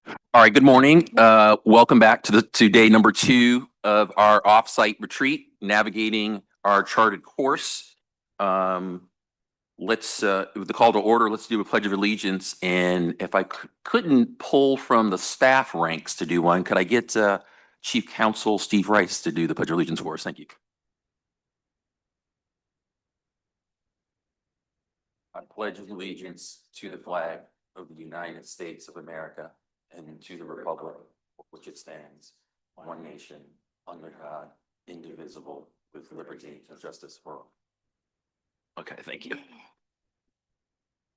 All right, good morning. Welcome back to day number 2 of our offsite retreat, navigating our charted course. With the call to order, let's do a Pledge of Allegiance. And if I couldn't pull from the staff ranks to do one, could I get Chief Counsel Steve Rice to do the Pledge of Allegiance for us? Thank you. I pledge allegiance to the flag of the United States of America and to the republic for which it stands, one nation, under God, indivisible, with liberty and justice for all. Okay, thank you.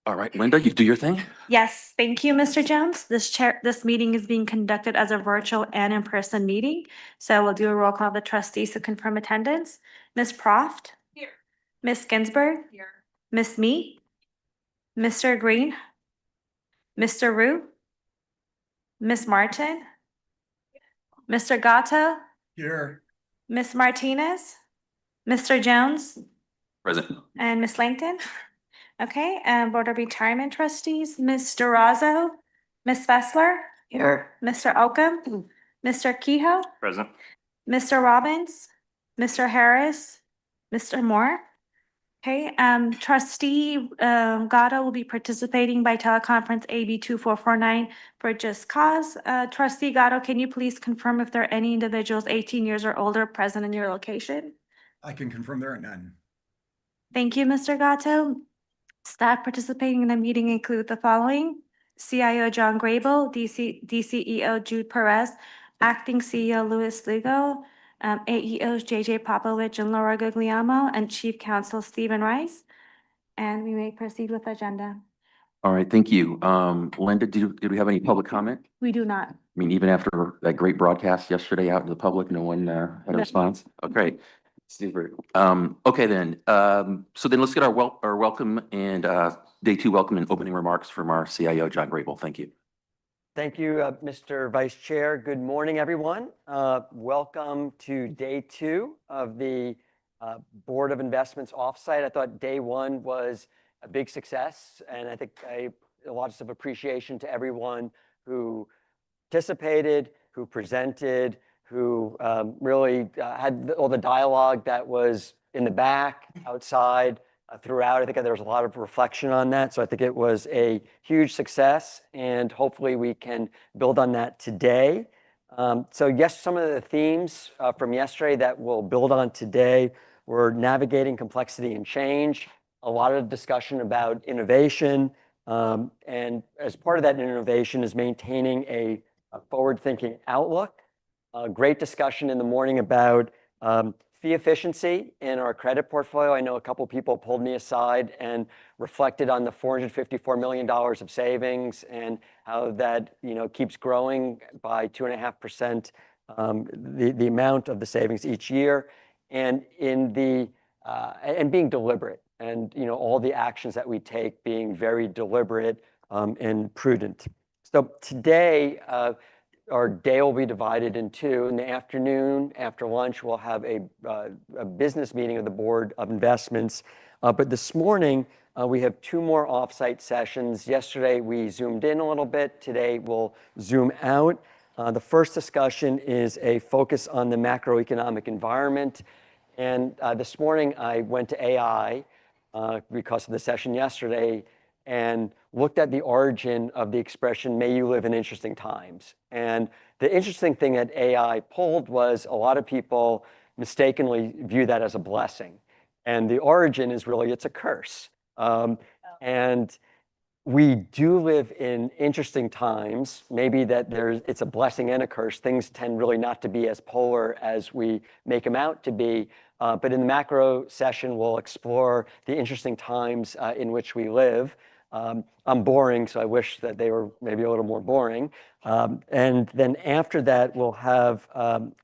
All right, Linda, you do your thing. Yes, thank you, Mr. Jones. This meeting is being conducted as a virtual and in-person meeting. So we'll do a roll call of the trustees to confirm attendance. Ms. Proft? Here. Ms. Ginsburg? Here. Ms. Mead? Mr. Green? Mr. Rue? Ms. Martin? Mr. Gatto? Here. Ms. Martinez? Mr. Jones? Present. And Ms. Langton? Okay, and Board of Retirement Trustees, Ms. Durazo, Ms. Fessler? Here. Mr. Oakham? Mr. Kehoe? Present. Mr. Robbins? Mr. Harris? Mr. Moore? Okay, trustee Gatto will be participating by teleconference AB 2449 for Just Cause. Trustee Gatto, can you please confirm if there are any individuals 18 years or older present in your location? I can confirm there are none. Thank you, Mr. Gatto. Staff participating in the meeting include the following: CIO John Grable, DCEO Jude Perez, Acting CEO Louis Lugo, AEOs JJ Popovich and Laura Guglielmo, and Chief Counsel Stephen Rice. And we may proceed with the agenda. All right, thank you. Linda, did we have any public comment? We do not. I mean, even after that great broadcast yesterday out to the public, no one had a response? Okay. Super. Okay then. So then let's get our welcome and day 2 welcome and opening remarks from our CIO, John Grable. Thank you. Thank you, Mr. Vice Chair. Good morning, everyone. Welcome to day 2 of the Board of Investments offsite. I thought day 1 was a big success, and I think lots of appreciation to everyone who participated, who presented, who really had all the dialogue that was in the back, outside, throughout. I think there was a lot of reflection on that. So I think it was a huge success, and hopefully we can build on that today. So yes, some of the themes from yesterday that we'll build on today were navigating complexity and change, a lot of discussion about innovation, and as part of that innovation is maintaining a forward-thinking outlook. Great discussion in the morning about fee efficiency in our credit portfolio. I know a couple people pulled me aside and reflected on the $454 million of savings and how that keeps growing by 2.5%, the amount of the savings each year, and and being deliberate, and all the actions that we take being very deliberate and prudent. So today, our day will be divided in 2. In the afternoon, after lunch, we'll have a business meeting of the Board of Investments. But this morning, we have 2 more offsite sessions. Yesterday, we zoomed in a little bit. Today, we'll zoom out. The first discussion is a focus on the macroeconomic environment. And this morning, I went to AI because of the session yesterday and looked at the origin of the expression, "May you live in interesting times." And the interesting thing that AI pulled was a lot of people mistakenly view that as a blessing. And the origin is really, it's a curse. And we do live in interesting times, maybe that it's a blessing and a curse. Things tend really not to be as polar as we make them out to be. But in the macro session, we'll explore the interesting times in which we live. I'm boring, so I wish that they were maybe a little more boring. And then after that, we'll have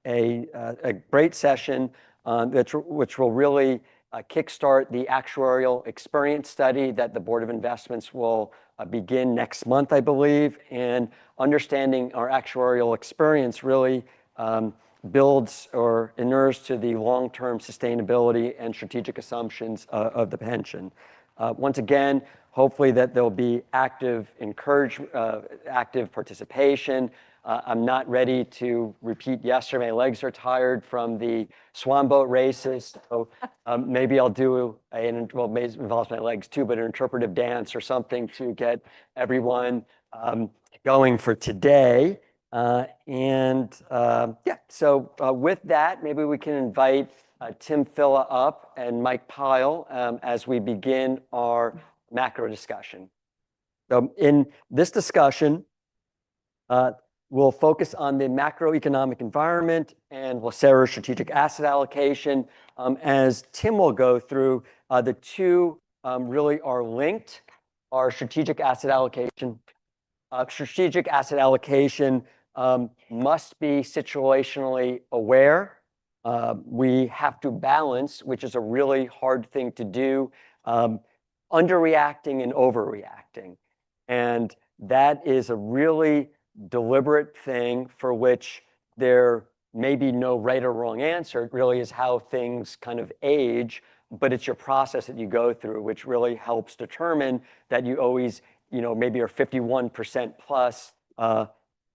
a great session which will really kickstart the actuarial experience study that the Board of Investments will begin next month, I believe. And understanding our actuarial experience really builds or inures to the long-term sustainability and strategic assumptions of the pension. Once again, hopefully that there'll be active participation. I'm not ready to repeat yesterday. My legs are tired from the swan boat races. So maybe I'll do well, it involves my legs too, but an interpretive dance or something to get everyone going for today. So with that, maybe we can invite Tim Filla up and Mike Pyle as we begin our macro discussion. So in this discussion, we'll focus on the macroeconomic environment and LACERA strategic asset allocation. As Tim will go through, the two really are linked. Our strategic asset allocation. Strategic asset allocation must be situationally aware. We have to balance, which is a really hard thing to do, underreacting and overreacting. And that is a really deliberate thing for which there may be no right or wrong answer. It really is how things kind of age, but it's your process that you go through, which really helps determine that you always, maybe are 51% plus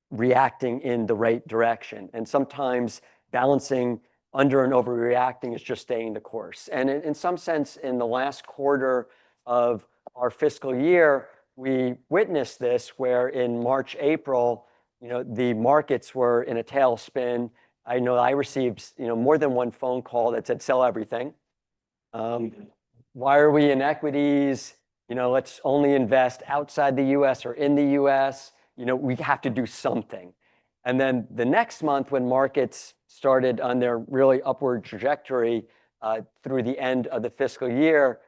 reacting in the right direction. And sometimes balancing under and overreacting is just staying the course. And in some sense, in the last quarter of our fiscal year, we witnessed this where in March, April, the markets were in a tailspin. I know I received, more than one phone call that said, sell everything. Why are we in equities? Let's only invest outside the US or in the US. We have to do something. And then the next month when markets started on their really upward trajectory through the end of the fiscal year,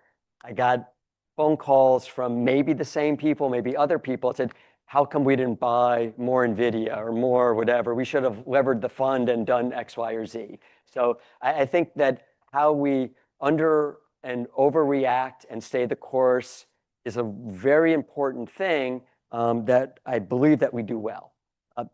I got phone calls from maybe the same people, maybe other people that said, how come we didn't buy more NVIDIA or more whatever? We should have levered the fund and done X, Y, or Z. So I think that how we under and overreact and stay the course is a very important thing that I believe that we do well.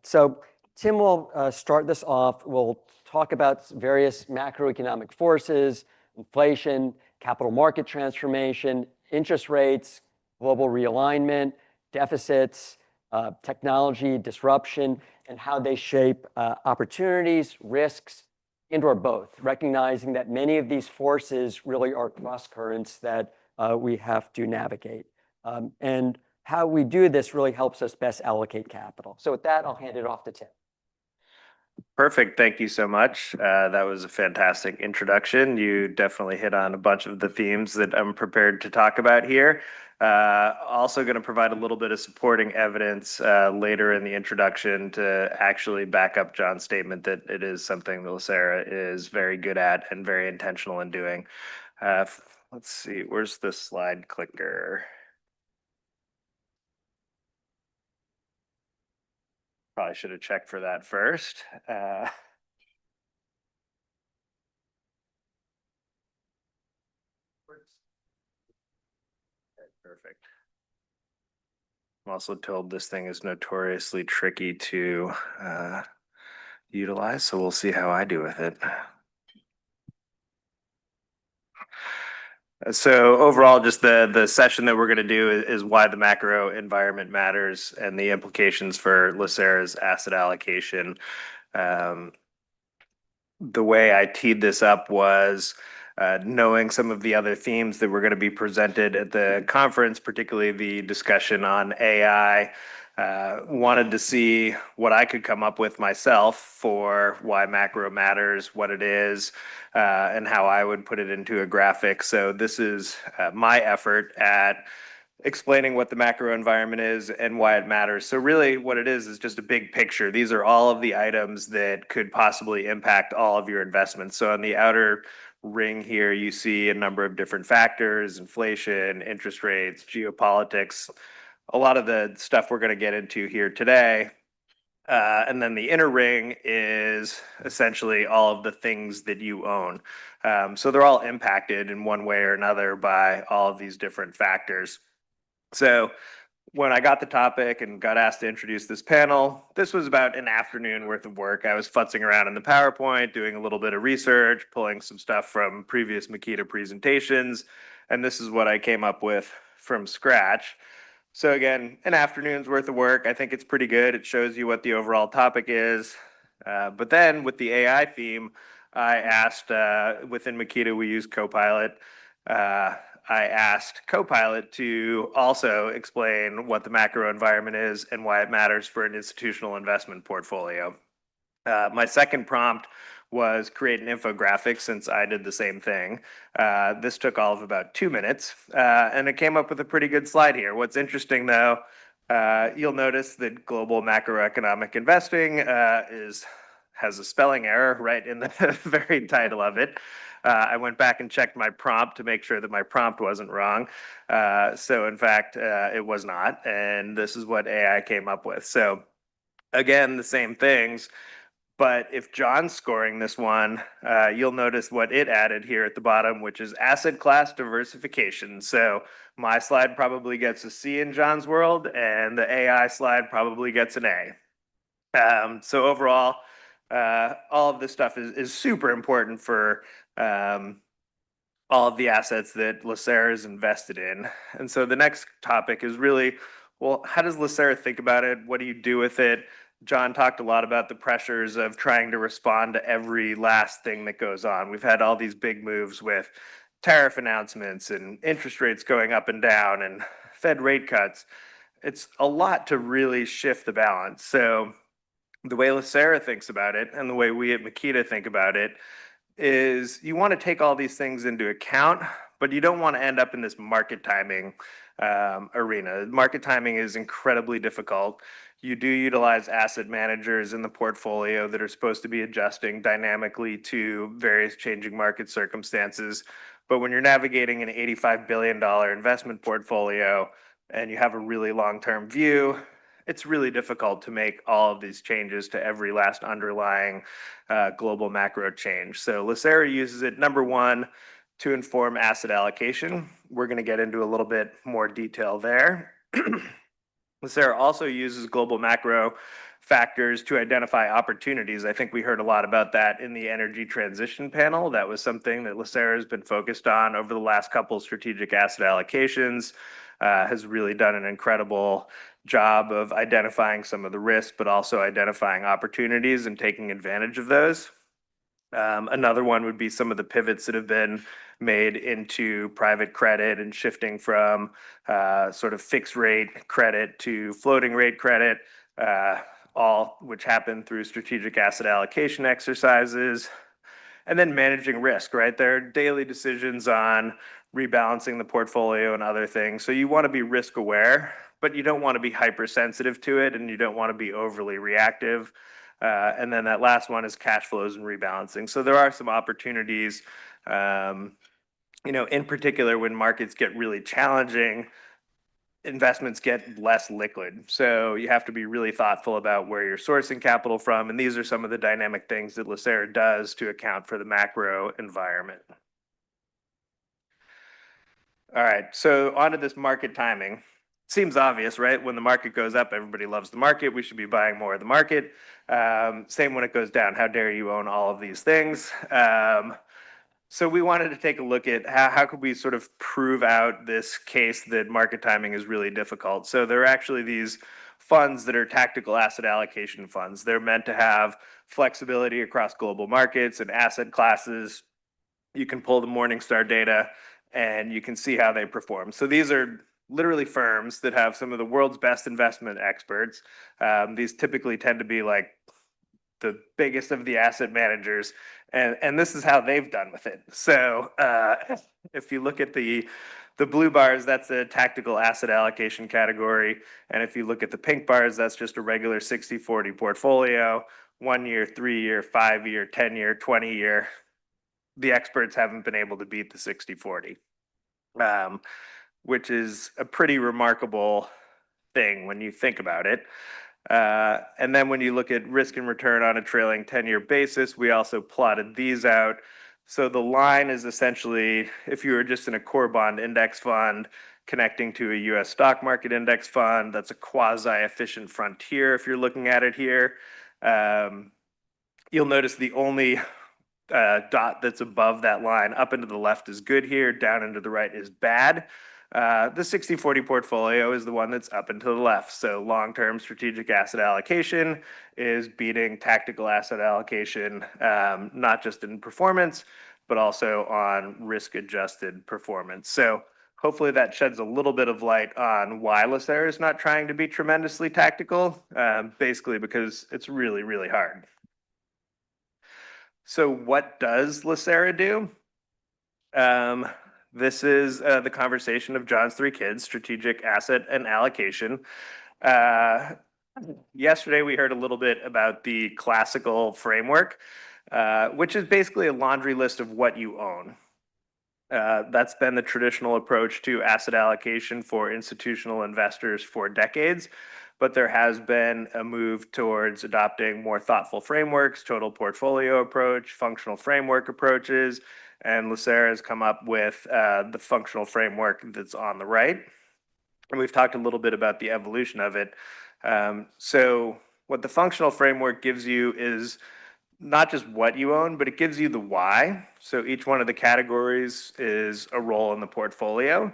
So Tim will start this off. We'll talk about various macroeconomic forces, inflation, capital market transformation, interest rates, global realignment, deficits, technology disruption, and how they shape opportunities, risks, and/or both, recognizing that many of these forces really are cross currents that we have to navigate. And how we do this really helps us best allocate capital. So with that, I'll hand it off to Tim. Perfect. Thank you so much. That was a fantastic introduction. You definitely hit on a bunch of the themes that I'm prepared to talk about here. Also going to provide a little bit of supporting evidence later in the introduction to actually back up John's statement that it is something that LACERA is very good at and very intentional in doing. Let's see, where's the slide clicker? Probably should have checked for that first. Perfect. I'm also told this thing is notoriously tricky to utilize, so we'll see how I do with it. So overall, just the session that we're going to do is why the macro environment matters and the implications for LACERA's asset allocation. The way I teed this up was knowing some of the other themes that were going to be presented at the conference, particularly the discussion on AI. Wanted to see what I could come up with myself for why macro matters, what it is, and how I would put it into a graphic. So this is my effort at explaining what the macro environment is and why it matters. So really what it is just a big picture. These are all of the items that could possibly impact all of your investments. So on the outer ring here, you see a number of different factors: inflation, interest rates, geopolitics, a lot of the stuff we're going to get into here today. And then the inner ring is essentially all of the things that you own. So they're all impacted in one way or another by all of these different factors. So when I got the topic and got asked to introduce this panel, this was about an afternoon worth of work. I was futzing around in the PowerPoint, doing a little bit of research, pulling some stuff from previous Makita presentations, and this is what I came up with from scratch. So again, an afternoon's worth of work. I think it's pretty good. It shows you what the overall topic is. But then with the AI theme, I asked, within Makita, we use Copilot. I asked Copilot to also explain what the macro environment is and why it matters for an institutional investment portfolio. My second prompt was create an infographic, since I did the same thing. This took all of about 2 minutes, and it came up with a pretty good slide here. What's interesting, though, you'll notice that global macroeconomic investing has a spelling error right in the very title of it. I went back and checked my prompt to make sure that my prompt wasn't wrong. So in fact, it was not, and this is what AI came up with. So again, the same things. But if John's scoring this one, you'll notice what it added here at the bottom, which is asset class diversification. So my slide probably gets a C in John's world, and the AI slide probably gets an A. So overall, all of this stuff is super important for all of the assets that LACERA is invested in. And so the next topic is really, well, how does LACERA think about it? What do you do with it? John talked a lot about the pressures of trying to respond to every last thing that goes on. We've had all these big moves with tariff announcements and interest rates going up and down and Fed rate cuts. It's a lot to really shift the balance. So the way LACERA thinks about it and the way we at Makita think about it is you want to take all these things into account, but you don't want to end up in this market timing arena. Market timing is incredibly difficult. You do utilize asset managers in the portfolio that are supposed to be adjusting dynamically to various changing market circumstances. But when you're navigating an $85 billion investment portfolio and you have a really long-term view, it's really difficult to make all of these changes to every last underlying global macro change. So LACERA uses it, number one, to inform asset allocation. We're going to get into a little bit more detail there. LACERA also uses global macro factors to identify opportunities. I think we heard a lot about that in the energy transition panel. That was something that LACERA has been focused on over the last couple of strategic asset allocations, has really done an incredible job of identifying some of the risks, but also identifying opportunities and taking advantage of those. Another one would be some of the pivots that have been made into private credit and shifting from sort of fixed rate credit to floating rate credit, all which happen through strategic asset allocation exercises. And then managing risk, right? There are daily decisions on rebalancing the portfolio and other things. So you want to be risk aware, but you don't want to be hypersensitive to it, and you don't want to be overly reactive. And then that last one is cash flows and rebalancing. So there are some opportunities, in particular when markets get really challenging, investments get less liquid. So you have to be really thoughtful about where you're sourcing capital from. And these are some of the dynamic things that LACERA does to account for the macro environment. All right, so on to this market timing. Seems obvious, right? When the market goes up, everybody loves the market. We should be buying more of the market. Same when it goes down. How dare you own all of these things? So we wanted to take a look at how could we sort of prove out this case that market timing is really difficult. So there are actually these funds that are tactical asset allocation funds. They're meant to have flexibility across global markets and asset classes. You can pull the Morningstar data and you can see how they perform. So these are literally firms that have some of the world's best investment experts. These typically tend to be like the biggest of the asset managers, and this is how they've done with it. So if you look at the blue bars, that's a tactical asset allocation category, and if you look at the pink bars, that's just a regular 60-40 portfolio, 1 year, 3 year, 5 year, 10 year, 20 year. The experts haven't been able to beat the 60-40, which is a pretty remarkable thing when you think about it. And then when you look at risk and return on a trailing 10-year basis, we also plotted these out. So the line is essentially, if you were just in a core bond index fund connecting to a US stock market index fund, that's a quasi-efficient frontier if you're looking at it here. You'll notice the only dot that's above that line up into the left is good here, down into the right is bad. The 60/40 portfolio is the one that's up and to the left. So long-term strategic asset allocation is beating tactical asset allocation, not just in performance, but also on risk-adjusted performance. So hopefully that sheds a little bit of light on why LACERA is not trying to be tremendously tactical, basically because it's really, really hard. So what does LACERA do? This is the conversation of John's three kids, strategic asset and allocation. Yesterday, we heard a little bit about the classical framework, which is basically a laundry list of what you own. That's been the traditional approach to asset allocation for institutional investors for decades, but there has been a move towards adopting more thoughtful frameworks, total portfolio approach, functional framework approaches, and LACERA has come up with the functional framework that's on the right. And we've talked a little bit about the evolution of it. So what the functional framework gives you is not just what you own, but it gives you the why. So each one of the categories is a role in the portfolio,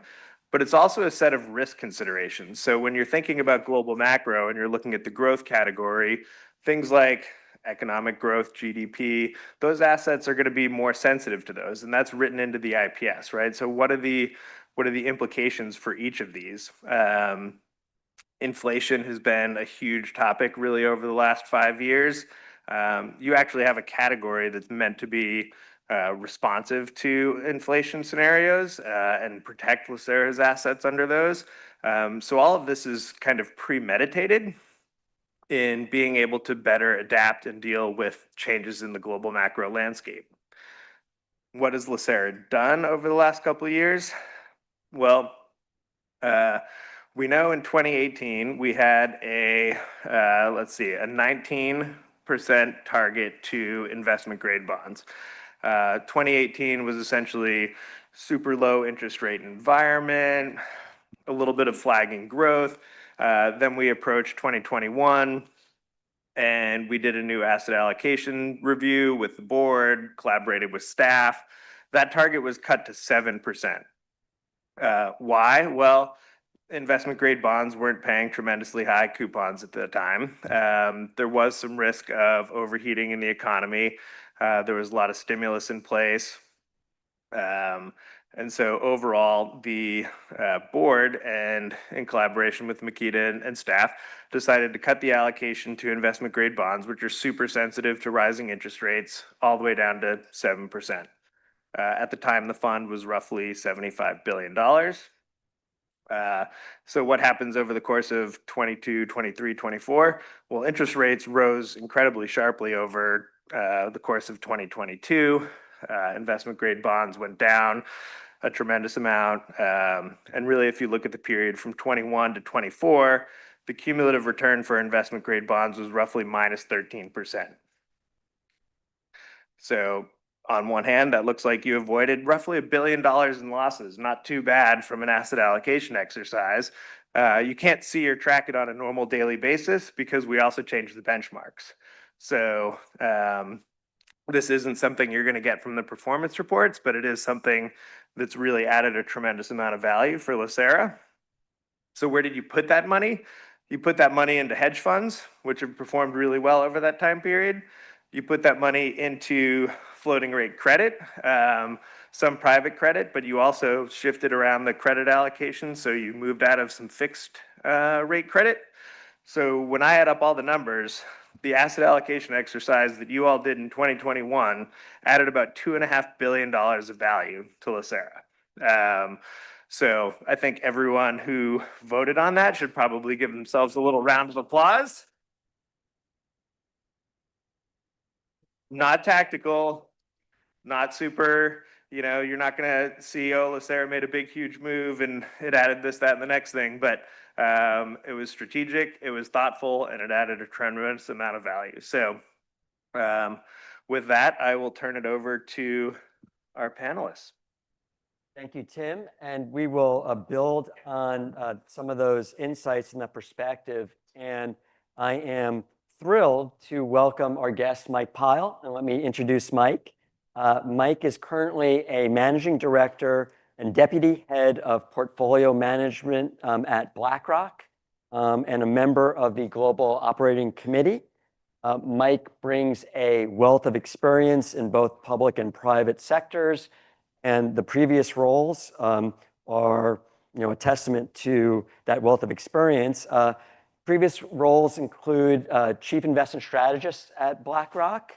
but it's also a set of risk considerations. So when you're thinking about global macro and you're looking at the growth category, things like economic growth, GDP, those assets are going to be more sensitive to those. And that's written into the IPS, right? So what are the implications for each of these? Inflation has been a huge topic really over the last 5 years. You actually have a category that's meant to be responsive to inflation scenarios and protect LACERA's assets under those. So all of this is kind of premeditated in being able to better adapt and deal with changes in the global macro landscape. What has LACERA done over the last couple of years? Well, we know in 2018 we had a 19% target to investment grade bonds. 2018 was essentially super low interest rate environment, a little bit of flagging growth. Then we approached 2021 and we did a new asset allocation review with the board, collaborated with staff. That target was cut to 7%. Why? Well, investment grade bonds weren't paying tremendously high coupons at the time. There was some risk of overheating in the economy. There was a lot of stimulus in place. And so overall, the board and in collaboration with Makita and staff decided to cut the allocation to investment grade bonds, which are super sensitive to rising interest rates, all the way down to 7%. At the time, the fund was roughly $75 billion. So what happens over the course of 22, 23, 24? Well, interest rates rose incredibly sharply over the course of 2022. Investment grade bonds went down a tremendous amount. And really, if you look at the period from 21 to 24, the cumulative return for investment grade bonds was roughly minus 13%. So on one hand, that looks like you avoided roughly $1 billion in losses. Not too bad from an asset allocation exercise. You can't see or track it on a normal daily basis because we also changed the benchmarks. So this isn't something you're going to get from the performance reports, but it is something that's really added a tremendous amount of value for LACERA. So where did you put that money? You put that money into hedge funds, which have performed really well over that time period. You put that money into floating rate credit, some private credit, but you also shifted around the credit allocation. So you moved out of some fixed rate credit. So when I add up all the numbers, the asset allocation exercise that you all did in 2021 added about $2.5 billion of value to LACERA. So I think everyone who voted on that should probably give themselves a little round of applause. Not tactical, not super, you're not going to see, oh, LACERA made a big, huge move and it added this, that, and the next thing. But it was strategic, it was thoughtful, and it added a tremendous amount of value. So with that, I will turn it over to our panelists. Thank you, Tim. And we will build on some of those insights and that perspective. And I am thrilled to welcome our guest, Mike Pyle. And let me introduce Mike. Mike is currently a managing director and Deputy Head of Portfolio Management at BlackRock, and a member of the Global Operating Committee. Mike brings a wealth of experience in both public and private sectors, and the previous roles are a testament to that wealth of experience. Previous roles include Chief Investment Strategist at BlackRock.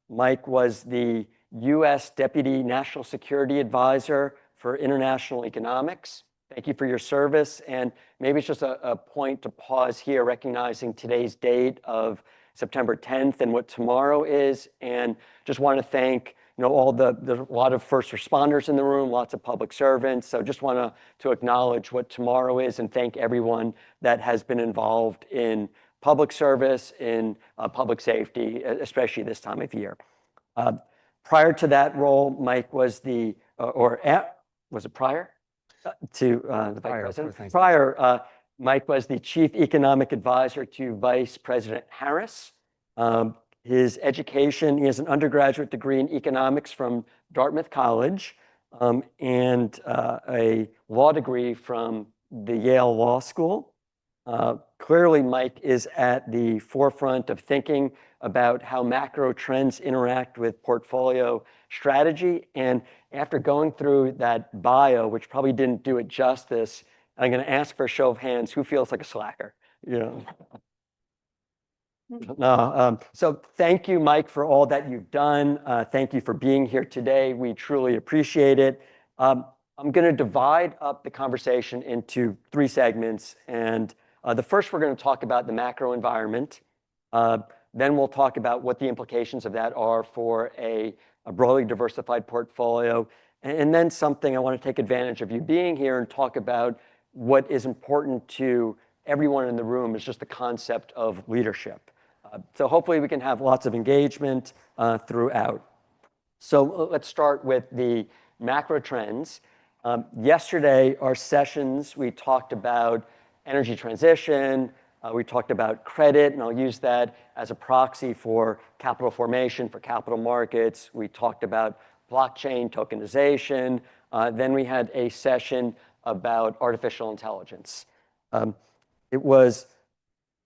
Mike was the U.S. Deputy National Security Advisor for International Economics. Thank you for your service. And maybe it's just a point to pause here, recognizing today's date of September 10th and what tomorrow is. And just want to thank all there's a lot of first responders in the room, lots of public servants. So just want to acknowledge what tomorrow is and thank everyone that has been involved in public service, in public safety, especially this time of year. Prior to that role, Mike was was it prior to the Vice President? Prior, Mike was the Chief Economic Advisor to Vice President Harris. His education, he has an undergraduate degree in economics from Dartmouth College and a law degree from the Yale Law School. Clearly, Mike is at the forefront of thinking about how macro trends interact with portfolio strategy. And after going through that bio, which probably didn't do it justice, I'm going to ask for a show of hands, who feels like a slacker? So thank you, Mike, for all that you've done. Thank you for being here today. We truly appreciate it. I'm going to divide up the conversation into 3 segments. And the first, we're going to talk about the macro environment. Then we'll talk about what the implications of that are for a broadly diversified portfolio. And then something I want to take advantage of you being here and talk about what is important to everyone in the room is just the concept of leadership. So hopefully we can have lots of engagement throughout. So let's start with the macro trends. Yesterday, our sessions, we talked about energy transition, we talked about credit, and I'll use that as a proxy for capital formation, for capital markets. We talked about blockchain tokenization. Then we had a session about artificial intelligence. It was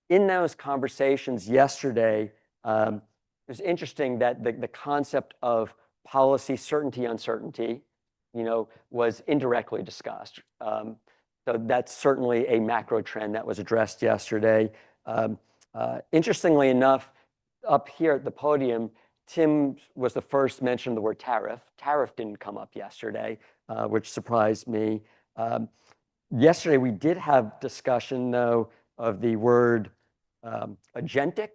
in those conversations yesterday, it was interesting that the concept of policy certainty, uncertainty, was indirectly discussed. So that's certainly a macro trend that was addressed yesterday. Interestingly enough, up here at the podium, Tim was the first to mention the word tariff. Tariff didn't come up yesterday, which surprised me. Yesterday, we did have discussion, though, of the word agentic.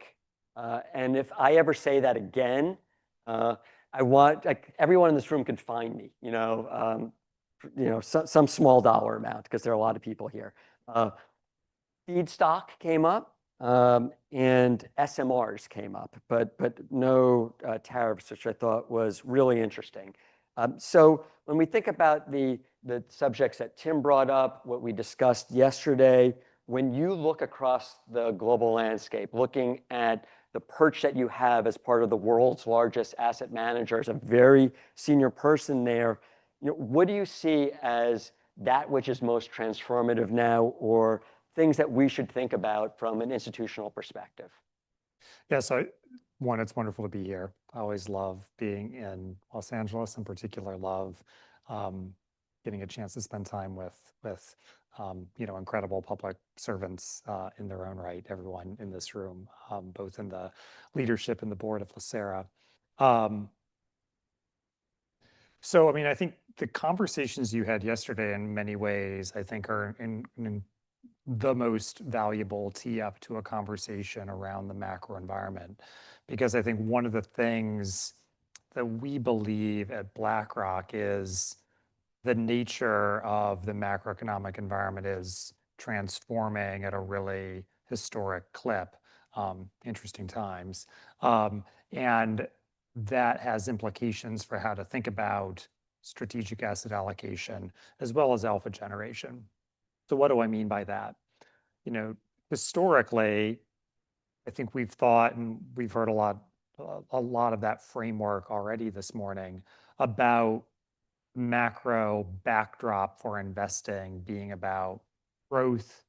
And if I ever say that again, I want, everyone in this room could find me, some small dollar amount, because there are a lot of people here. Feedstock came up, and SMRs came up, but no tariffs, which I thought was really interesting. So when we think about the subjects that Tim brought up, what we discussed yesterday, when you look across the global landscape, looking at the perch that you have as part of the world's largest asset manager, as a very senior person there, what do you see as that which is most transformative now, or things that we should think about from an institutional perspective? Yeah, so one, it's wonderful to be here. I always love being in Los Angeles, in particular, love getting a chance to spend time with incredible public servants in their own right, everyone in this room, both in the leadership and the board of LACERA. So, I mean, I think the conversations you had yesterday in many ways, I think are in the most valuable tee up to a conversation around the macro environment. Because I think one of the things that we believe at BlackRock is the nature of the macroeconomic environment is transforming at a really historic clip, interesting times. And that has implications for how to think about strategic asset allocation as well as alpha generation. So what do I mean by that? Historically, I think we've thought, and we've heard a lot of that framework already this morning, about macro backdrop for investing being about growth,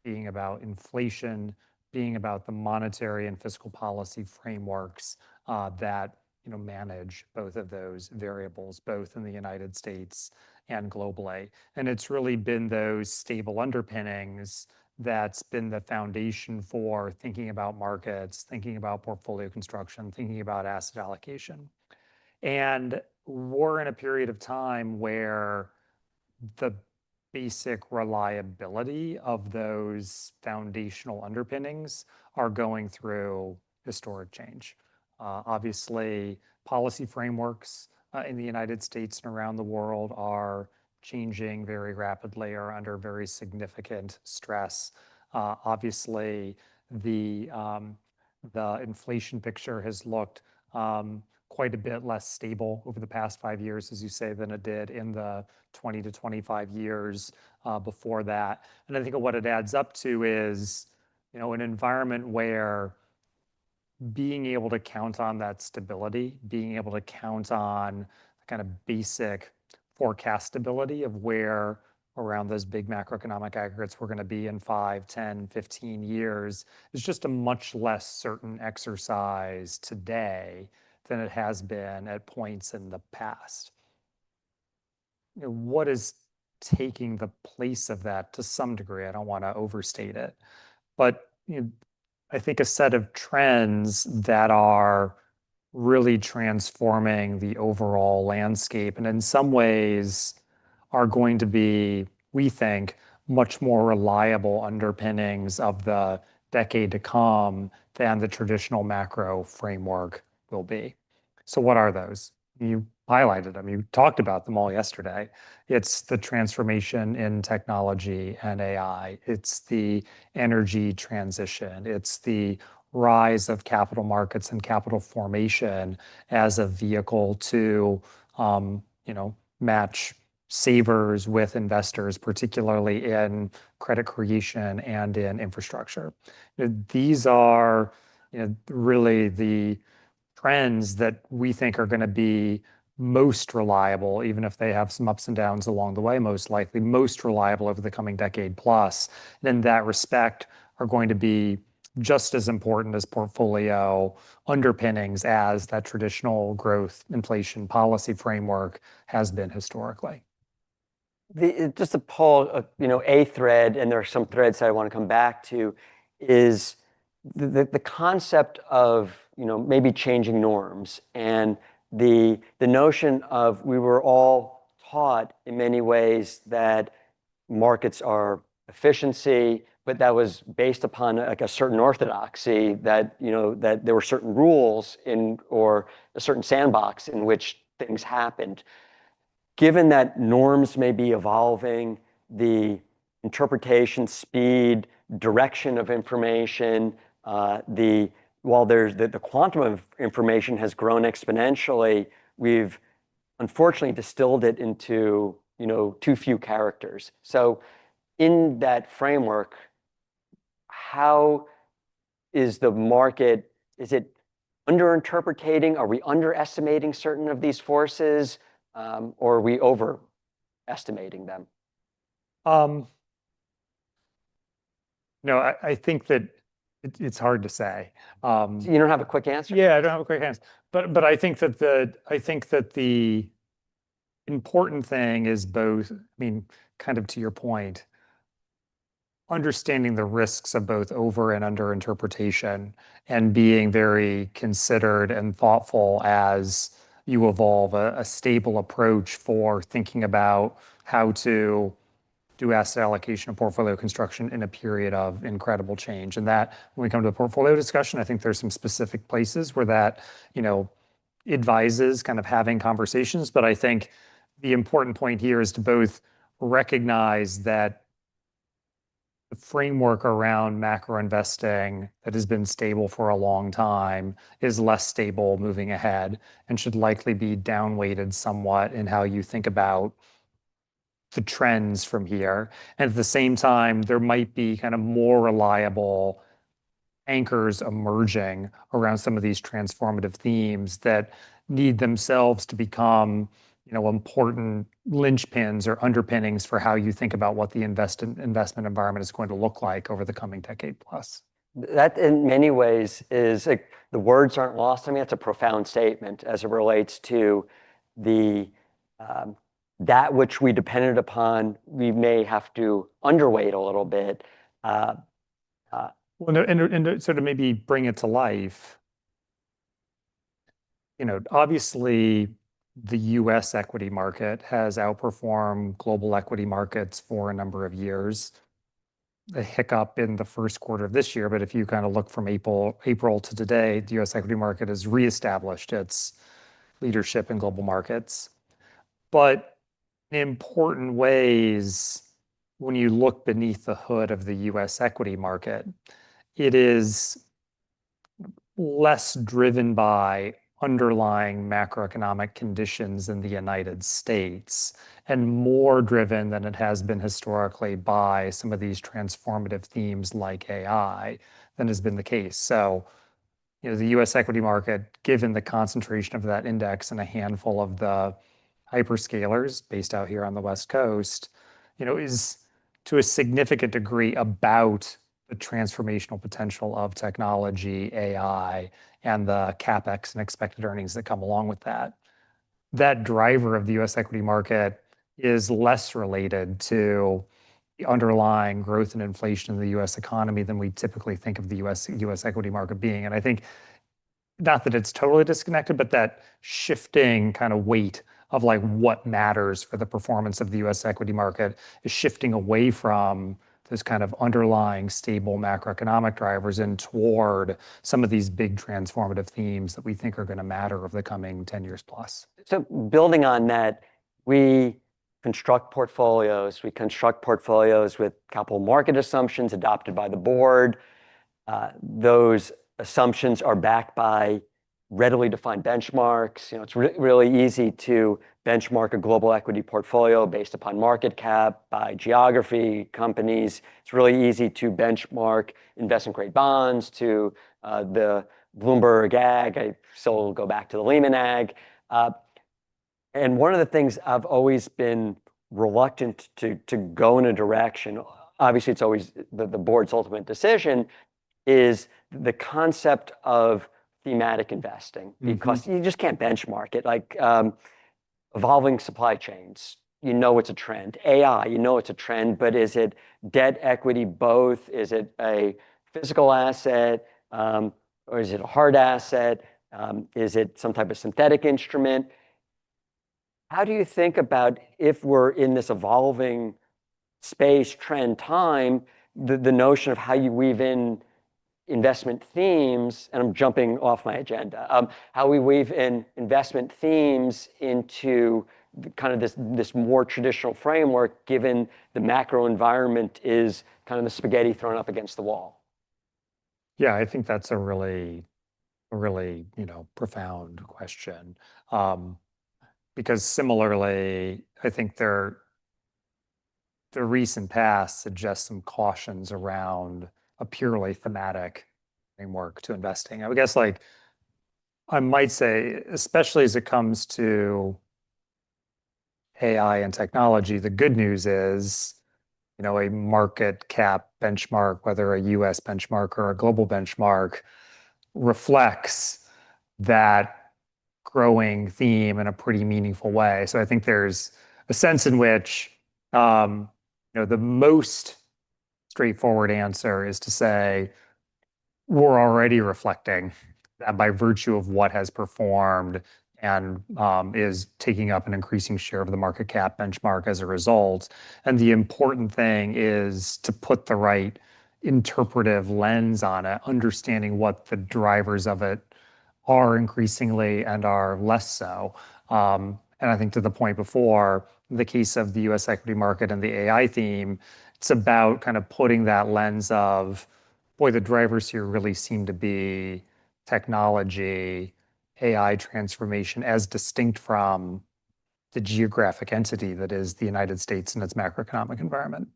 being about inflation, being about the monetary and fiscal policy frameworks that manage both of those variables, both in the United States and globally. And it's really been those stable underpinnings that's been the foundation for thinking about markets, thinking about portfolio construction, thinking about asset allocation. And we're in a period of time where the basic reliability of those foundational underpinnings are going through historic change. Obviously, policy frameworks in the United States and around the world are changing very rapidly or under very significant stress. Obviously, the inflation picture has looked quite a bit less stable over the past 5 years, as you say, than it did in the 20 to 25 years before that. And I think what it adds up to is, an environment where being able to count on that stability, being able to count on the kind of basic forecastability of where around those big macroeconomic aggregates we're going to be in 5, 10, 15 years is just a much less certain exercise today than it has been at points in the past. What is taking the place of that to some degree? I don't want to overstate it, but I think a set of trends that are really transforming the overall landscape and in some ways are going to be, we think, much more reliable underpinnings of the decade to come than the traditional macro framework will be. So what are those? You highlighted them. You talked about them all yesterday. It's the transformation in technology and AI. It's the energy transition. It's the rise of capital markets and capital formation as a vehicle to, match savers with investors, particularly in credit creation and in infrastructure. These are, really the trends that we think are going to be most reliable, even if they have some ups and downs along the way, most likely most reliable over the coming decade plus. And in that respect, are going to be just as important as portfolio underpinnings as that traditional growth inflation policy framework has been historically. Just to pull a thread, and there are some threads that I want to come back to, is the concept of maybe changing norms and the notion of, we were all taught in many ways that markets are efficiency, but that was based upon like a certain orthodoxy, that that there were certain rules in, or a certain sandbox in which things happened. Given that norms may be evolving, the interpretation, speed, direction of information, while there's the quantum of information has grown exponentially, we've unfortunately distilled it into too few characters. So in that framework, how is the market? Is it underinterpreting? Are we underestimating certain of these forces? Or are we overestimating them? No, I think that it's hard to say. You don't have a quick answer? Yeah, I don't have a quick answer. But I think that the important thing is both, kind of to your point, understanding the risks of both over and under interpretation and being very considered and thoughtful as you evolve a stable approach for thinking about how to do asset allocation and portfolio construction in a period of incredible change. And that, when we come to the portfolio discussion, I think there's some specific places where that, advises kind of having conversations. But I think the important point here is to both recognize that the framework around macro investing that has been stable for a long time is less stable moving ahead and should likely be downweighted somewhat in how you think about the trends from here. And at the same time, there might be kind of more reliable anchors emerging around some of these transformative themes that need themselves to become important linchpins or underpinnings for how you think about what the investment environment is going to look like over the coming decade plus. That in many ways is like the words aren't lost. I mean, it's a profound statement as it relates to the that which we depended upon, we may have to underweight a little bit. Well, and to sort of maybe bring it to life, obviously the US equity market has outperformed global equity markets for a number of years. A hiccup in the first quarter of this year, but if you kind of look from April to today, the US equity market has reestablished its leadership in global markets. But in important ways, when you look beneath the hood of the US equity market, it is less driven by underlying macroeconomic conditions in the United States and more driven than it has been historically by some of these transformative themes like AI than has been the case. So, the US equity market, given the concentration of that index and a handful of the hyperscalers based out here on the West Coast, is to a significant degree about the transformational potential of technology, AI, and the CapEx and expected earnings that come along with that. That driver of the US equity market is less related to the underlying growth and inflation in the US economy than we typically think of the US equity market being. And I think not that it's totally disconnected, but that shifting kind of weight of like what matters for the performance of the US equity market is shifting away from those kind of underlying stable macroeconomic drivers and toward some of these big transformative themes that we think are going to matter over the coming 10 years plus. So building on that, we construct portfolios. We construct portfolios with capital market assumptions adopted by the board. Those assumptions are backed by readily defined benchmarks. It's really easy to benchmark a global equity portfolio based upon market cap, by geography, companies. It's really easy to benchmark investment grade bonds to the Bloomberg Ag. I still go back to the Lehman Ag. And one of the things I've always been reluctant to go in a direction, obviously it's always the board's ultimate decision, is the concept of thematic investing, because you just can't benchmark it. Like evolving supply chains, it's a trend. AI, it's a trend, but is it debt, equity, both? Is it a physical asset, or is it a hard asset? Is it some type of synthetic instrument? How do you think about, if we're in this evolving space, trend, time, the notion of how you weave in investment themes, and I'm jumping off my agenda, how we weave in investment themes into kind of this more traditional framework, given the macro environment is kind of the spaghetti thrown up against the wall? Yeah, I think that's a really, profound question. Because similarly, I think the recent past suggests some cautions around a purely thematic framework to investing. I would guess, like, I might say, especially as it comes to AI and technology, the good news is, a market cap benchmark, whether a US benchmark or a global benchmark, reflects that growing theme in a pretty meaningful way. So I think there's a sense in which, the most straightforward answer is to say we're already reflecting that by virtue of what has performed and is taking up an increasing share of the market cap benchmark as a result. And the important thing is to put the right interpretive lens on it, understanding what the drivers of it are increasingly and are less so. And I think to the point before, in the case of the US equity market and the AI theme, it's about kind of putting that lens of, boy, the drivers here really seem to be technology, AI transformation, as distinct from the geographic entity that is the United States and its macroeconomic environment.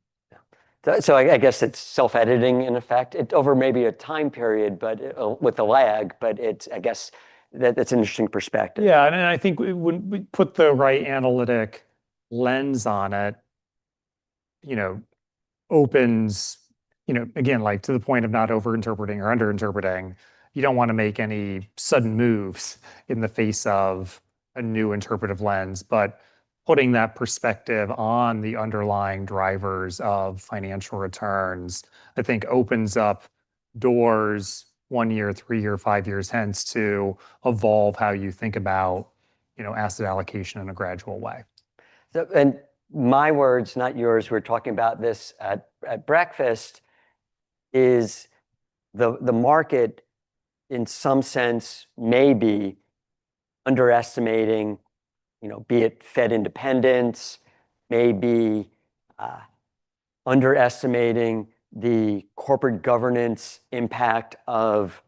So I guess it's self-editing in effect, over maybe a time period, but with a lag. But it's, I guess, that's an interesting perspective. Yeah, and I think when we put the right analytic lens on it, opens, again, like to the point of not over-interpreting or under-interpreting, you don't want to make any sudden moves in the face of a new interpretive lens, but putting that perspective on the underlying drivers of financial returns, I think opens up doors 1 year, 3 year, 5 years hence to evolve how you think about, asset allocation in a gradual way. So, and my words, not yours, we're talking about this at breakfast, is the market in some sense may be underestimating, be it Fed independence, maybe underestimating the corporate governance impact of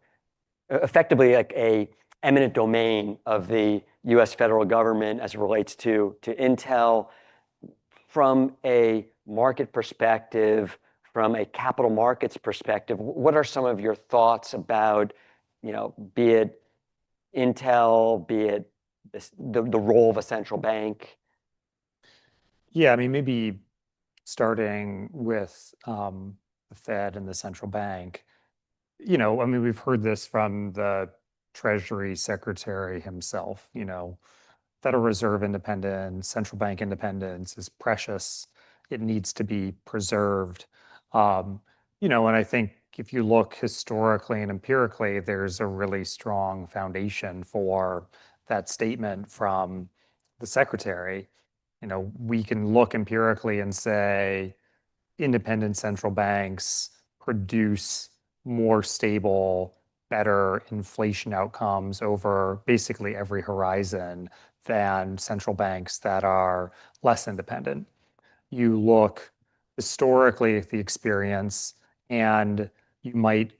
effectively like a eminent domain of the US federal government as it relates to Intel. From a market perspective, from a capital markets perspective, what are some of your thoughts about, be it Intel, be it the role of a central bank? Yeah, I mean, maybe starting with the Fed and the central bank. I mean, we've heard this from the Treasury Secretary himself, Federal Reserve independence, central bank independence is precious. It needs to be preserved. And I think if you look historically and empirically, there's a really strong foundation for that statement from the secretary. We can look empirically and say independent central banks produce more stable, better inflation outcomes over basically every horizon than central banks that are less independent. You look historically at the experience, and you might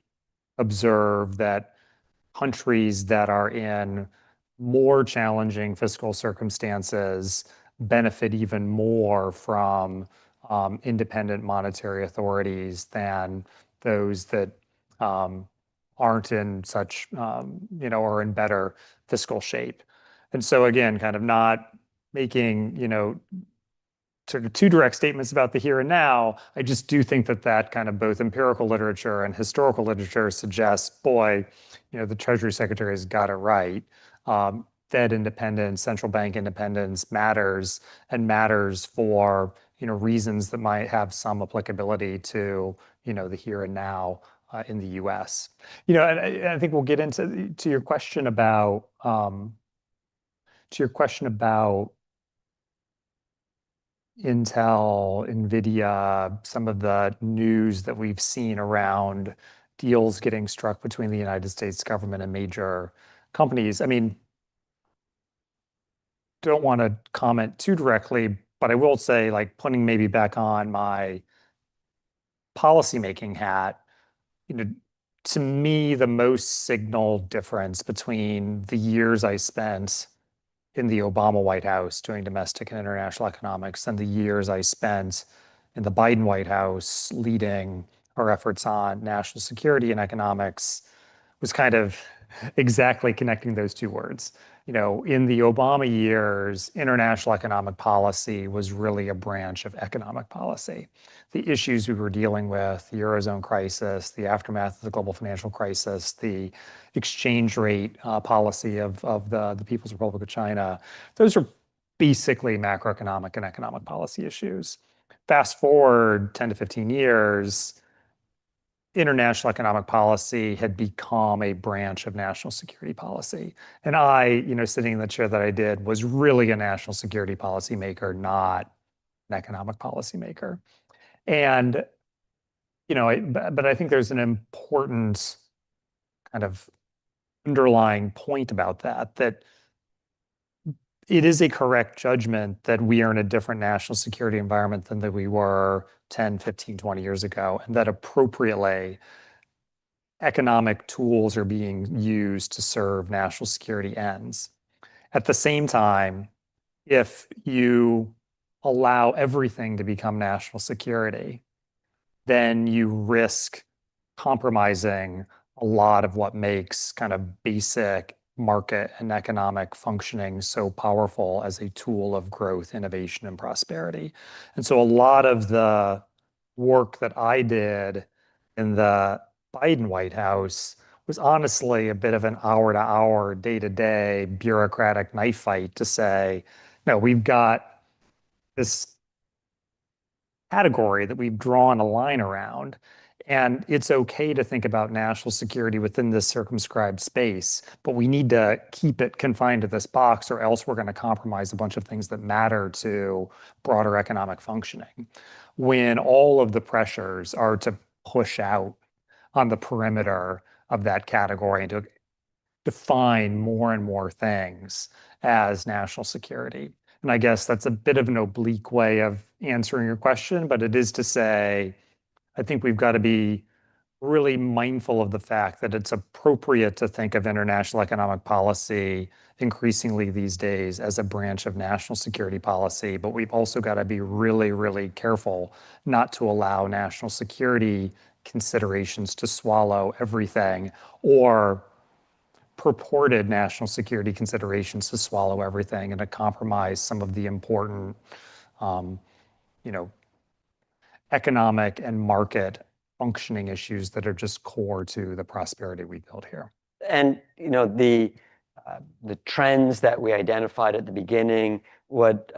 observe that countries that are in more challenging fiscal circumstances benefit even more from independent monetary authorities than those that aren't in such, or in better fiscal shape. And so again, kind of not making, sort of too direct statements about the here and now. I just do think that kind of both empirical literature and historical literature suggests, boy, the Treasury Secretary has got it right. Fed independence, central bank independence matters, and matters for reasons that might have some applicability to the here and now in the U.S. And I think we'll get into your question about Intel, NVIDIA, some of the news that we've seen around deals getting struck between the United States government and major companies. I mean, don't want to comment too directly, but I will say, like, putting maybe back on my policymaking hat, to me, the most signal difference between the years I spent in the Obama White House doing domestic and international economics and the years I spent in the Biden White House leading our efforts on national security and economics was kind of exactly connecting those two words. In the Obama years, international economic policy was really a branch of economic policy. The issues we were dealing with, the Eurozone crisis, the aftermath of the global financial crisis, the exchange rate policy of the People's Republic of China, those are basically macroeconomic and economic policy issues. Fast forward 10 to 15 years, international economic policy had become a branch of national security policy. And I, sitting in the chair that I did, was really a national security policy maker, not an economic policy maker. And, but I think there's an important kind of underlying point about that it is a correct judgment that we are in a different national security environment than that we were 10, 15, 20 years ago, and that appropriately economic tools are being used to serve national security ends. At the same time, if you allow everything to become national security, then you risk compromising a lot of what makes kind of basic market and economic functioning so powerful as a tool of growth, innovation, and prosperity. And so a lot of the work that I did in the Biden White House was honestly a bit of an hour-to-hour, day-to-day bureaucratic knife fight to say, no, we've got this category that we've drawn a line around. And it's okay to think about national security within this circumscribed space, but we need to keep it confined to this box, or else we're going to compromise a bunch of things that matter to broader economic functioning. When all of the pressures are to push out on the perimeter of that category and to define more and more things as national security. And I guess that's a bit of an oblique way of answering your question, but it is to say, I think we've got to be really mindful of the fact that it's appropriate to think of international economic policy increasingly these days as a branch of national security policy, but we've also got to be really, really careful not to allow national security considerations to swallow everything, or purported national security considerations to swallow everything and to compromise some of the important, you know, economic and market functioning issues that are just core to the prosperity we build here. And the trends that we identified at the beginning, what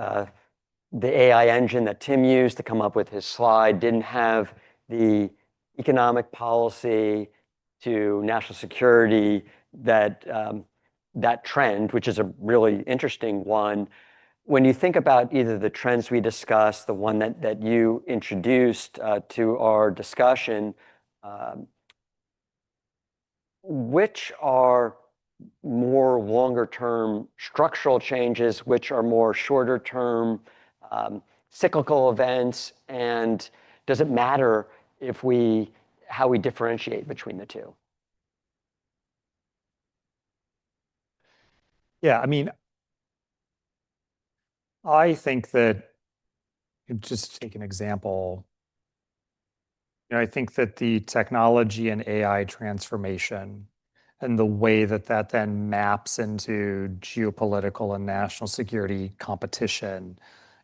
the AI engine that Tim used to come up with his slide didn't have the economic policy to national security that trend, which is a really interesting one. When you think about either the trends we discussed, the one that you introduced to our discussion, which are more longer term structural changes, which are more shorter term cyclical events, and does it matter how we differentiate between the two? Yeah, I mean, I think that, just to take an example, I think that the technology and AI transformation and the way that that then maps into geopolitical and national security competition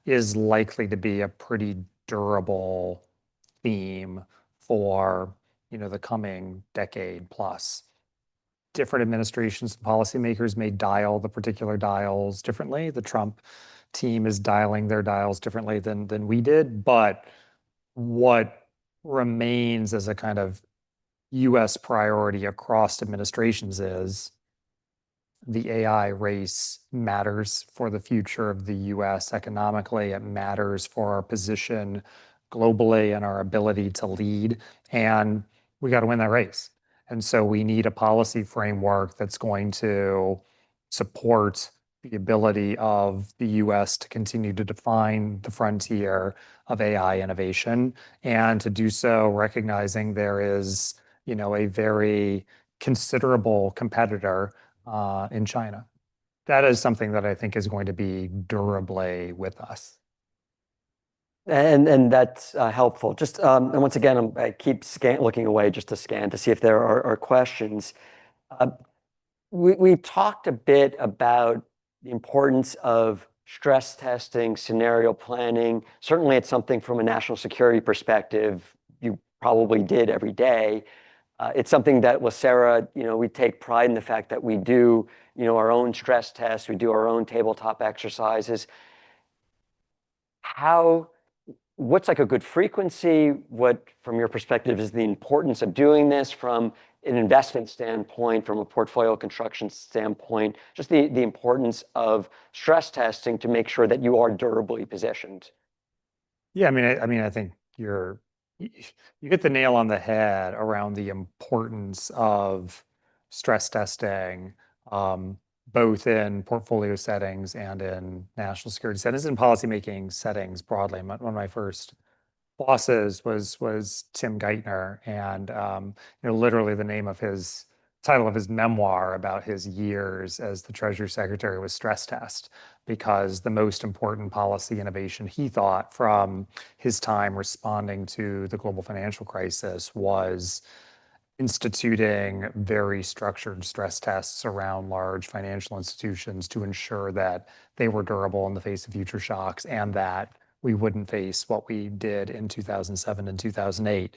is likely to be a pretty durable theme for, the coming decade plus. Different administrations and policymakers may dial the particular dials differently. The Trump team is dialing their dials differently than we did, but what remains as a kind of US priority across administrations is the AI race matters for the future of the US economically. It matters for our position globally and our ability to lead. And we got to win that race. And so we need a policy framework that's going to support the ability of the US to continue to define the frontier of AI innovation, and to do so recognizing there is, a very considerable competitor in China. That is something that I think is going to be durably with us. And that's helpful. Just and once again, I keep looking away just to scan to see if there are questions. We talked a bit about the importance of stress testing, scenario planning. Certainly, it's something from a national security perspective you probably did every day. It's something that LACERA, we take pride in the fact that we do, our own stress tests, we do our own tabletop exercises. What's like a good frequency? What, from your perspective, is the importance of doing this from an investment standpoint, from a portfolio construction standpoint, just the importance of stress testing to make sure that you are durably positioned? Yeah, I mean, I think you hit the nail on the head around the importance of stress testing, both in portfolio settings and in national security settings and policymaking settings broadly. One of my first bosses was Tim Geithner, and literally the title of his memoir about his years as the Treasury Secretary was stress test, because the most important policy innovation he thought from his time responding to the global financial crisis was instituting very structured stress tests around large financial institutions to ensure that they were durable in the face of future shocks and that we wouldn't face what we did in 2007 and 2008.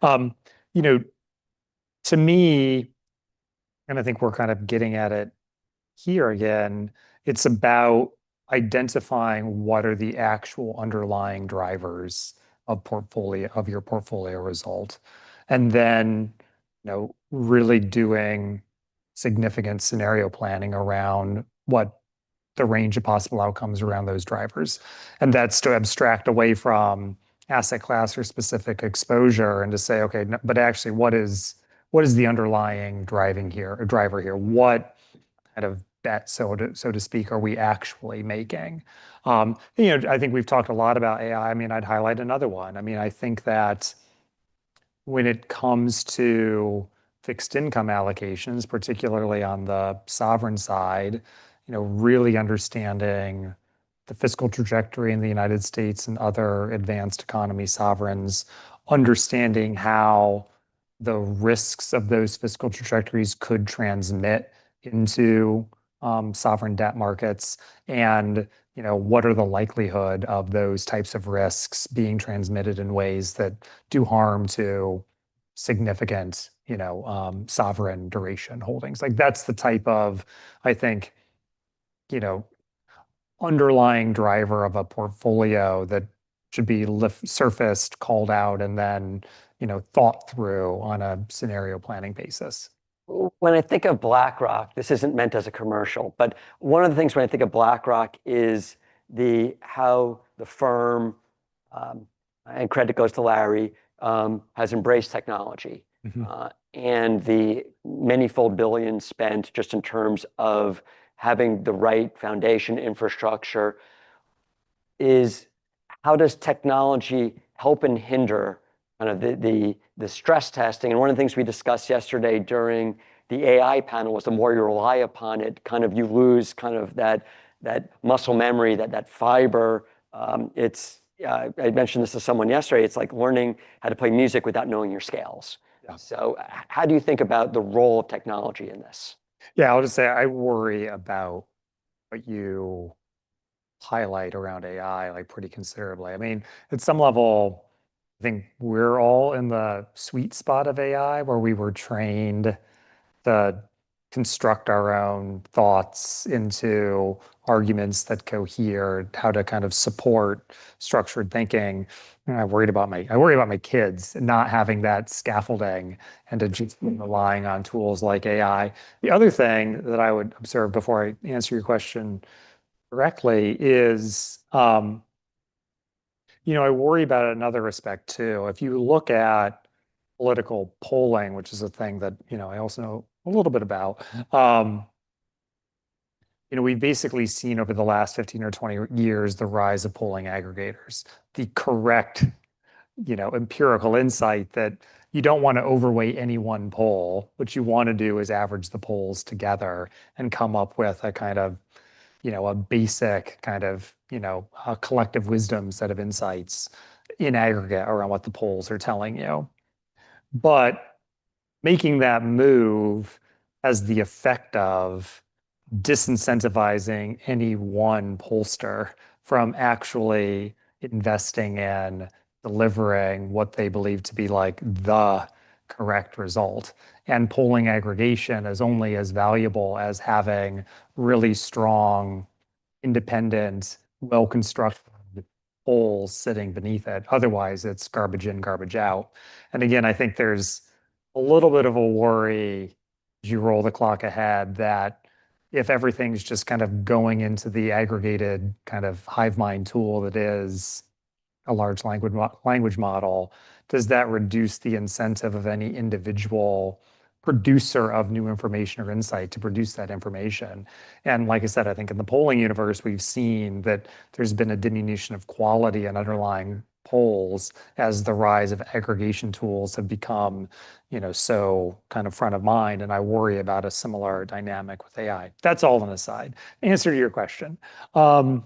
You know, to me, and I think we're kind of getting at it here again, it's about identifying what are the actual underlying drivers of your portfolio result. And then, really doing significant scenario planning around what the range of possible outcomes around those drivers. And that's to abstract away from asset class or specific exposure and to say, okay, but actually what is the underlying driver here? What kind of bet, so to speak, are we actually making? I think we've talked a lot about AI. I mean, I'd highlight another one. I mean, I think that when it comes to fixed income allocations, particularly on the sovereign side, really understanding the fiscal trajectory in the United States and other advanced economy sovereigns, understanding how the risks of those fiscal trajectories could transmit into sovereign debt markets, and what are the likelihood of those types of risks being transmitted in ways that do harm to significant sovereign duration holdings. Like that's the type of, I think, underlying driver of a portfolio that should be surfaced, called out, and then thought through on a scenario planning basis. When I think of BlackRock, this isn't meant as a commercial, but one of the things when I think of BlackRock is how the firm, and credit goes to Larry, has embraced technology. And the manyfold billions spent just in terms of having the right foundation infrastructure. Is how does technology help and hinder kind of the stress testing? And one of the things we discussed yesterday during the AI panel was the more you rely upon it, kind of you lose kind of that muscle memory, that fiber. I mentioned this to someone yesterday. It's like learning how to play music without knowing your scales. Yeah. So how do you think about the role of technology in this? Yeah, I'll just say I worry about what you highlight around AI like pretty considerably. I mean, at some level, I think we're all in the sweet spot of AI where we were trained to construct our own thoughts into arguments that cohere, how to kind of support structured thinking. And I worry about my kids not having that scaffolding and to just relying on tools like AI. The other thing that I would observe before I answer your question directly is, I worry about another aspect too. If you look at political polling, which is a thing that, I also know a little bit about, we've basically seen over the last 15 or 20 years, the rise of polling aggregators, the correct, empirical insight that you don't want to overweight any one poll. What you want to do is average the polls together and come up with a kind of, a basic kind of, a collective wisdom set of insights in aggregate around what the polls are telling you. But making that move has the effect of disincentivizing any one pollster from actually investing in delivering what they believe to be like the correct result. And polling aggregation is only as valuable as having really strong, independent, well-constructed polls sitting beneath it. Otherwise, it's garbage in, garbage out. And again, I think there's a little bit of a worry as you roll the clock ahead that if everything's just kind of going into the aggregated kind of hive mind tool that is a large language model, does that reduce the incentive of any individual producer of new information or insight to produce that information? And like I said, I think in the polling universe, we've seen that there's been a diminution of quality and underlying polls as the rise of aggregation tools have become, so kind of front of mind. And I worry about a similar dynamic with AI. That's all an aside. Answer to your question. I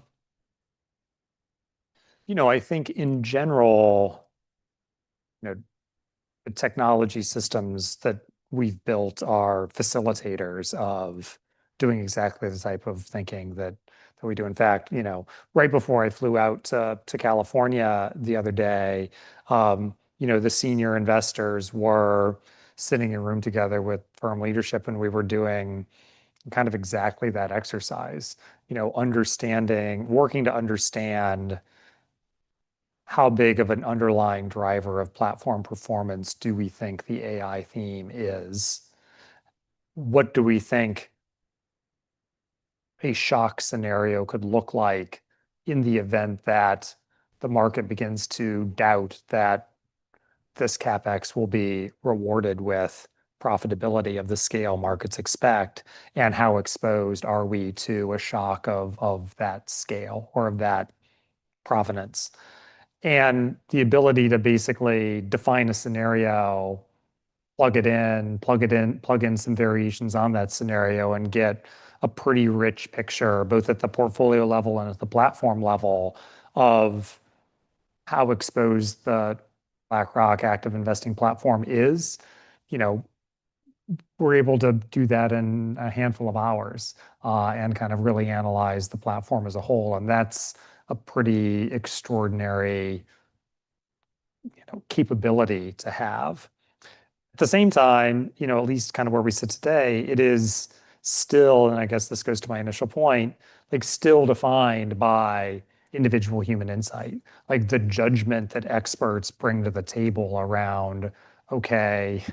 think in general, the technology systems that we've built are facilitators of doing exactly the type of thinking that we do. In fact, right before I flew out to California the other day, the senior investors were sitting in a room together with firm leadership, and we were doing kind of exactly that exercise, working to understand how big of an underlying driver of platform performance do we think the AI theme is? What do we think a shock scenario could look like in the event that the market begins to doubt that this CapEx will be rewarded with profitability of the scale markets expect, and how exposed are we to a shock of that scale or of that provenance? And the ability to basically define a scenario, plug in some variations on that scenario, and get a pretty rich picture, both at the portfolio level and at the platform level, of how exposed the BlackRock active investing platform is. We're able to do that in a handful of hours, and kind of really analyze the platform as a whole. And that's a pretty extraordinary, capability to have. At the same time, at least kind of where we sit today, it is still, and I guess this goes to my initial point, like still defined by individual human insight, like the judgment that experts bring to the table around, okay,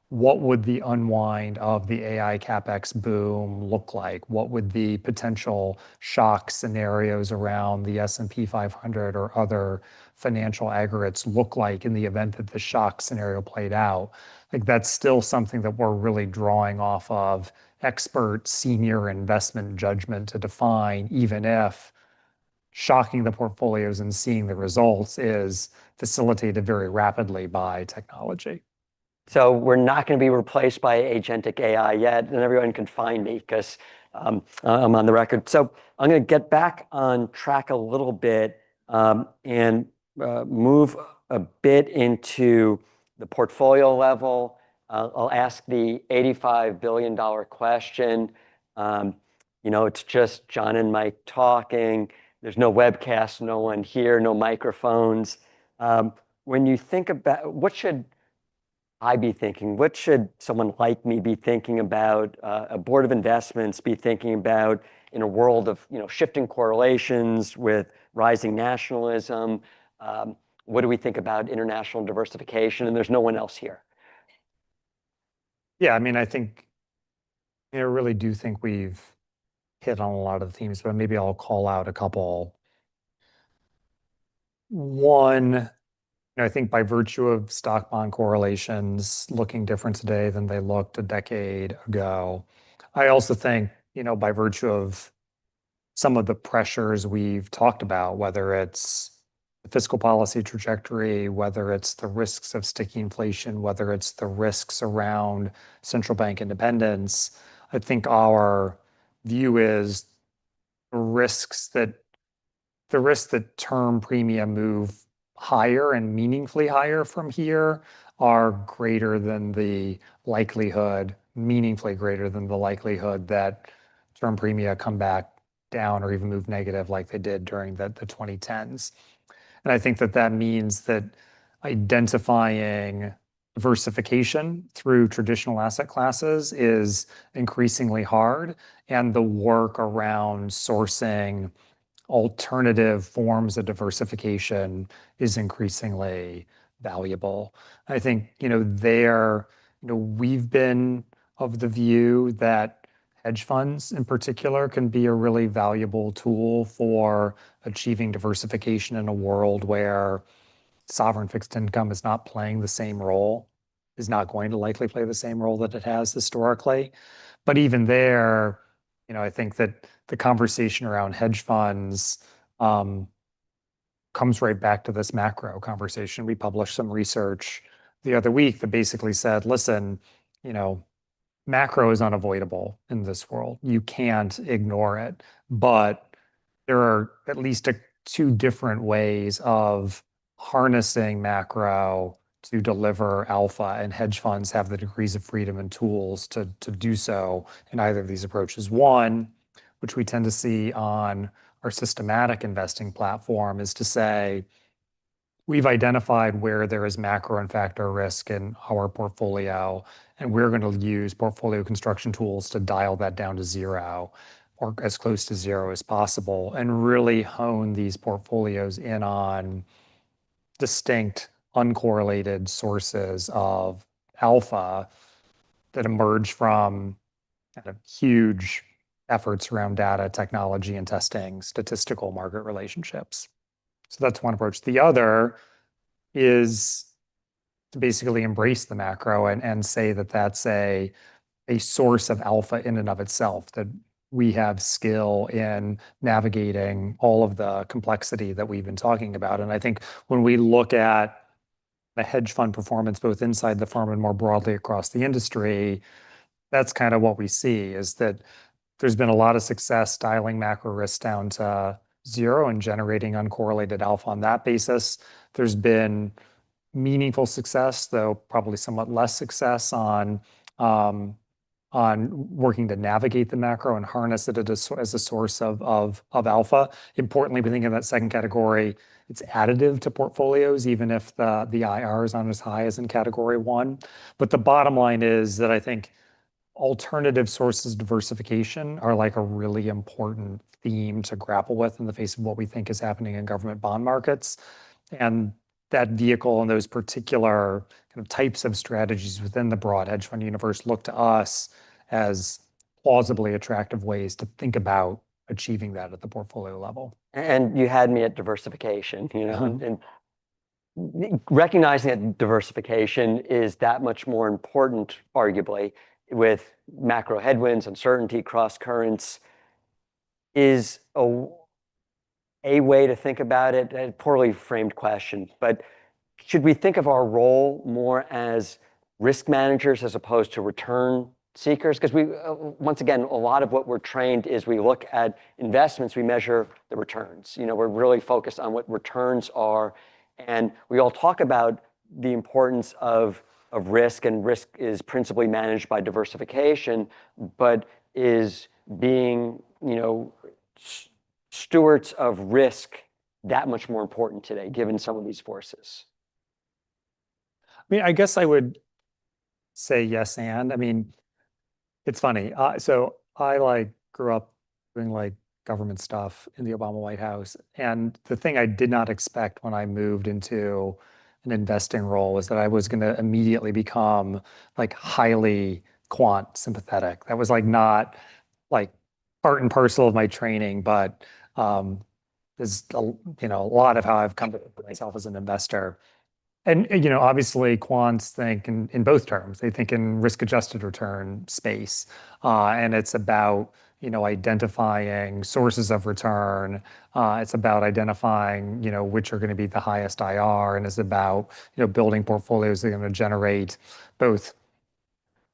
what would the unwind of the AI CapEx boom look like? What would the potential shock scenarios around the S&P 500 or other financial aggregates look like in the event that the shock scenario played out? Like that's still something that we're really drawing off of expert senior investment judgment to define, even if shocking the portfolios and seeing the results is facilitated very rapidly by technology. So we're not going to be replaced by agentic AI yet, and everyone can find me because I'm on the record. So I'm going to get back on track a little bit, and move a bit into the portfolio level. I'll ask the $85 billion question. It's just John and Mike talking. There's no webcast, no one here, no microphones. When you think about what should I be thinking? What should someone like me be thinking about? A board of investments be thinking about in a world of shifting correlations with rising nationalism? What do we think about international diversification? And there's no one else here. Yeah, I mean, I think I really do think we've hit on a lot of the themes, but maybe I'll call out a couple. One, I think by virtue of stock bond correlations looking different today than they looked a decade ago, I also think, by virtue of some of the pressures we've talked about, whether it's the fiscal policy trajectory, whether it's the risks of sticky inflation, whether it's the risks around central bank independence, I think our view is the risks that term premium move higher and meaningfully higher from here are greater than the likelihood, meaningfully greater than the likelihood that term premia come back down or even move negative like they did during the 2010s. And I think that means that identifying diversification through traditional asset classes is increasingly hard, and the work around sourcing alternative forms of diversification is increasingly valuable. I think, we've been of the view that hedge funds in particular can be a really valuable tool for achieving diversification in a world where sovereign fixed income is not playing the same role, is not going to likely play the same role that it has historically. But even there, I think that the conversation around hedge funds comes right back to this macro conversation. We published some research the other week that basically said, listen, macro is unavoidable in this world. You can't ignore it. But there are at least two different ways of harnessing macro to deliver alpha, and hedge funds have the degrees of freedom and tools to do so in either of these approaches. One, which we tend to see on our systematic investing platform, is to say, we've identified where there is macro and factor risk in our portfolio, and we're going to use portfolio construction tools to dial that down to zero or as close to zero as possible, and really hone these portfolios in on distinct, uncorrelated sources of alpha that emerge from kind of huge efforts around data, technology, and testing, statistical market relationships. So that's one approach. The other is to basically embrace the macro and say that that's a source of alpha in and of itself, that we have skill in navigating all of the complexity that we've been talking about. And I think when we look at the hedge fund performance, both inside the firm and more broadly across the industry, that's kind of what we see, is that there's been a lot of success dialing macro risk down to zero and generating uncorrelated alpha on that basis. There's been meaningful success, though probably somewhat less success on working to navigate the macro and harness it as a source of alpha. Importantly, we think in that second category, it's additive to portfolios, even if the IR is not as high as in category one. But the bottom line is that I think alternative sources of diversification are like a really important theme to grapple with in the face of what we think is happening in government bond markets. And that vehicle and those particular kind of types of strategies within the broad hedge fund universe look to us as plausibly attractive ways to think about achieving that at the portfolio level. And you had me at diversification, and recognizing that diversification is that much more important, arguably, with macro headwinds, uncertainty, cross currents, is a way to think about it. A poorly framed question, but should we think of our role more as risk managers as opposed to return seekers? Because we, once again, a lot of what we're trained is we look at investments, we measure the returns. We're really focused on what returns are, and we all talk about the importance of risk, and risk is principally managed by diversification, but is being, stewards of risk that much more important today, given some of these forces? I mean, I guess I would say yes, and I mean, it's funny. So I grew up doing government stuff in the Obama White House, and the thing I did not expect when I moved into an investing role was that I was going to immediately become highly quant sympathetic. That was not part and parcel of my training, but is a lot of how I've come to myself as an investor. And obviously quants think in both terms. They think in risk-adjusted return space, and it's about identifying sources of return. It's about identifying which are going to be the highest IR, and it's about building portfolios that are going to generate both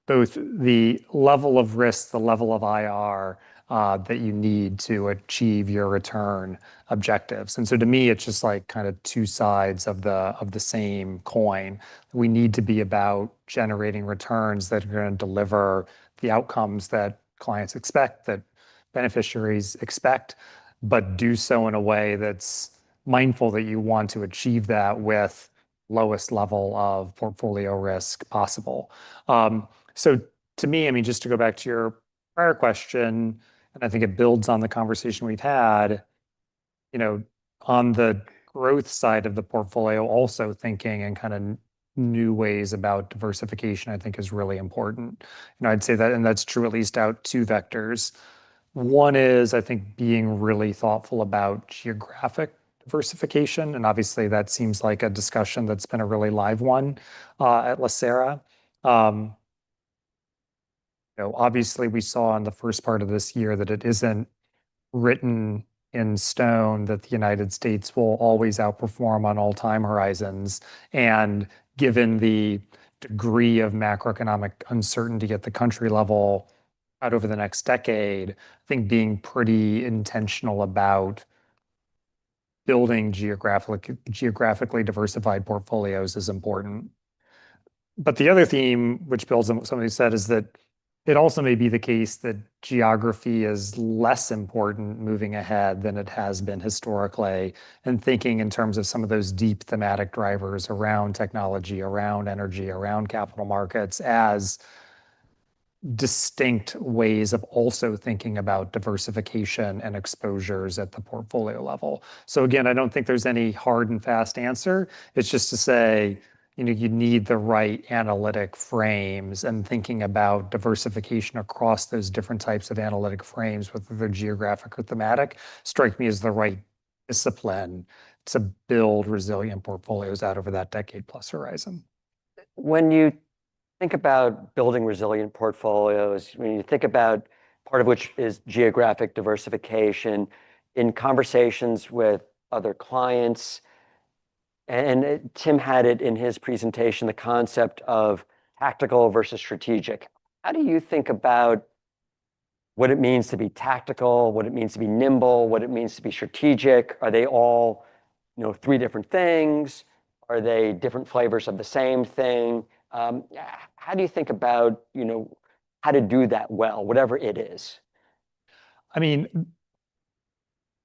the level of risk, the level of IR that you need to achieve your return objectives. And so to me, it's just kind of two sides of the same coin. We need to be about generating returns that are going to deliver the outcomes that clients expect, that beneficiaries expect, but do so in a way that's mindful that you want to achieve that with lowest level of portfolio risk possible. So to me, I mean, just to go back to your prior question, and I think it builds on the conversation we've had, on the growth side of the portfolio, also thinking in kind of new ways about diversification, I think is really important. I'd say that, and that's true at least out two vectors. One is, I think, being really thoughtful about geographic diversification, and obviously that seems like a discussion that's been a really live one at LACERA. Obviously we saw in the first part of this year that it isn't written in stone that the United States will always outperform on all time horizons. And given the degree of macroeconomic uncertainty at the country level out over the next decade, I think being pretty intentional about building geographically diversified portfolios is important. But the other theme, which builds on what somebody said, is that it also may be the case that geography is less important moving ahead than it has been historically, and thinking in terms of some of those deep thematic drivers around technology, around energy, around capital markets as distinct ways of also thinking about diversification and exposures at the portfolio level. So again, I don't think there's any hard and fast answer. It's just to say, you need the right analytic frames, and thinking about diversification across those different types of analytic frames, whether they're geographic or thematic, strike me as the right discipline to build resilient portfolios out over that decade plus horizon. When you think about building resilient portfolios, when you think about part of which is geographic diversification, in conversations with other clients, and Tim had it in his presentation, the concept of tactical versus strategic. How do you think about what it means to be tactical, what it means to be nimble, what it means to be strategic? Are they all, three different things? Are they different flavors of the same thing? How do you think about, how to do that well, whatever it is? I mean, the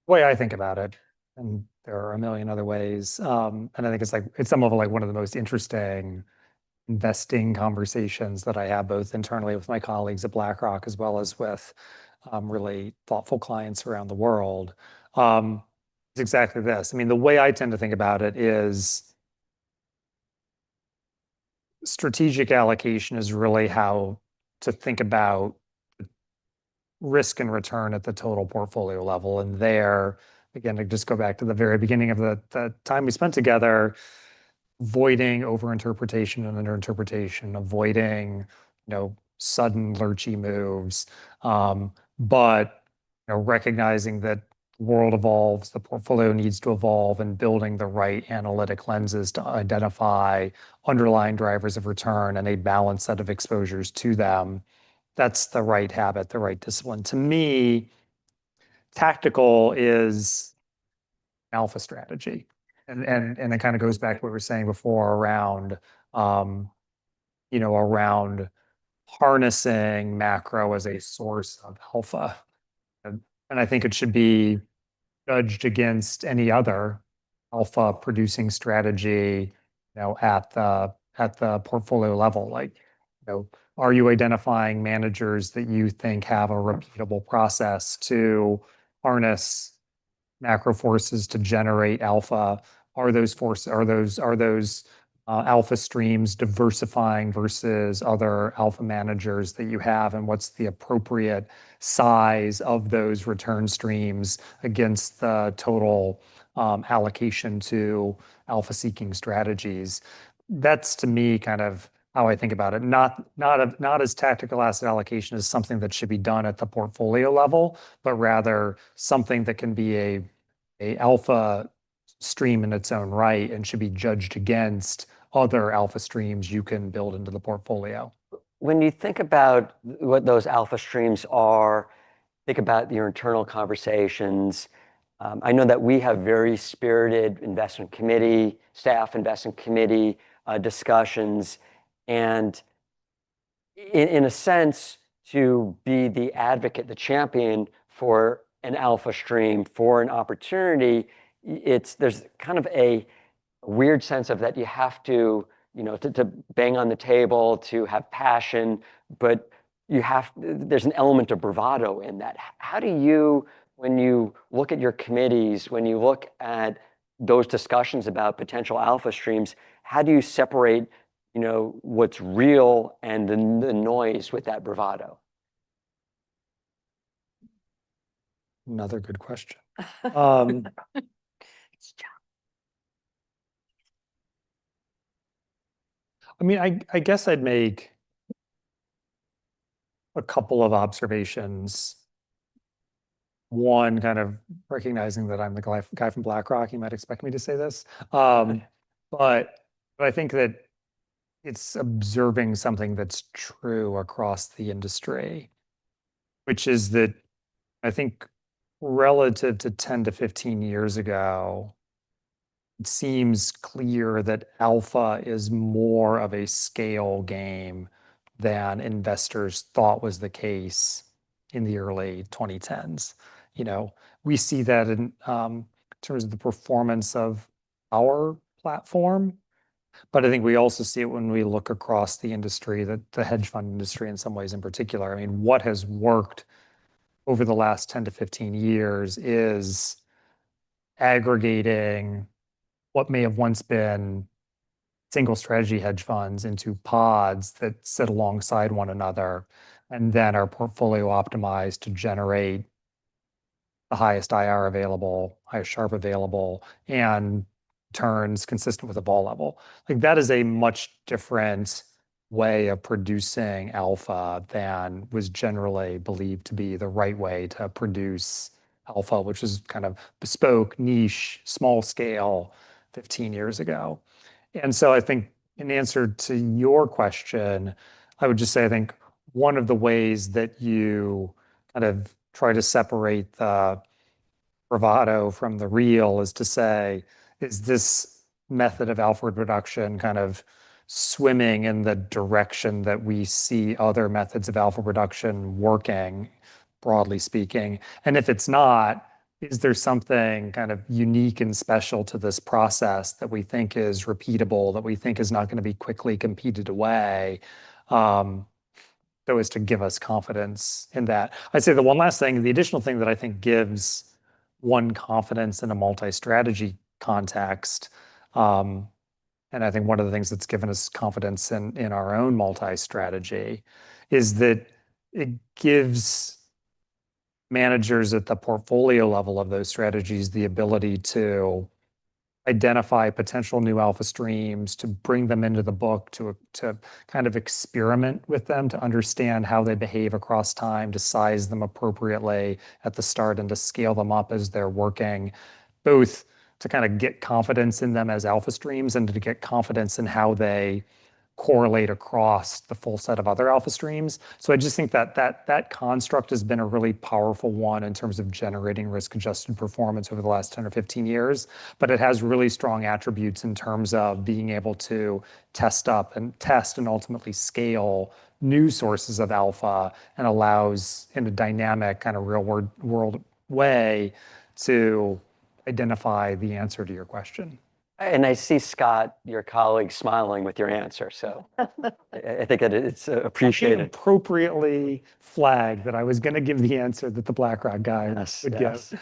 way I think about it, and there are a million other ways, and I think it's some of one of the most interesting investing conversations that I have both internally with my colleagues at BlackRock as well as with really thoughtful clients around the world. It's exactly this. I mean, the way I tend to think about it is strategic allocation is really how to think about risk and return at the total portfolio level. And there, again, to just go back to the very beginning of the time we spent together, avoiding overinterpretation and underinterpretation, avoiding, sudden lurchy moves, but recognizing that the world evolves, the portfolio needs to evolve, and building the right analytic lenses to identify underlying drivers of return and a balanced set of exposures to them. That's the right habit, the right discipline. To me, tactical is alpha strategy. And it kind of goes back to what we were saying before around, around harnessing macro as a source of alpha. And I think it should be judged against any other alpha producing strategy, at the portfolio level. Like, are you identifying managers that you think have a repeatable process to harness macro forces to generate alpha? Are those alpha streams diversifying versus other alpha managers that you have? And what's the appropriate size of those return streams against the total allocation to alpha seeking strategies? That's to me kind of how I think about it. Not as tactical asset allocation as something that should be done at the portfolio level, but rather something that can be a alpha stream in its own right and should be judged against other alpha streams you can build into the portfolio. When you think about what those alpha streams are, think about your internal conversations. I know that we have very spirited investment committee, staff investment committee discussions, and in a sense, to be the advocate, the champion for an alpha stream, for an opportunity, there's kind of a weird sense of that you have to, to bang on the table, to have passion, but there's an element of bravado in that. How do you, when you look at your committees, when you look at those discussions about potential alpha streams, how do you separate, what's real and the noise with that bravado? Another good question. I mean, I guess I'd make a couple of observations. One, kind of recognizing that I'm the guy from BlackRock, you might expect me to say this. But I think that it's observing something that's true across the industry, which is that I think relative to 10 to 15 years ago, it seems clear that alpha is more of a scale game than investors thought was the case in the early 2010s. We see that in terms of the performance of our platform, but I think we also see it when we look across the industry, the hedge fund industry in some ways in particular. I mean, what has worked over the last 10 to 15 years is aggregating what may have once been single strategy hedge funds into pods that sit alongside one another, and then are portfolio optimized to generate the highest IR available, highest Sharpe available, and turns consistent with the ball level. Like that is a much different way of producing alpha than was generally believed to be the right way to produce alpha, which is kind of bespoke, niche, small scale 15 years ago. And so I think in answer to your question, I would just say I think one of the ways that you kind of try to separate the bravado from the real is to say, is this method of alpha production kind of swimming in the direction that we see other methods of alpha production working, broadly speaking? And if it's not, is there something kind of unique and special to this process that we think is repeatable, that we think is not going to be quickly competed away, so as to give us confidence in that? I'd say the one last thing, the additional thing that I think gives one confidence in a multi-strategy context, and I think one of the things that's given us confidence in our own multi-strategy is that it gives managers at the portfolio level of those strategies the ability to identify potential new alpha streams, to bring them into the book, to kind of experiment with them, to understand how they behave across time, to size them appropriately at the start and to scale them up as they're working, both to kind of get confidence in them as alpha streams and to get confidence in how they correlate across the full set of other alpha streams. So I just think that construct has been a really powerful one in terms of generating risk-adjusted performance over the last 10 or 15 years, but it has really strong attributes in terms of being able to test and ultimately scale new sources of alpha, and allows in a dynamic kind of real world way to identify the answer to your question. And I see Scott, your colleague, smiling with your answer. So I think that it's He appreciated. appropriately flagged that I was going to give the answer that the BlackRock guy would give.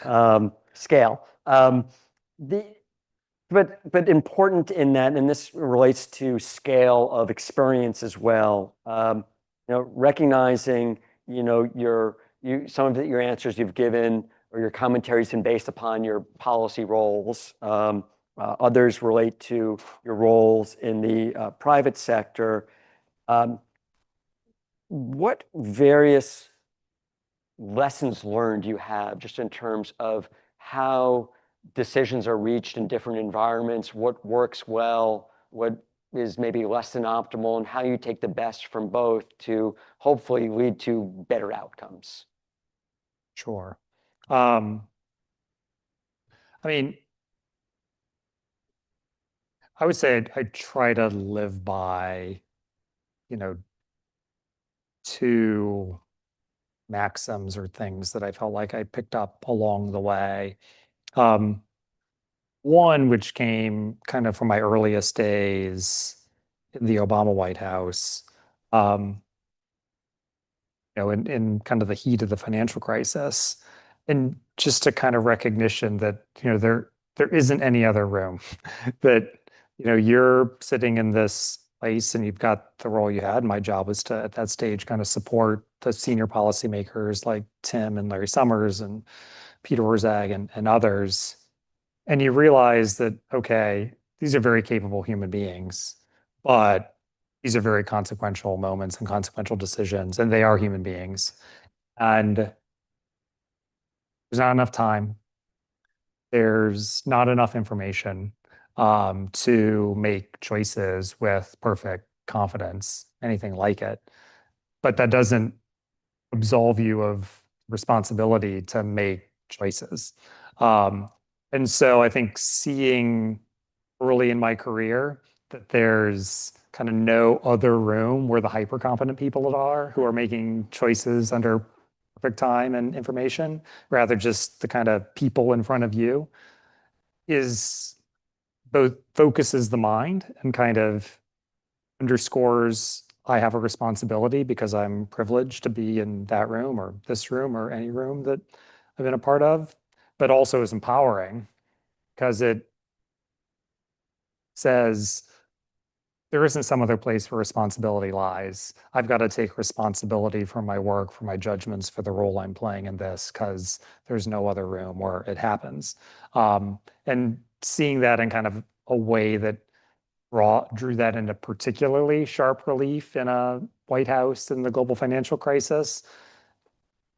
Scale. But important in that, and this relates to scale of experience as well. Recognizing, some of your answers you've given or your commentaries been based upon your policy roles. Others relate to your roles in the private sector. What various lessons learned do you have just in terms of how decisions are reached in different environments, what works well, what is maybe less than optimal, and how you take the best from both to hopefully lead to better outcomes? Sure. I mean, I would say I try to live by, two maxims or things that I felt like I picked up along the way. One, which came kind of from my earliest days in the Obama White House, in kind of the heat of the financial crisis, and just a kind of recognition that, there isn't any other room, that, you're sitting in this place and you've got the role you had. My job was to, at that stage, kind of support the senior policymakers like Tim and Larry Summers and Peter Orszag and others. And you realize that, okay, these are very capable human beings, but these are very consequential moments and consequential decisions, and they are human beings. And there's not enough time. There's not enough information to make choices with perfect confidence, anything like it. But that doesn't absolve you of responsibility to make choices. And so I think seeing early in my career that there's kind of no other room where the hyper competent people are who are making choices under perfect time and information, rather just the kind of people in front of you, is both focuses the mind and kind of underscores I have a responsibility because I'm privileged to be in that room or this room or any room that I've been a part of, but also is empowering because it says there isn't some other place where responsibility lies. I've got to take responsibility for my work, for my judgments, for the role I'm playing in this, because there's no other room where it happens. And seeing that in kind of a way that drew that into particularly sharp relief in a White House in the global financial crisis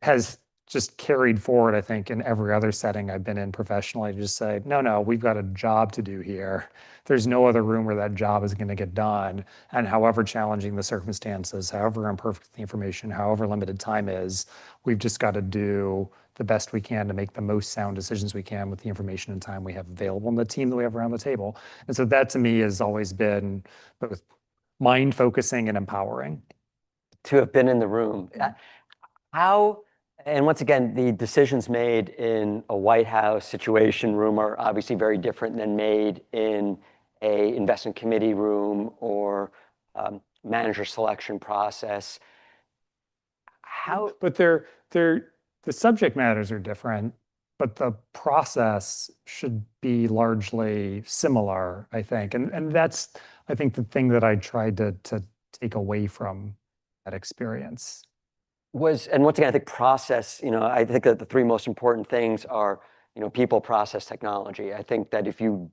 has just carried forward, I think, in every other setting I've been in professionally, to just say, no, we've got a job to do here. There's no other room where that job is going to get done. And however challenging the circumstances, however imperfect the information, however limited time is, we've just got to do the best we can to make the most sound decisions we can with the information and time we have available and the team that we have around the table. And so that to me has always been both mind focusing and empowering. To have been in the room. How, and once again, the decisions made in a White House situation room are obviously very different than made in a investment committee room or manager selection process. How, But the subject matters are different, but the process should be largely similar, I think. And that's, I think, the thing that I tried to take away from that experience. and once again, I think process, I think that the three most important things are, people, process, technology. I think that if you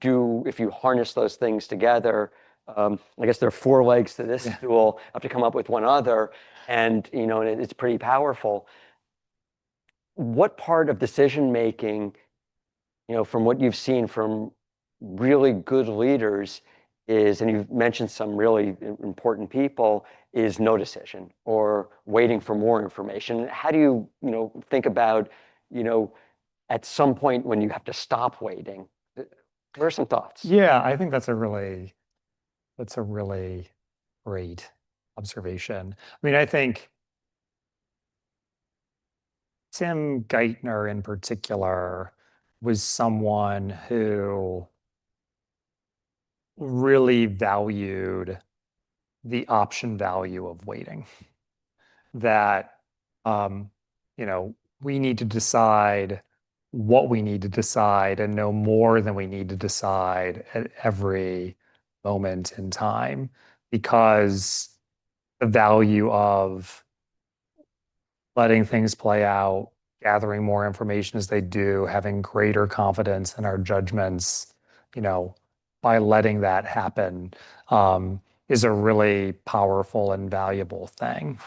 harness those things together, I guess there are four legs to this stool. I have to come up with one other, and it's pretty powerful. What part of decision making, from what you've seen from really good leaders is, and you've mentioned some really important people, is no decision or waiting for more information? How do you, think about, at some point when you have to stop waiting? What are some thoughts? Yeah, I think that's a really great observation. I mean, I think Tim Geithner in particular was someone who really valued the option value of waiting. That, um, we need to decide what we need to decide and know more than we need to decide at every moment in time, because the value of letting things play out, gathering more information as they do, having greater confidence in our judgments, by letting that happen, is a really powerful and valuable thing.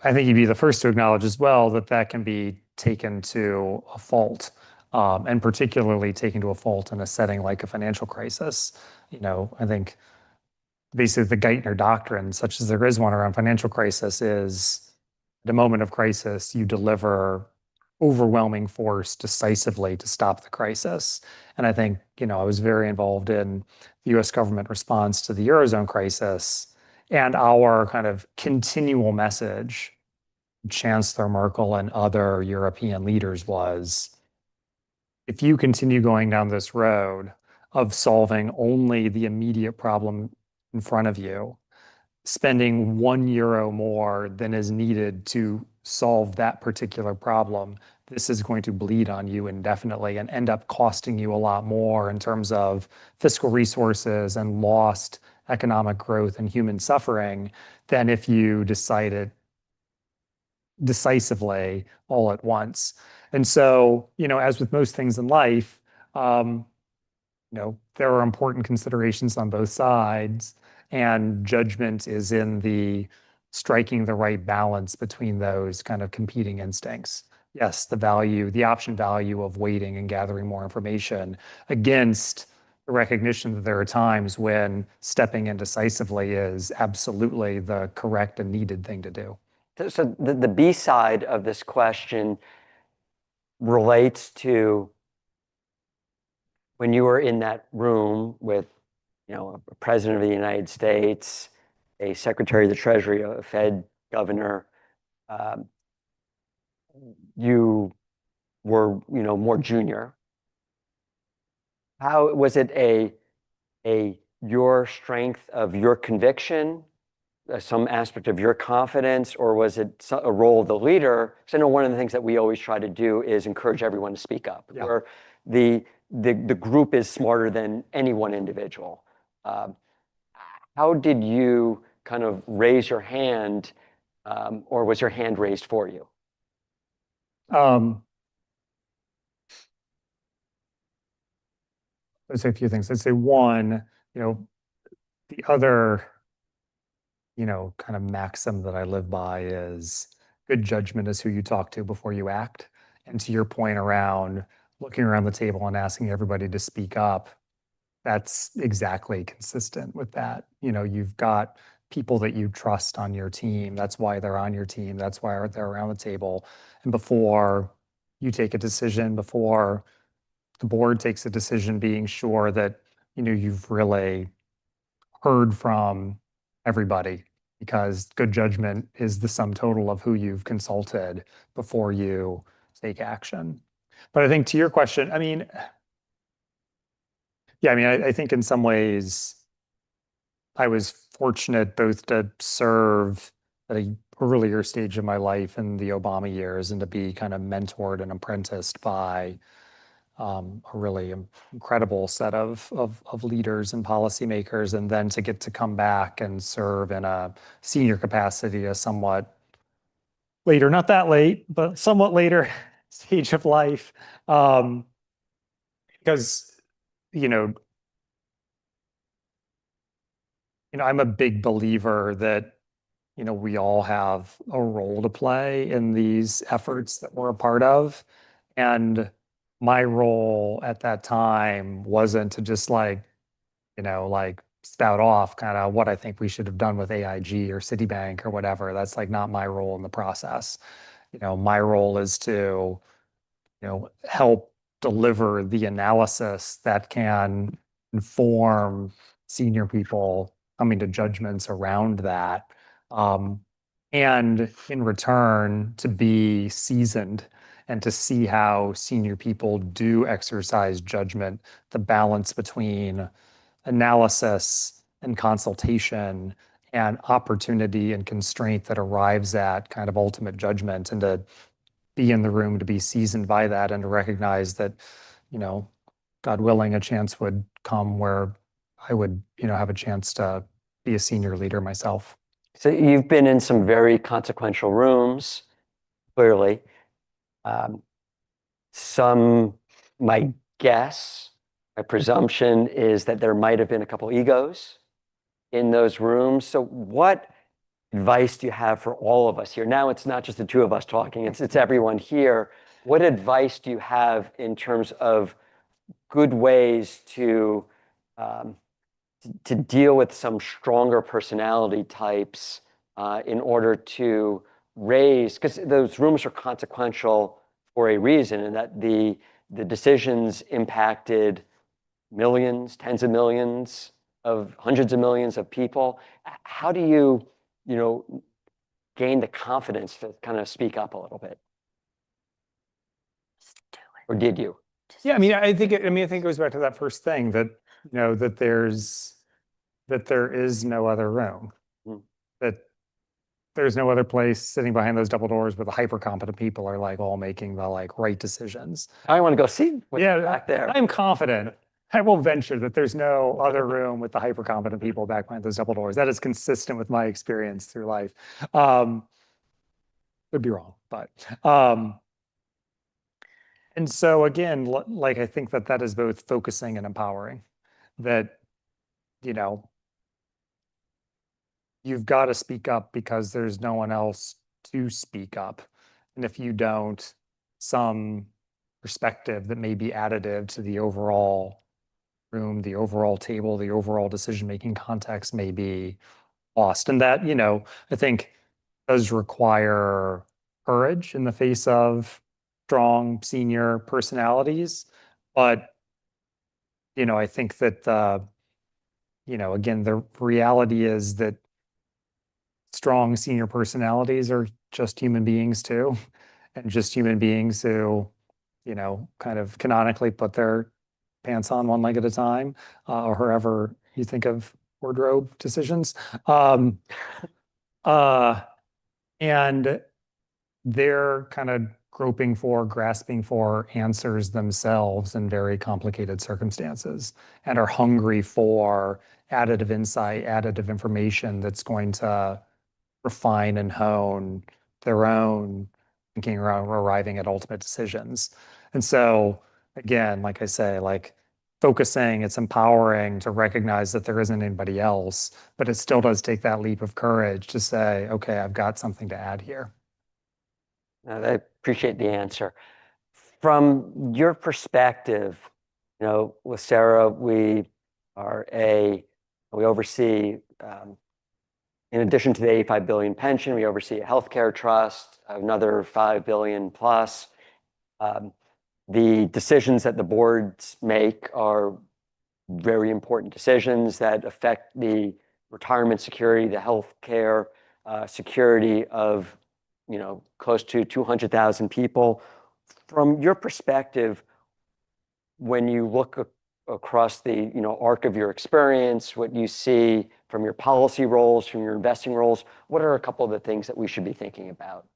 I think you'd be the first to acknowledge as well that that can be taken to a fault, and particularly taken to a fault in a setting like a financial crisis. I think basically the Geithner doctrine, such as there is one around financial crisis, is at a moment of crisis, you deliver overwhelming force decisively to stop the crisis. And I think, I was very involved in the US government response to the Eurozone crisis, and our kind of continual message, Chancellor Merkel and other European leaders, was, if you continue going down this road of solving only the immediate problem in front of you, spending €1 more than is needed to solve that particular problem, this is going to bleed on you indefinitely and end up costing you a lot more in terms of fiscal resources and lost economic growth and human suffering than if you decided decisively all at once. And so, as with most things in life, there are important considerations on both sides, and judgment is in the striking the right balance between those kind of competing instincts. Yes, the option value of waiting and gathering more information against the recognition that there are times when stepping in decisively is absolutely the correct and needed thing to do. So the B side of this question relates to when you were in that room with, a president of the United States, a secretary of the Treasury, a Fed governor, um, you were, more junior. How was it your strength of your conviction, some aspect of your confidence, or was it a role of the leader? Because I know one of the things that we always try to do is encourage everyone to speak up. Yeah. Where the group is smarter than any one individual. How did you kind of raise your hand, or was your hand raised for you? I'd say a few things. I'd say one, the other, kind of maxim that I live by is good judgment is who you talk to before you act. And to your point around looking around the table and asking everybody to speak up, that's exactly consistent with that. You've got people that you trust on your team. That's why they're on your team. That's why they're around the table. And before you take a decision, before the board takes a decision, being sure that, you've really heard from everybody, because good judgment is the sum total of who you've consulted before you take action. But I think to your question, I think in some ways I was fortunate both to serve at an earlier stage of my life in the Obama years and to be kind of mentored and apprenticed by a really incredible set of leaders and policymakers, and then to get to come back and serve in a senior capacity, a somewhat later, not that late, but somewhat later stage of life. Because, I'm a big believer that, we all have a role to play in these efforts that we're a part of. And my role at that time wasn't to just like spout off kind of what I think we should have done with AIG or Citibank or whatever. That's like not my role in the process. My role is to, help deliver the analysis that can inform senior people coming to judgments around that. And in return, to be seasoned and to see how senior people do exercise judgment, the balance between analysis and consultation and opportunity and constraint that arrives at kind of ultimate judgment, and to be in the room, to be seasoned by that, and to recognize that, God willing, a chance would come where I would, have a chance to be a senior leader myself. So you've been in some very consequential rooms, clearly. Some, my guess, my presumption is that there might have been a couple egos in those rooms. So what advice do you have for all of us here? Now it's not just the two of us talking, it's everyone here. What advice do you have in terms of good ways to deal with some stronger personality types in order to raise, because those rooms are consequential for a reason, and that the decisions impacted millions, tens of millions, of hundreds of millions of people. How do you, gain the confidence to kind of speak up a little bit? Just do it. Or did you? Yeah, I think it goes back to that first thing that, that there is no other room, that there's no other place sitting behind those double doors where the hyper competent people are like all making the like right decisions. I want to go see what's Yeah, back there. I'm confident. I will venture that there's no other room with the hyper competent people back behind those double doors. That is consistent with my experience through life. Could be wrong, but and so again, like I think that is both focusing and empowering. That, you've got to speak up because there's no one else to speak up. And if you don't, some perspective that may be additive to the overall room, the overall table, the overall decision-making context may be lost. And that, I think does require courage in the face of strong senior personalities. But I think that, again, the reality is that strong senior personalities are just human beings too, and just human beings who, kind of canonically put their pants on one leg at a time, or however you think of wardrobe decisions. Um, uh, and they're kind of grasping for answers themselves in very complicated circumstances and are hungry for additive insight, additive information that's going to refine and hone their own thinking around arriving at ultimate decisions. And so, again, like I say, like focusing, it's empowering to recognize that there isn't anybody else, but it still does take that leap of courage to say, okay, I've got something to add here. I appreciate the answer. From your perspective, with Sarah, we oversee, in addition to the 85 billion pension, we oversee a healthcare trust, another 5 billion plus. The decisions that the boards make are very important decisions that affect the retirement security, the healthcare security of close to 200,000 people. From your perspective, when you look across the arc of your experience, what you see from your policy roles, from your investing roles, what are a couple of the things that we should be thinking about?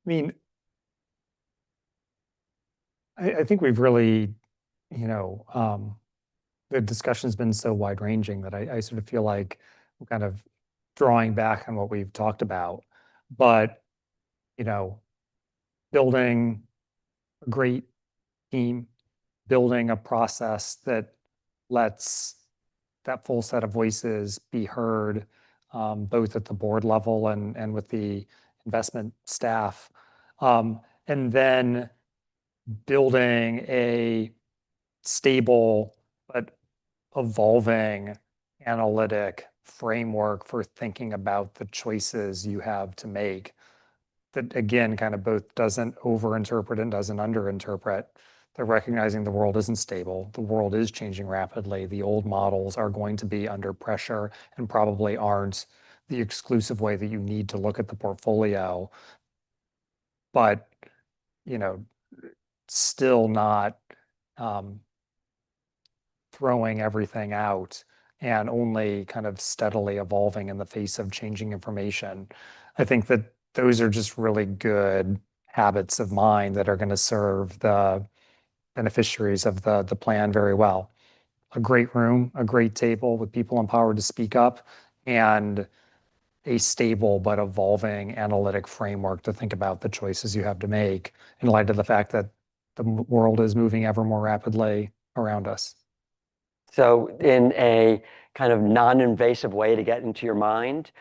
I mean, I think we've really, the discussion's been so wide ranging that I sort of feel like we're kind of drawing back on what we've talked about. But, building a great team, building a process that lets that full set of voices be heard, both at the board level and with the investment staff. And then building a stable but evolving analytic framework for thinking about the choices you have to make that, again, kind of both doesn't overinterpret and doesn't underinterpret. They're recognizing the world isn't stable. The world is changing rapidly. The old models are going to be under pressure and probably aren't the exclusive way that you need to look at the portfolio. But, still not throwing everything out and only kind of steadily evolving in the face of changing information. I think that those are just really good habits of mind that are going to serve the beneficiaries of the plan very well. A great room, a great table with people empowered to speak up, and a stable but evolving analytic framework to think about the choices you have to make in light of the fact that the world is moving ever more rapidly around us. So in a kind of non-invasive way to get into your mind,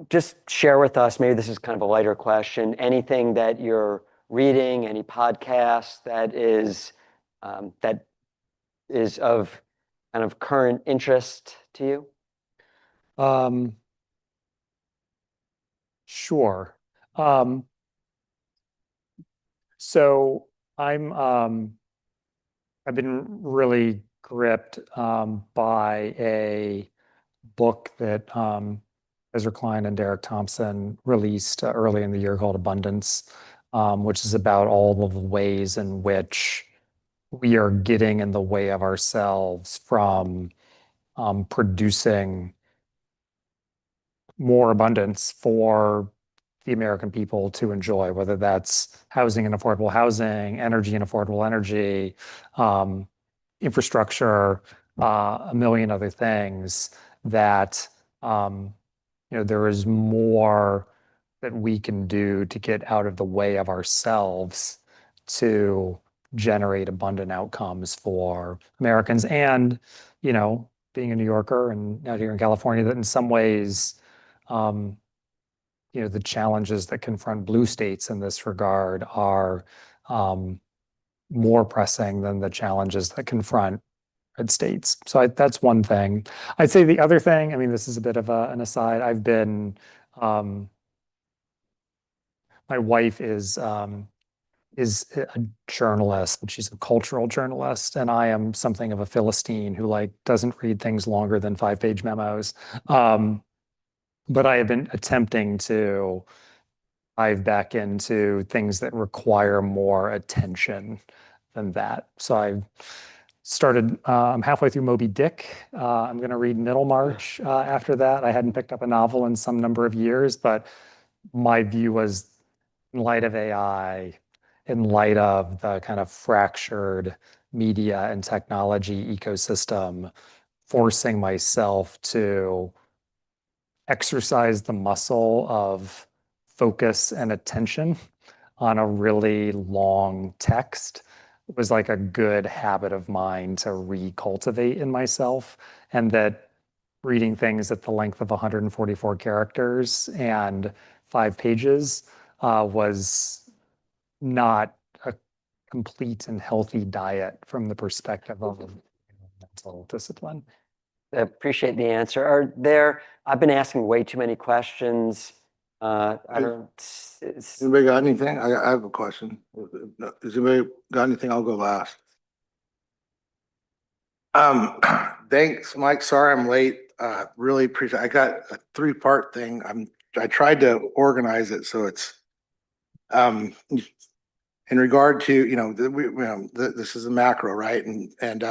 just share with us, maybe this is kind of a lighter question, anything that you're reading, any podcast that is of kind of current interest to you? Sure. So I've been really gripped by a book that Ezra Klein and Derek Thompson released early in the year called Abundance, which is about all of the ways in which we are getting in the way of ourselves from producing more abundance for the American people to enjoy, whether that's housing and affordable housing, energy and affordable energy, infrastructure, a million other things that, there is more that we can do to get out of the way of ourselves to generate abundant outcomes for Americans. And, being a New Yorker and out here in California, that in some ways, the challenges that confront blue states in this regard are more pressing than the challenges that confront red states. So that's one thing. I'd say the other thing, I mean, this is a bit of an aside. I've been my wife is a journalist, but she's a cultural journalist, and I am something of a Philistine who like doesn't read things longer than 5-page memos. But I have been attempting to dive back into things that require more attention than that. So I started, I'm halfway through Moby Dick. I'm going to read Middlemarch after that. I hadn't picked up a novel in some number of years, but my view was in light of AI, in light of the kind of fractured media and technology ecosystem, forcing myself to exercise the muscle of focus and attention on a really long text was like a good habit of mine to recultivate in myself. And that reading things at the length of 144 characters and 5 pages was not a complete and healthy diet from the perspective of mental discipline. I appreciate the answer. Are there, I've been asking way too many questions. I don't, Anybody got anything? I have a question. Has anybody got anything? I'll go last. Thanks, Mike. Sorry I'm late. Really appreciate, I got a 3-part thing. I tried to organize it so it's, in regard to, this is a macro, right? And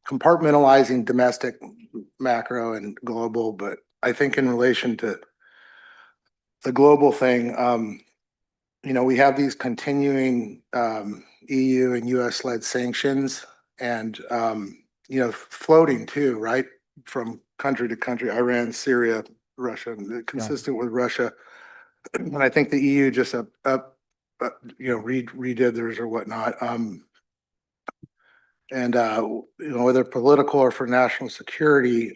compartmentalizing domestic, macro and global, but I think in relation to the global thing, we have these continuing EU and US led sanctions and, floating too, right? From country to country, Iran, Syria, Russia, consistent with Russia. And I think the EU just redid theirs or whatnot. Whether political or for national security,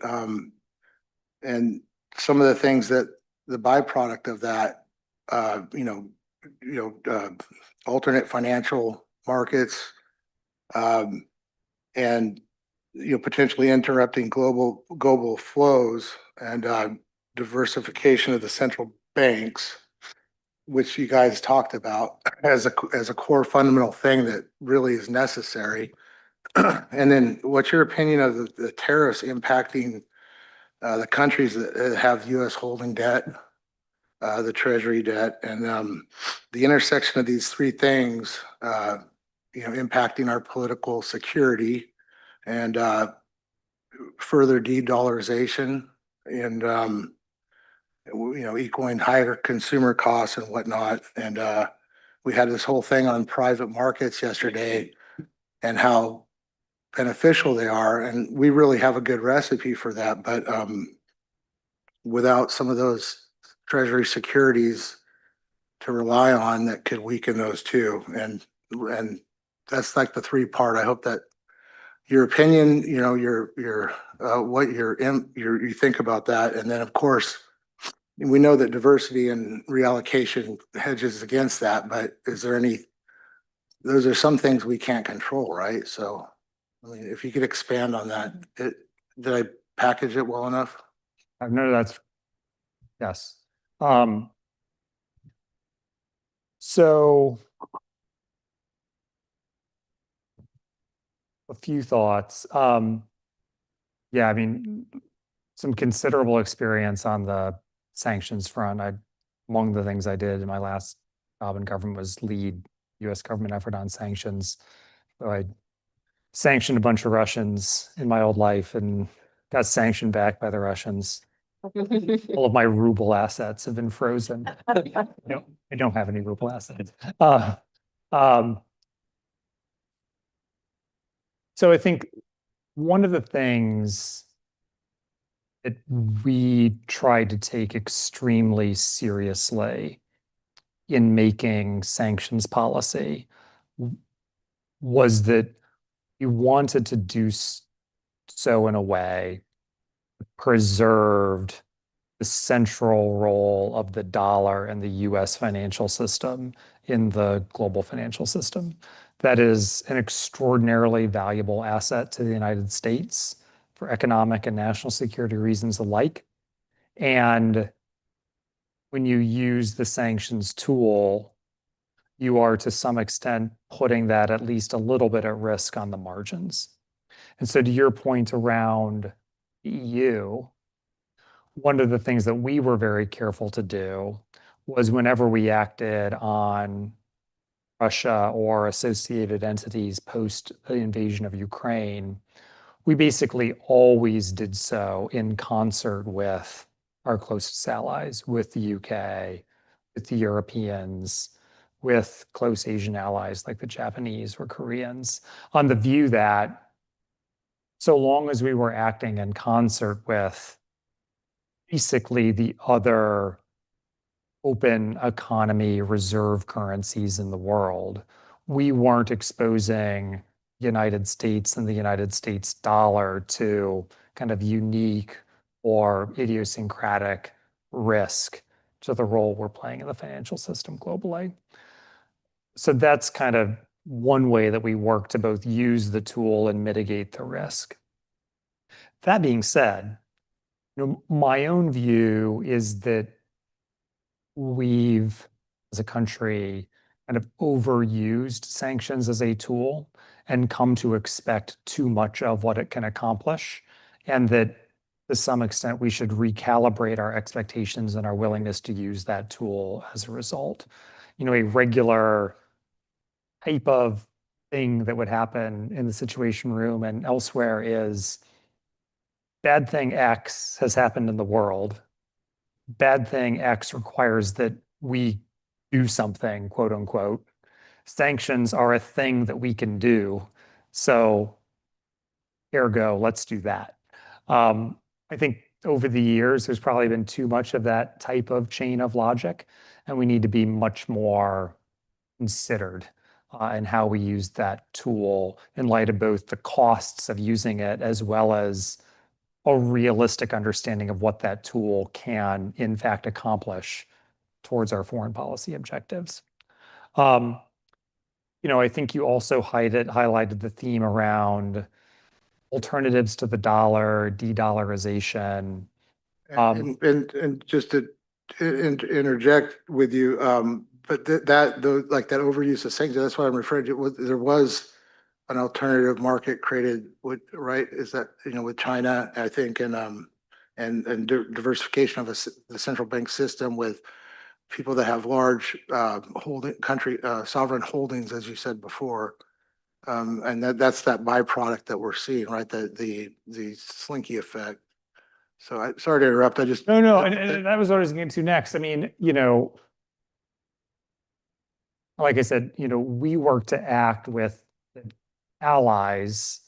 and some of the things that the byproduct of that, alternate financial markets, and potentially interrupting global flows and diversification of the central banks, which you guys talked about as a core fundamental thing that really is necessary. And then what's your opinion of the tariffs impacting the countries that have U.S. holding debt, the treasury debt, and the intersection of these 3 things, impacting our political security and further de-dollarization and, equaling higher consumer costs and whatnot. And we had this whole thing on private markets yesterday and how beneficial they are. And we really have a good recipe for that. But without some of those treasury securities to rely on, that could weaken those too. And that's like the 3-part. I hope that your opinion, your what you think about that. And then of course, we know that diversity and reallocation hedges against that, but is there those are some things we can't control, right? So, I mean, if you could expand on that, did I package it well enough? No, that's, yes. So a few thoughts. Yeah, I mean, some considerable experience on the sanctions front. Among the things I did in my last job in government was lead U.S. government effort on sanctions. So I sanctioned a bunch of Russians in my old life and got sanctioned back by the Russians. All of my ruble assets have been frozen. I don't have any ruble assets. So I think one of the things that we tried to take extremely seriously in making sanctions policy was that we wanted to do so in a way that preserved the central role of the dollar and the US financial system in the global financial system. That is an extraordinarily valuable asset to the United States for economic and national security reasons alike. And when you use the sanctions tool you are to some extent putting that at least a little bit at risk on the margins. And so to your point around the EU, one of the things that we were very careful to do was whenever we acted on Russia or associated entities post the invasion of Ukraine, we basically always did so in concert with our closest allies, with the UK, with the Europeans, with close Asian allies like the Japanese or Koreans, on the view that so long as we were acting in concert with basically the other open economy reserve currencies in the world, we weren't exposing the United States and the United States dollar to kind of unique or idiosyncratic risk to the role we're playing in the financial system globally. So that's kind of one way that we work to both use the tool and mitigate the risk. That being said, my own view is that we've, as a country, kind of overused sanctions as a tool and come to expect too much of what it can accomplish, and that to some extent we should recalibrate our expectations and our willingness to use that tool as a result. A regular type of thing that would happen in the Situation Room and elsewhere is bad thing X has happened in the world. Bad thing X requires that we do something, quote unquote. Sanctions are a thing that we can do. So ergo, let's do that. I think over the years, there's probably been too much of that type of chain of logic, and we need to be much more considered in how we use that tool in light of both the costs of using it as well as a realistic understanding of what that tool can in fact accomplish towards our foreign policy objectives. I think you also highlighted the theme around alternatives to the dollar, de-dollarization. And just to interject with you, but like that overuse of sanctions, that's what I'm referring to. There was an alternative market created with, right? Is that, with China, I think, and diversification of the central bank system with people that have large sovereign holdings, as you said before. And that's that byproduct that we're seeing, right? The slinky effect. So sorry to interrupt. No, and that was what I was getting to next. I mean, like I said, we work to act with allies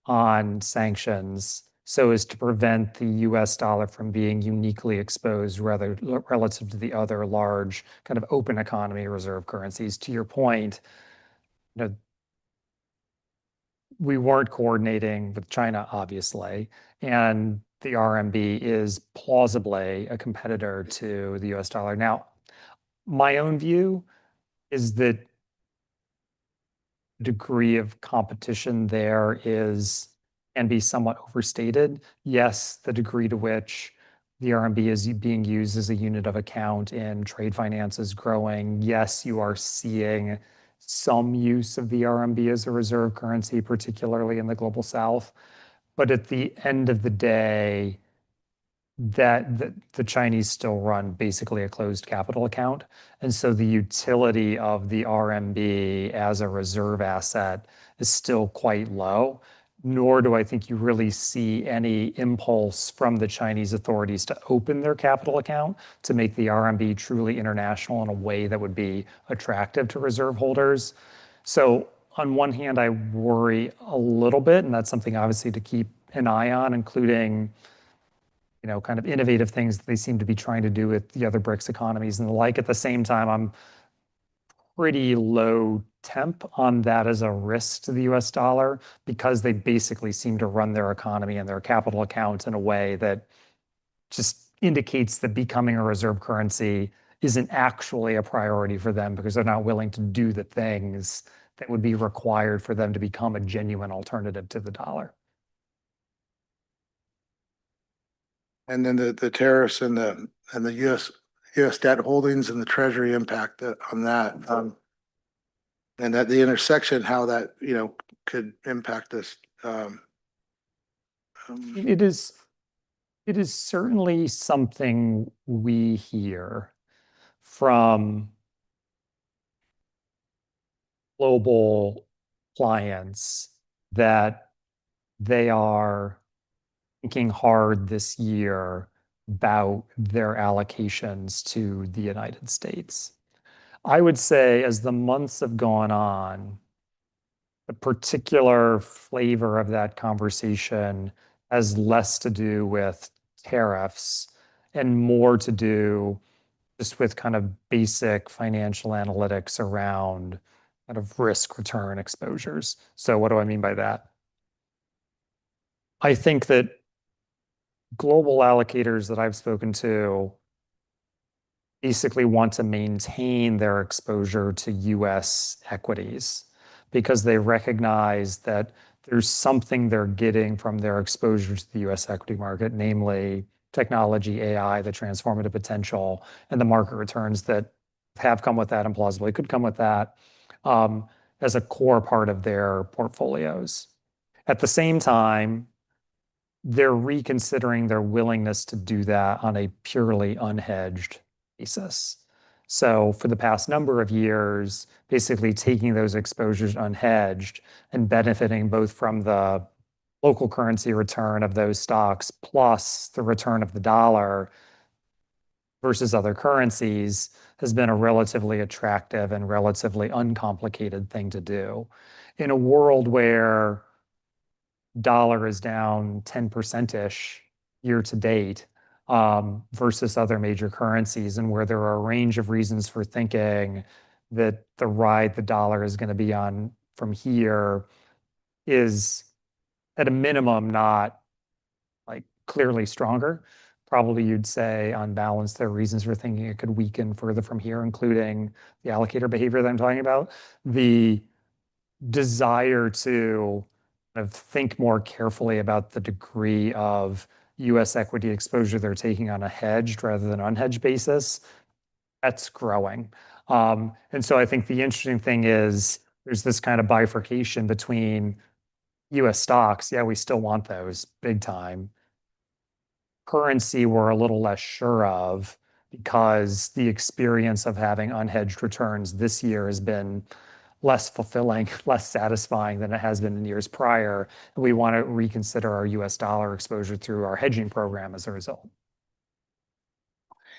on sanctions so as to prevent the US dollar from being uniquely exposed relative to the other large kind of open economy reserve currencies. To your point, we weren't coordinating with China, obviously, and the RMB is plausibly a competitor to the US dollar. Now, my own view is that degree of competition there can be somewhat overstated. Yes, the degree to which the RMB is being used as a unit of account in trade finance is growing. Yes, you are seeing some use of the RMB as a reserve currency, particularly in the global south. But at the end of the day, the Chinese still run basically a closed capital account. And so the utility of the RMB as a reserve asset is still quite low, nor do I think you really see any impulse from the Chinese authorities to open their capital account to make the RMB truly international in a way that would be attractive to reserve holders. So on one hand, I worry a little bit, and that's something obviously to keep an eye on, including kind of innovative things that they seem to be trying to do with the other BRICS economies and the like. At the same time, I'm pretty low temp on that as a risk to the US dollar because they basically seem to run their economy and their capital accounts in a way that just indicates that becoming a reserve currency isn't actually a priority for them because they're not willing to do the things that would be required for them to become a genuine alternative to the dollar. And then the tariffs and the US debt holdings and the Treasury impact on that. And that the intersection, how that, could impact us. It is certainly something we hear from global clients that they are thinking hard this year about their allocations to the United States. I would say as the months have gone on, the particular flavor of that conversation has less to do with tariffs and more to do just with kind of basic financial analytics around kind of risk return exposures. So what do I mean by that? I think that global allocators that I've spoken to basically want to maintain their exposure to US equities because they recognize that there's something they're getting from their exposure to the US equity market, namely technology, AI, the transformative potential, and the market returns that have come with that and plausibly could come with that as a core part of their portfolios. At the same time, they're reconsidering their willingness to do that on a purely unhedged basis. So for the past number of years, basically taking those exposures unhedged and benefiting both from the local currency return of those stocks plus the return of the dollar versus other currencies has been a relatively attractive and relatively uncomplicated thing to do. In a world where dollar is down 10%-ish year to date versus other major currencies, and where there are a range of reasons for thinking that the ride the dollar is going to be on from here is at a minimum not like clearly stronger. Probably you'd say on balance, there are reasons for thinking it could weaken further from here, including the allocator behavior that I'm talking about. The desire to kind of think more carefully about the degree of US equity exposure they're taking on a hedged rather than unhedged basis, that's growing. And so I think the interesting thing is there's this kind of bifurcation between US stocks. Yeah, we still want those big time. Currency, we're a little less sure of because the experience of having unhedged returns this year has been less fulfilling, less satisfying than it has been in years prior. And we want to reconsider our US dollar exposure through our hedging program as a result.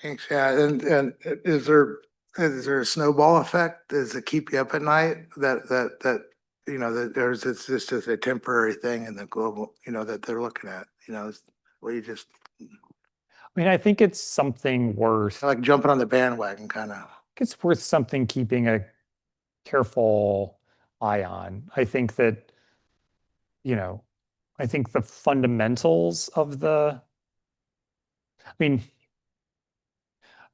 Thanks, yeah, and is there a snowball effect? Does it keep you up at night that it's just a temporary thing in the global, that they're looking at, where you just I mean, I think it's something worth, like jumping on the bandwagon kind of. it's worth something keeping a careful eye on. I think that, I think the fundamentals of I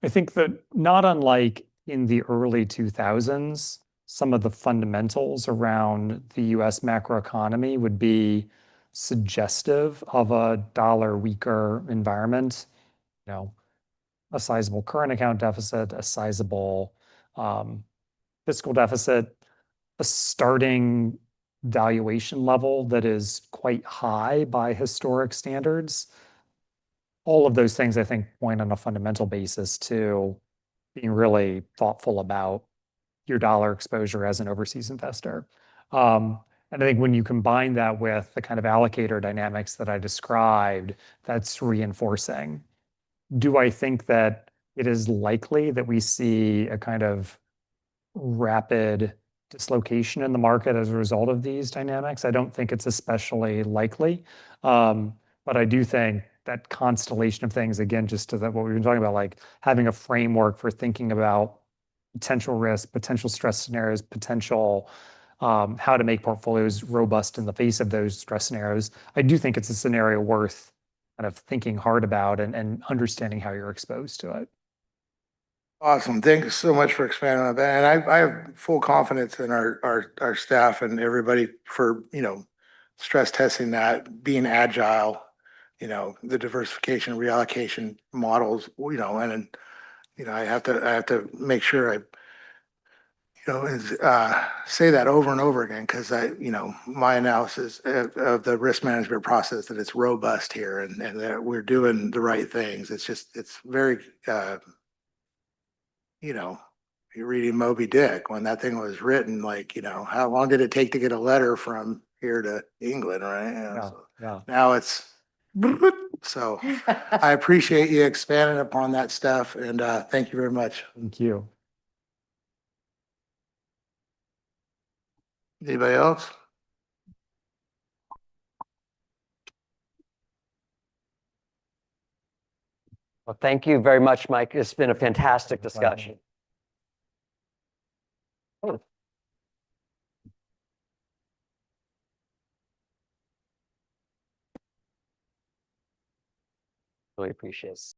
think that not unlike in the early 2000s, some of the fundamentals around the US macroeconomy would be suggestive of a dollar weaker environment, a sizable current account deficit, a sizable fiscal deficit, a starting valuation level that is quite high by historic standards. All of those things, I think, point on a fundamental basis to being really thoughtful about your dollar exposure as an overseas investor. And I think when you combine that with the kind of allocator dynamics that I described, that's reinforcing. Do I think that it is likely that we see a kind of rapid dislocation in the market as a result of these dynamics? I don't think it's especially likely. But I do think that constellation of things, again, just to what we've been talking about, like having a framework for thinking about potential risk, potential stress scenarios, potential how to make portfolios robust in the face of those stress scenarios. I do think it's a scenario worth kind of thinking hard about and understanding how you're exposed to it. Awesome. Thanks so much for expanding on that. And I have full confidence in our staff and everybody for, stress testing that, being agile, the diversification, reallocation models, and I have to make sure say that over and over again, because my analysis of the risk management process, that it's robust here and that we're doing the right things. It's very, you're reading Moby Dick when that thing was written, how long did it take to get a letter from here to England, right? So Yeah. now it's, so I appreciate you expanding upon that stuff, and thank you very much. Thank you. Anybody else? Well, thank you very much, Mike. It's been a fantastic discussion. Really appreciate it.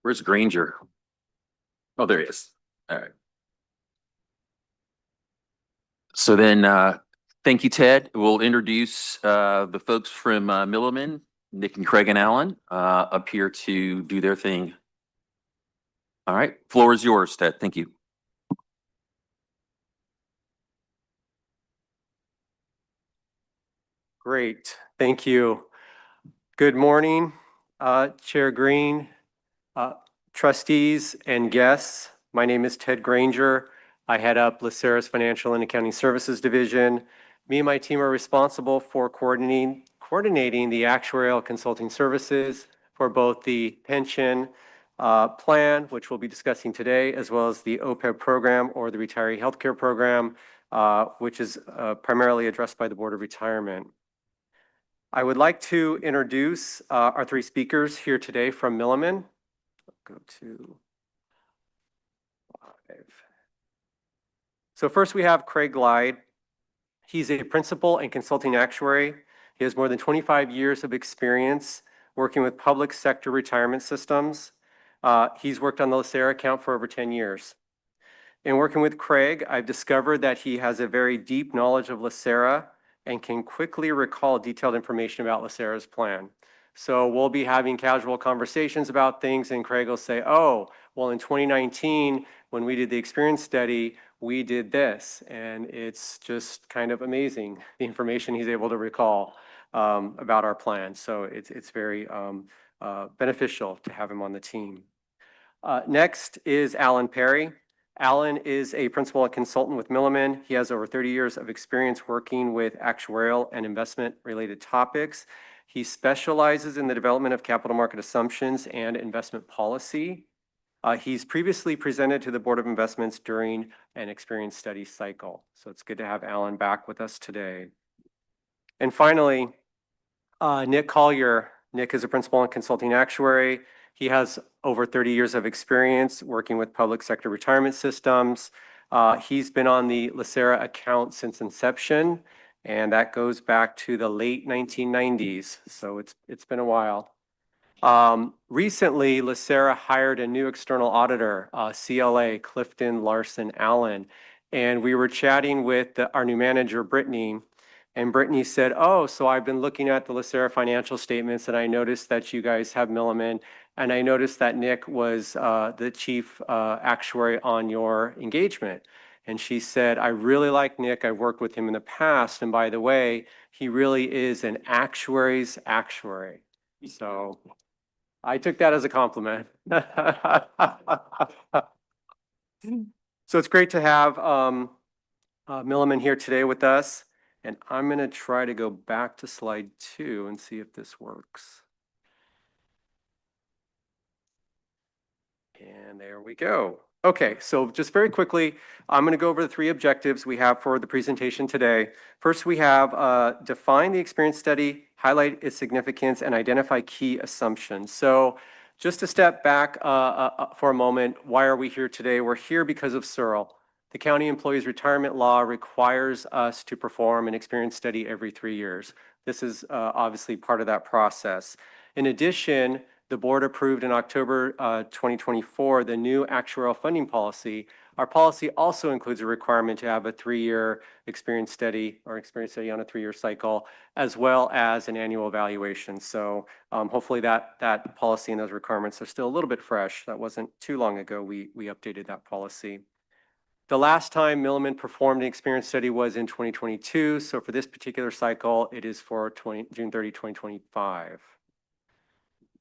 Where's Granger? Oh, there he is. All right. So then, thank you, Ted. We'll introduce the folks from Milliman, Nick and Craig and Alan, up here to do their thing. All right, floor is yours, Ted. Thank you. Great, thank you. Good morning, Chair Green, trustees and guests. My name is Ted Granger. I head up LACERA's Financial and Accounting Services Division. Me and my team are responsible for coordinating the actuarial consulting services for both the pension plan, which we'll be discussing today, as well as the OPEB program, or the Retiree Healthcare Program, which is primarily addressed by the Board of Retirement. I would like to introduce our three speakers here today from Milliman. Go to 5. So first we have Craig Glide. He's a principal and consulting actuary. He has more than 25 years of experience working with public sector retirement systems. He's worked on the LACERA account for over 10 years. In working with Craig, I've discovered that he has a very deep knowledge of LACERA and can quickly recall detailed information about LACERA's plan. So we'll be having casual conversations about things, and Craig will say, oh, well, in 2019, when we did the experience study, we did this. And it's just kind of amazing, the information he's able to recall about our plan. So it's very beneficial to have him on the team. Next is Alan Perry. Alan is a principal and consultant with Milliman. He has over 30 years of experience working with actuarial and investment related topics. He specializes in the development of capital market assumptions and investment policy. He's previously presented to the Board of Investments during an experience study cycle. So it's good to have Alan back with us today. And finally, Nick Collier. Nick is a principal and consulting actuary. He has over 30 years of experience working with public sector retirement systems. He's been on the LACERA account since inception, and that goes back to the late 1990s. So it's been a while. Recently, LACERA hired a new external auditor, CLA, Clifton Larson Allen, and we were chatting with our new manager, Brittany. And Brittany said, oh, so I've been looking at the LACERA financial statements, and I noticed that you guys have Milliman, and I noticed that Nick was the chief actuary on your engagement. And she said, I really like Nick. I've worked with him in the past. And by the way, he really is an actuary's actuary. So I took that as a compliment. So it's great to have Milliman here today with us. And I'm going to try to go back to slide 2 and see if this works. And there we go. Okay, so just very quickly, I'm going to go over the 3 objectives we have for the presentation today. First, we have define the experience study, highlight its significance, and identify key assumptions. So just to step back for a moment, why are we here today? We're here because of Searle. The County Employees Retirement Law requires us to perform an experience study every 3 years. This is obviously part of that process. In addition, the board approved in October 2024 the new actuarial funding policy. Our policy also includes a requirement to have a 3-year experience study or experience study on a 3-year cycle, as well as an annual evaluation. So hopefully that policy and those requirements are still a little bit fresh. That wasn't too long ago we updated that policy. The last time Milliman performed an experience study was in 2022. So for this particular cycle, it is for June 30, 2025.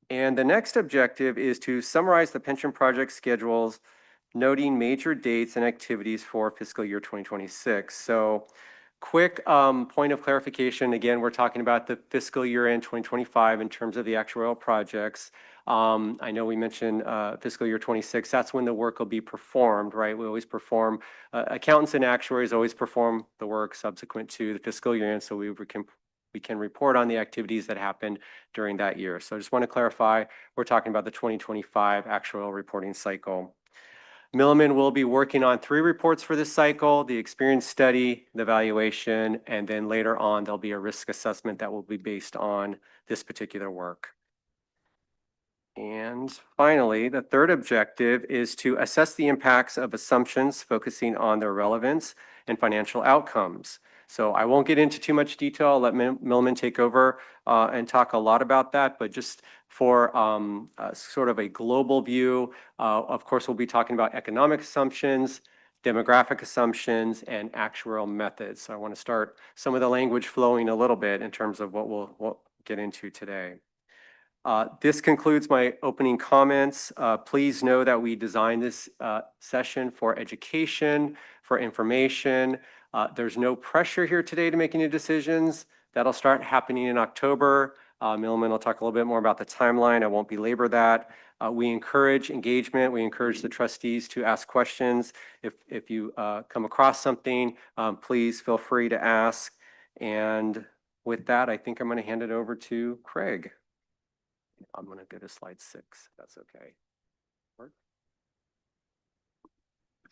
And the next objective is to summarize the pension project schedules, noting major dates and activities for fiscal year 2026. So quick point of clarification. Again, we're talking about the fiscal year end 2025 in terms of the actuarial projects. I know we mentioned fiscal year 26. That's when the work will be performed, right? We always perform, accountants and actuaries always perform the work subsequent to the fiscal year end, so we can report on the activities that happened during that year. So I just want to clarify, we're talking about the 2025 actuarial reporting cycle. Milliman will be working on 3 reports for this cycle: the experience study, the evaluation, and then later on there'll be a risk assessment that will be based on this particular work. And finally, the third objective is to assess the impacts of assumptions, focusing on their relevance and financial outcomes. So I won't get into too much detail. I'll let Milliman take over and talk a lot about that, but just for sort of a global view, of course, we'll be talking about economic assumptions, demographic assumptions, and actuarial methods. So I want to start some of the language flowing a little bit in terms of what we'll get into today. This concludes my opening comments. Please know that we designed this session for education, for information. There's no pressure here today to make any decisions. That'll start happening in October. Milliman will talk a little bit more about the timeline. I won't belabor that. We encourage engagement. We encourage the trustees to ask questions. If you come across something, please feel free to ask. And with that, I think I'm going to hand it over to Craig. I'm going to go to slide 6, if that's okay.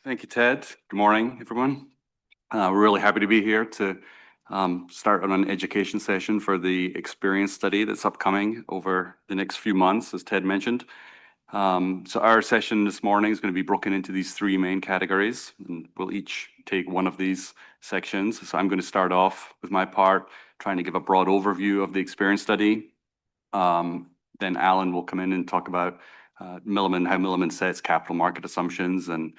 Thank you, Ted. Good morning, everyone. We're really happy to be here to start on an education session for the experience study that's upcoming over the next few months, as Ted mentioned. So our session this morning is going to be broken into these 3 main categories, and we'll each take one of these sections. So I'm going to start off with my part, trying to give a broad overview of the experience study. Then Alan will come in and talk about how Milliman sets capital market assumptions and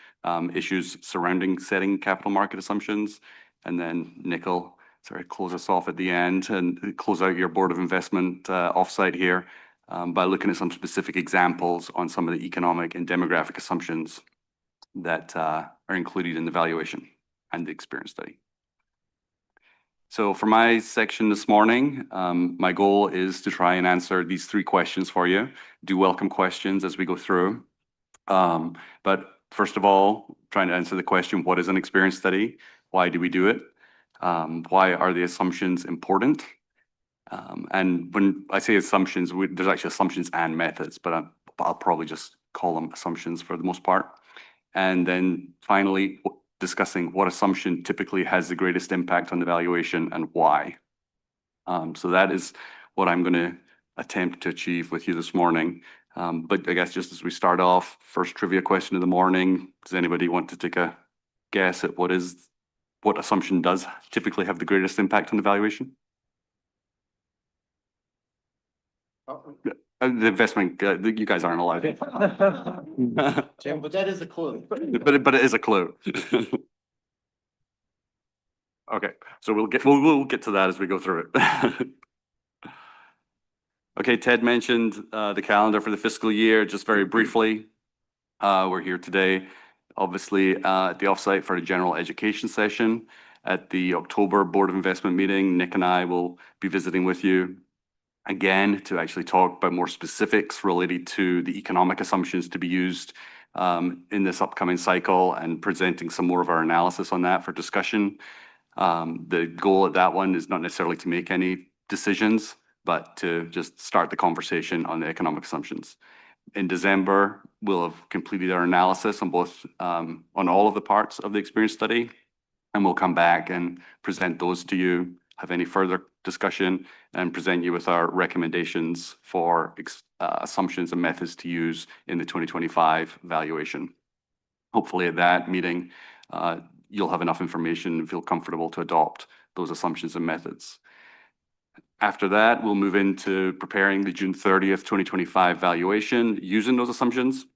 issues surrounding setting capital market assumptions. And then Nick will close us off at the end and close out your Board of Investment offsite here by looking at some specific examples on some of the economic and demographic assumptions that are included in the valuation and the experience study. So for my section this morning, my goal is to try and answer these 3 questions for you. Do welcome questions as we go through. But first of all, trying to answer the question, what is an experience study? Why do we do it? Why are the assumptions important? And when I say assumptions, there's actually assumptions and methods, but I'll probably just call them assumptions for the most part. And then finally, discussing what assumption typically has the greatest impact on the valuation and why. So that is what I'm going to attempt to achieve with you this morning. But I guess just as we start off, first trivia question of the morning, does anybody want to take a guess at what assumption does typically have the greatest impact on the valuation? The investment, you guys aren't allowed. Jim, but that is a clue. But it is a clue. Okay, so we'll get to that as we go through it. Okay, Ted mentioned the calendar for the fiscal year, just very briefly. We're here today, obviously, at the offsite for a general education session. At the October Board of Investment meeting, Nick and I will be visiting with you again to actually talk about more specifics related to the economic assumptions to be used in this upcoming cycle and presenting some more of our analysis on that for discussion. The goal of that one is not necessarily to make any decisions, but to just start the conversation on the economic assumptions. In December, we'll have completed our analysis on on all of the parts of the experience study, and we'll come back and present those to you, have any further discussion, and present you with our recommendations for assumptions and methods to use in the 2025 valuation. Hopefully at that meeting, you'll have enough information and feel comfortable to adopt those assumptions and methods. After that, we'll move into preparing the June 30th, 2025 valuation using those assumptions.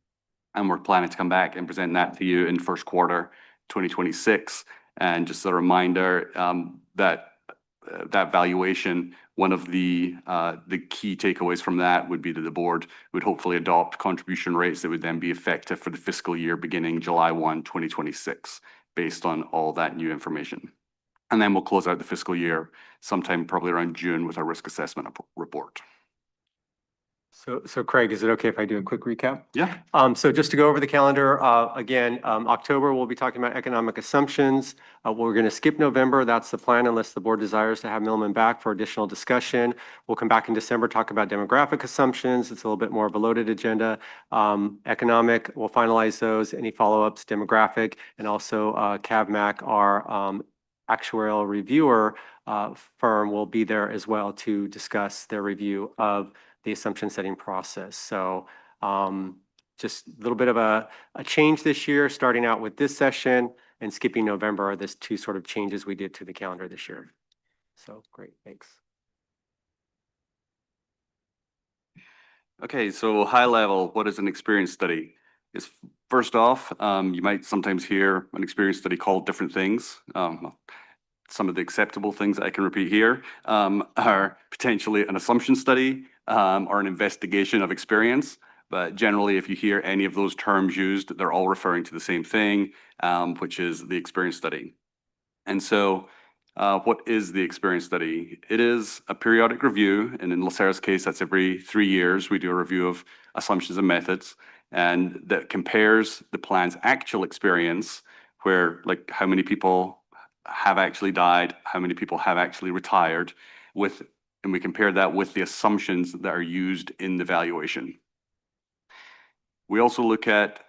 And we're planning to come back and present that to you in first quarter 2026. And just a reminder that valuation, one of the key takeaways from that would be that the board would hopefully adopt contribution rates that would then be effective for the fiscal year beginning July 1, 2026, based on all that new information. And then we'll close out the fiscal year sometime probably around June with our risk assessment report. So Craig, is it okay if I do a quick recap? Yeah. So just to go over the calendar, again, October, we'll be talking about economic assumptions. We're going to skip November. That's the plan unless the board desires to have Milliman back for additional discussion. We'll come back in December, talk about demographic assumptions. It's a little bit more of a loaded agenda. Economic, we'll finalize those. Any follow-ups, demographic, and also CAVMAC, our actuarial reviewer firm, will be there as well to discuss their review of the assumption setting process. So just a little bit of a change this year, starting out with this session and skipping November are the two sort of changes we did to the calendar this year. So great, thanks. Okay, so high level, what is an experience study? Is first off, you might sometimes hear an experience study called different things. Some of the acceptable things that I can repeat here are potentially an assumption study or an investigation of experience. But generally, if you hear any of those terms used, they're all referring to the same thing, which is the experience study. And so what is the experience study? It is a periodic review, and in LACERA's case, that's every 3 years. We do a review of assumptions and methods, and that compares the plan's actual experience, where like how many people have actually died, how many people have actually retired, and we compare that with the assumptions that are used in the valuation. We also look at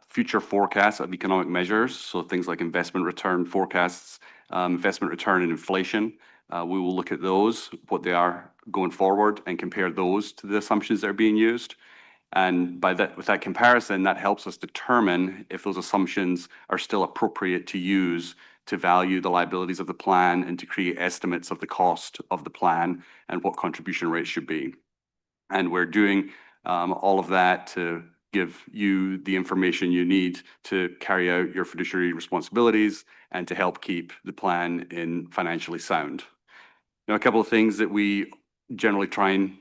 future forecasts of economic measures, so things like investment return forecasts, investment return and inflation. We will look at those, what they are going forward, and compare those to the assumptions that are being used. And with that comparison, that helps us determine if those assumptions are still appropriate to use to value the liabilities of the plan and to create estimates of the cost of the plan and what contribution rates should be. And we're doing all of that to give you the information you need to carry out your fiduciary responsibilities and to help keep the plan in financially sound. Now, a couple of things that we generally try and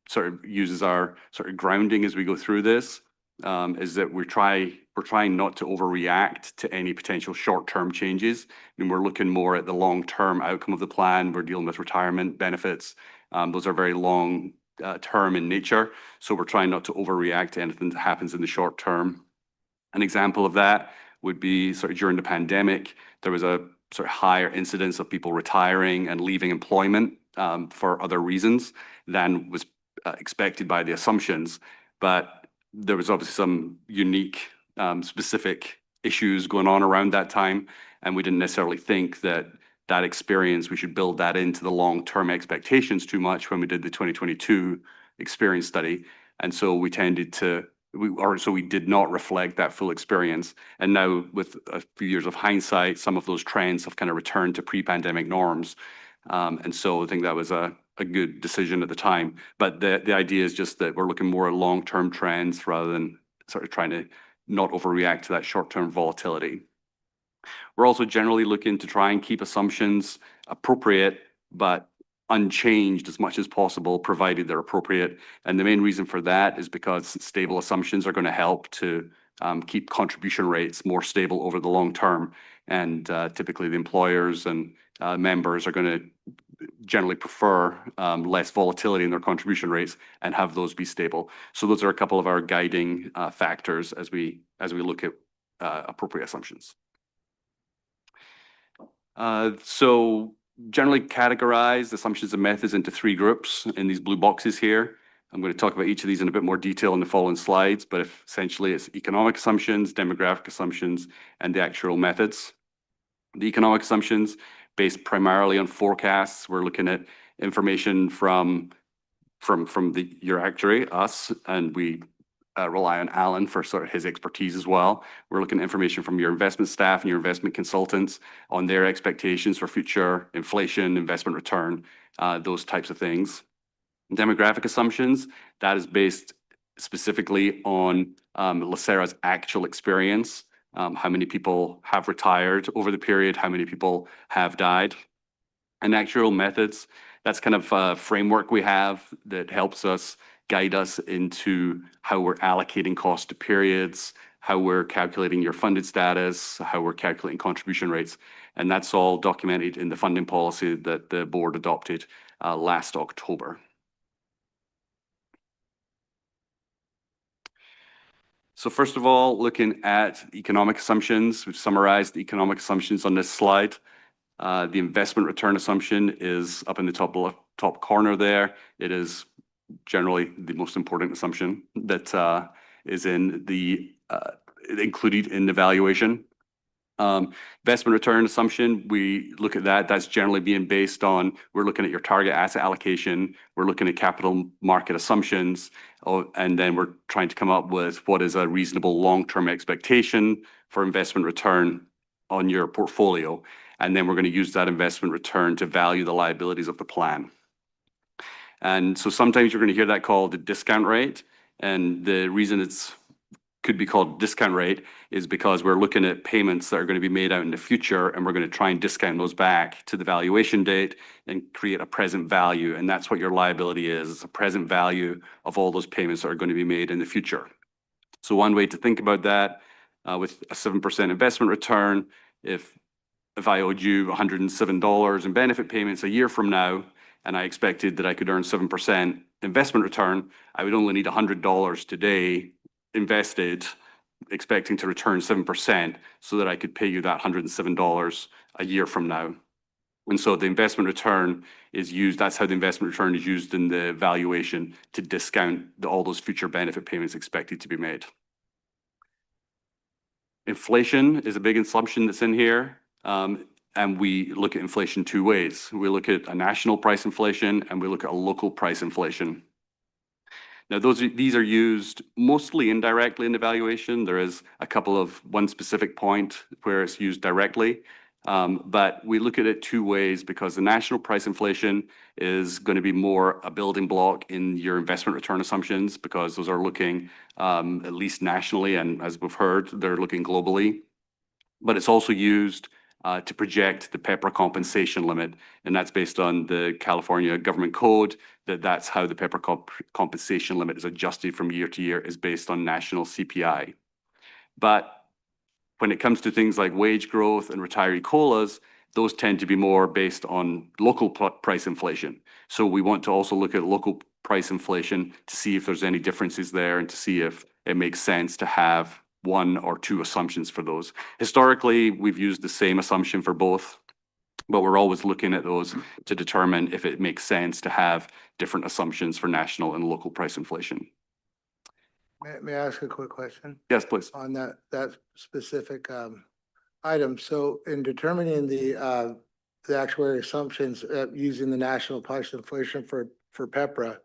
sort of use as our sort of grounding as we go through this is that we're trying not to overreact to any potential short-term changes. And we're looking more at the long-term outcome of the plan. We're dealing with retirement benefits. Those are very long term in nature. So we're trying not to overreact to anything that happens in the short term. An example of that would be sort of during the pandemic, there was a sort of higher incidence of people retiring and leaving employment for other reasons than was expected by the assumptions. But there was obviously some unique, specific issues going on around that time. And we didn't necessarily think that experience, we should build that into the long-term expectations too much when we did the 2022 experience study. And so we did not reflect that full experience. And now with a few years of hindsight, some of those trends have kind of returned to pre-pandemic norms. And so I think that was a good decision at the time. But the idea is just that we're looking more at long-term trends rather than sort of trying to not overreact to that short-term volatility. We're also generally looking to try and keep assumptions appropriate, but unchanged as much as possible, provided they're appropriate. And the main reason for that is because stable assumptions are going to help to keep contribution rates more stable over the long term. And typically the employers and members are going to generally prefer less volatility in their contribution rates and have those be stable. So those are a couple of our guiding factors as we look at appropriate assumptions. So generally categorize assumptions and methods into 3 groups in these blue boxes here. I'm going to talk about each of these in a bit more detail in the following slides, but essentially it's economic assumptions, demographic assumptions, and the actuarial methods. The economic assumptions based primarily on forecasts. We're looking at information from your actuary, us, and we rely on Alan for sort of his expertise as well. We're looking at information from your investment staff and your investment consultants on their expectations for future inflation, investment return, those types of things. Demographic assumptions, that is based specifically on LACERA's actual experience, how many people have retired over the period, how many people have died. And actuarial methods, that's kind of a framework we have that helps us guide us into how we're allocating cost to periods, how we're calculating your funded status, how we're calculating contribution rates. And that's all documented in the funding policy that the board adopted last October. So first of all, looking at economic assumptions, we've summarized the economic assumptions on this slide. The investment return assumption is up in the top corner there. It is generally the most important assumption that is included in the valuation. Investment return assumption, we look at that. That's generally being based on, we're looking at your target asset allocation. We're looking at capital market assumptions. And then we're trying to come up with what is a reasonable long-term expectation for investment return on your portfolio. And then we're going to use that investment return to value the liabilities of the plan. And so sometimes you're going to hear that called the discount rate. And the reason it's could be called discount rate is because we're looking at payments that are going to be made out in the future, and we're going to try and discount those back to the valuation date and create a present value. And that's what your liability is. It's a present value of all those payments that are going to be made in the future. So one way to think about that with a 7% investment return, if I owed you $107 in benefit payments a year from now, and I expected that I could earn 7% investment return, I would only need $100 today invested, expecting to return 7%, so that I could pay you that $107 a year from now. And so the investment return is used, that's how the investment return is used in the valuation to discount all those future benefit payments expected to be made. Inflation is a big assumption that's in here. And we look at inflation two ways. We look at a national price inflation and we look at a local price inflation. Now, these are used mostly indirectly in the valuation. There is a couple of one specific point where it's used directly. But we look at it two ways because the national price inflation is going to be more a building block in your investment return assumptions because those are looking at least nationally, and as we've heard, they're looking globally. But it's also used to project the PEPRA compensation limit, and that's based on the California government code, that's how the PEPRA compensation limit is adjusted from year to year, is based on national CPI. But when it comes to things like wage growth and retiree COLAs, those tend to be more based on local price inflation. So we want to also look at local price inflation to see if there's any differences there and to see if it makes sense to have one or two assumptions for those. Historically, we've used the same assumption for both, but we're always looking at those to determine if it makes sense to have different assumptions for national and local price inflation. May I ask a quick question? Yes, please. On that specific item. So in determining the actuary assumptions using the national price inflation for PEPRA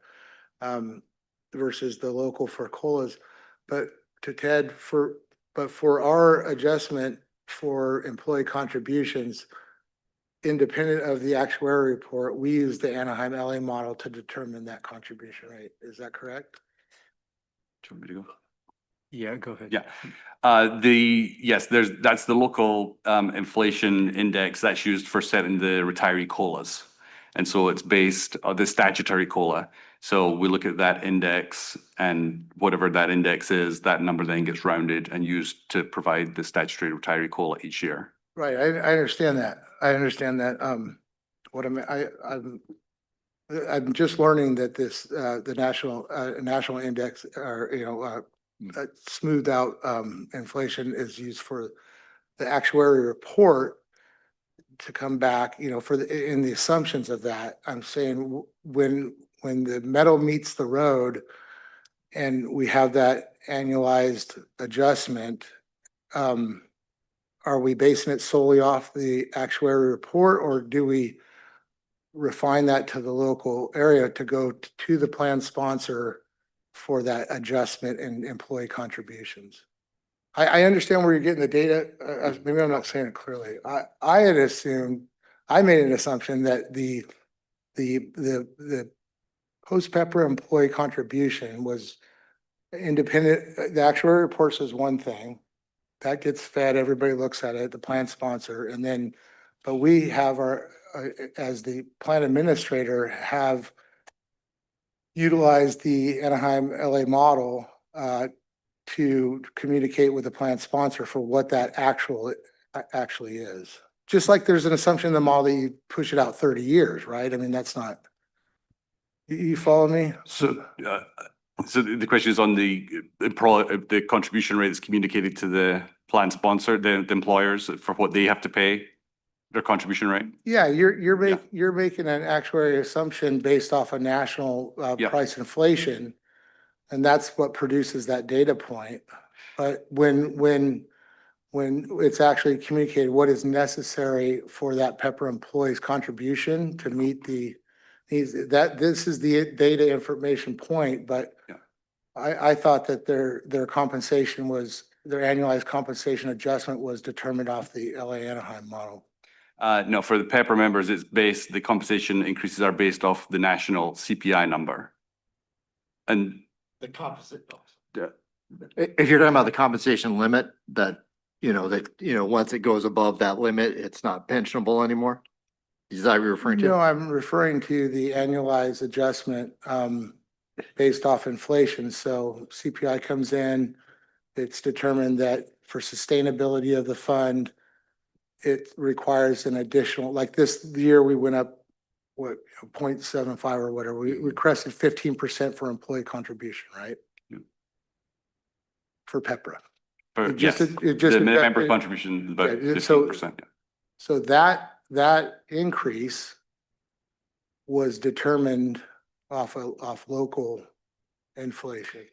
versus the local for COLAs, but to Ted, for our adjustment for employee contributions, independent of the actuary report, we use the Anaheim LA model to determine that contribution rate. Is that correct? Do you want me to go? Yeah, go ahead. Yeah. Yes, that's the local inflation index that's used for setting the retiree COLAs. And so it's based on the statutory COLA. So we look at that index, and whatever that index is, that number then gets rounded and used to provide the statutory retiree COLA each year. Right. I understand that. I'm just learning that the national index or smoothed out inflation is used for the actuary report to come back, in the assumptions of that. I'm saying when the metal meets the road and we have that annualized adjustment, are we basing it solely off the actuary report, or do we refine that to the local area to go to the plan sponsor for that adjustment in employee contributions? I understand where you're getting the data. Maybe I'm not saying it clearly. I had assumed, I made an assumption that the post-PEPRA employee contribution was independent. The actuary report says one thing, that gets fed, everybody looks at it, the plan sponsor, and then, but we have as the plan administrator, have utilized the Anaheim LA model to communicate with the plan sponsor for what that actually is. Just like there's an assumption in the model that you push it out 30 years, right? I mean, that's not, you follow me? So the question is on the contribution rate that's communicated to the plan sponsor, the employers, for what they have to pay, their contribution rate? Yeah, you're making an actuary assumption based off a national price inflation, and that's what produces that data point. But when when it's actually communicated what is necessary for that Pepper employee's contribution to meet the needs, that this is the data information point, but Yeah. I thought that their compensation was, their annualized compensation adjustment was determined off the LA Anaheim model. No, for the Pepper members, the compensation increases are based off the national CPI number. And The composite. Yeah. If you're talking about the compensation limit, that, once it goes above that limit, it's not pensionable anymore? Is that what you're referring No, to? I'm referring to the annualized adjustment based off inflation. So CPI comes in, it's determined that for sustainability of the fund, it requires an additional, like this year, we went up, 0.75 or whatever. We requested 15% for employee contribution, right? Yeah. For Pepra. Yes, the member contribution is about Yeah, so- 15%. So that increase was determined off local inflation.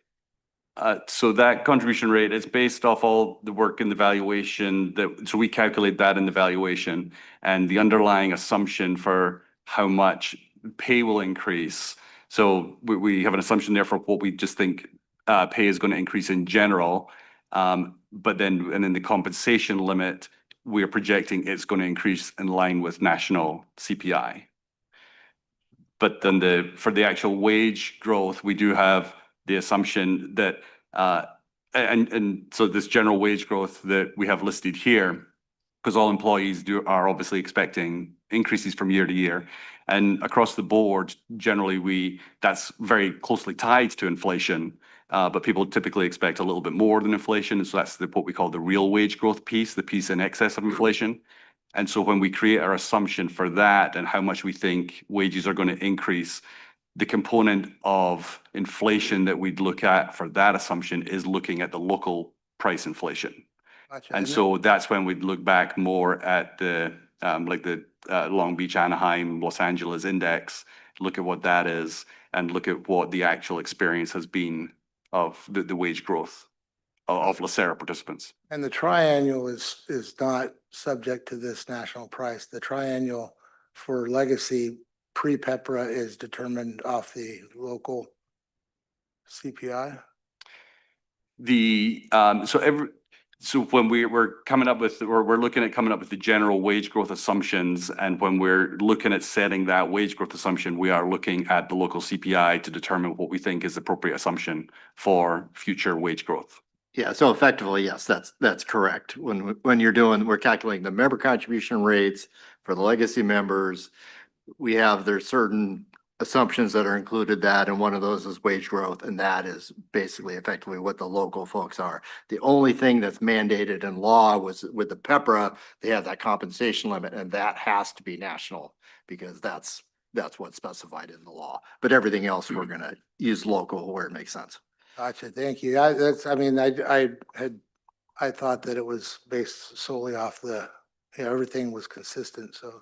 So that contribution rate is based off all the work in the valuation so we calculate that in the valuation, and the underlying assumption for how much pay will increase. So we have an assumption there for what we just think pay is going to increase in general. But then the compensation limit, we are projecting it's going to increase in line with national CPI. But then for the actual wage growth, we do have the assumption that, and so this general wage growth that we have listed here, because all employees are obviously expecting increases from year to year. And across the board, generally that's very closely tied to inflation. But people typically expect a little bit more than inflation. And so that's what we call the real wage growth piece, the piece in excess of inflation. And so when we create our assumption for that and how much we think wages are going to increase, the component of inflation that we'd look at for that assumption is looking at the local price inflation. Gotcha. And so that's when we'd look back more at the Long Beach, Anaheim, Los Angeles index, look at what that is, and look at what the actual experience has been of the wage growth of LACERA participants. And the triannual is not subject to this national price. The triannual for legacy pre-Pepra is determined off the local CPI. So when we're coming up with, or we're looking at coming up with the general wage growth assumptions, and when we're looking at setting that wage growth assumption, we are looking at the local CPI to determine what we think is the appropriate assumption for future wage growth. Yeah, so effectively, yes, that's correct. When we're calculating the member contribution rates for the legacy members, there's certain assumptions that are included that, and one of those is wage growth, and that is basically effectively what the local folks are. The only thing that's mandated in law was with the Pepra, they have that compensation limit, and that has to be national because that's what's specified in the law. But everything else, we're gonna use local where it makes sense. Gotcha, thank you. I thought that it was based solely off everything was consistent. So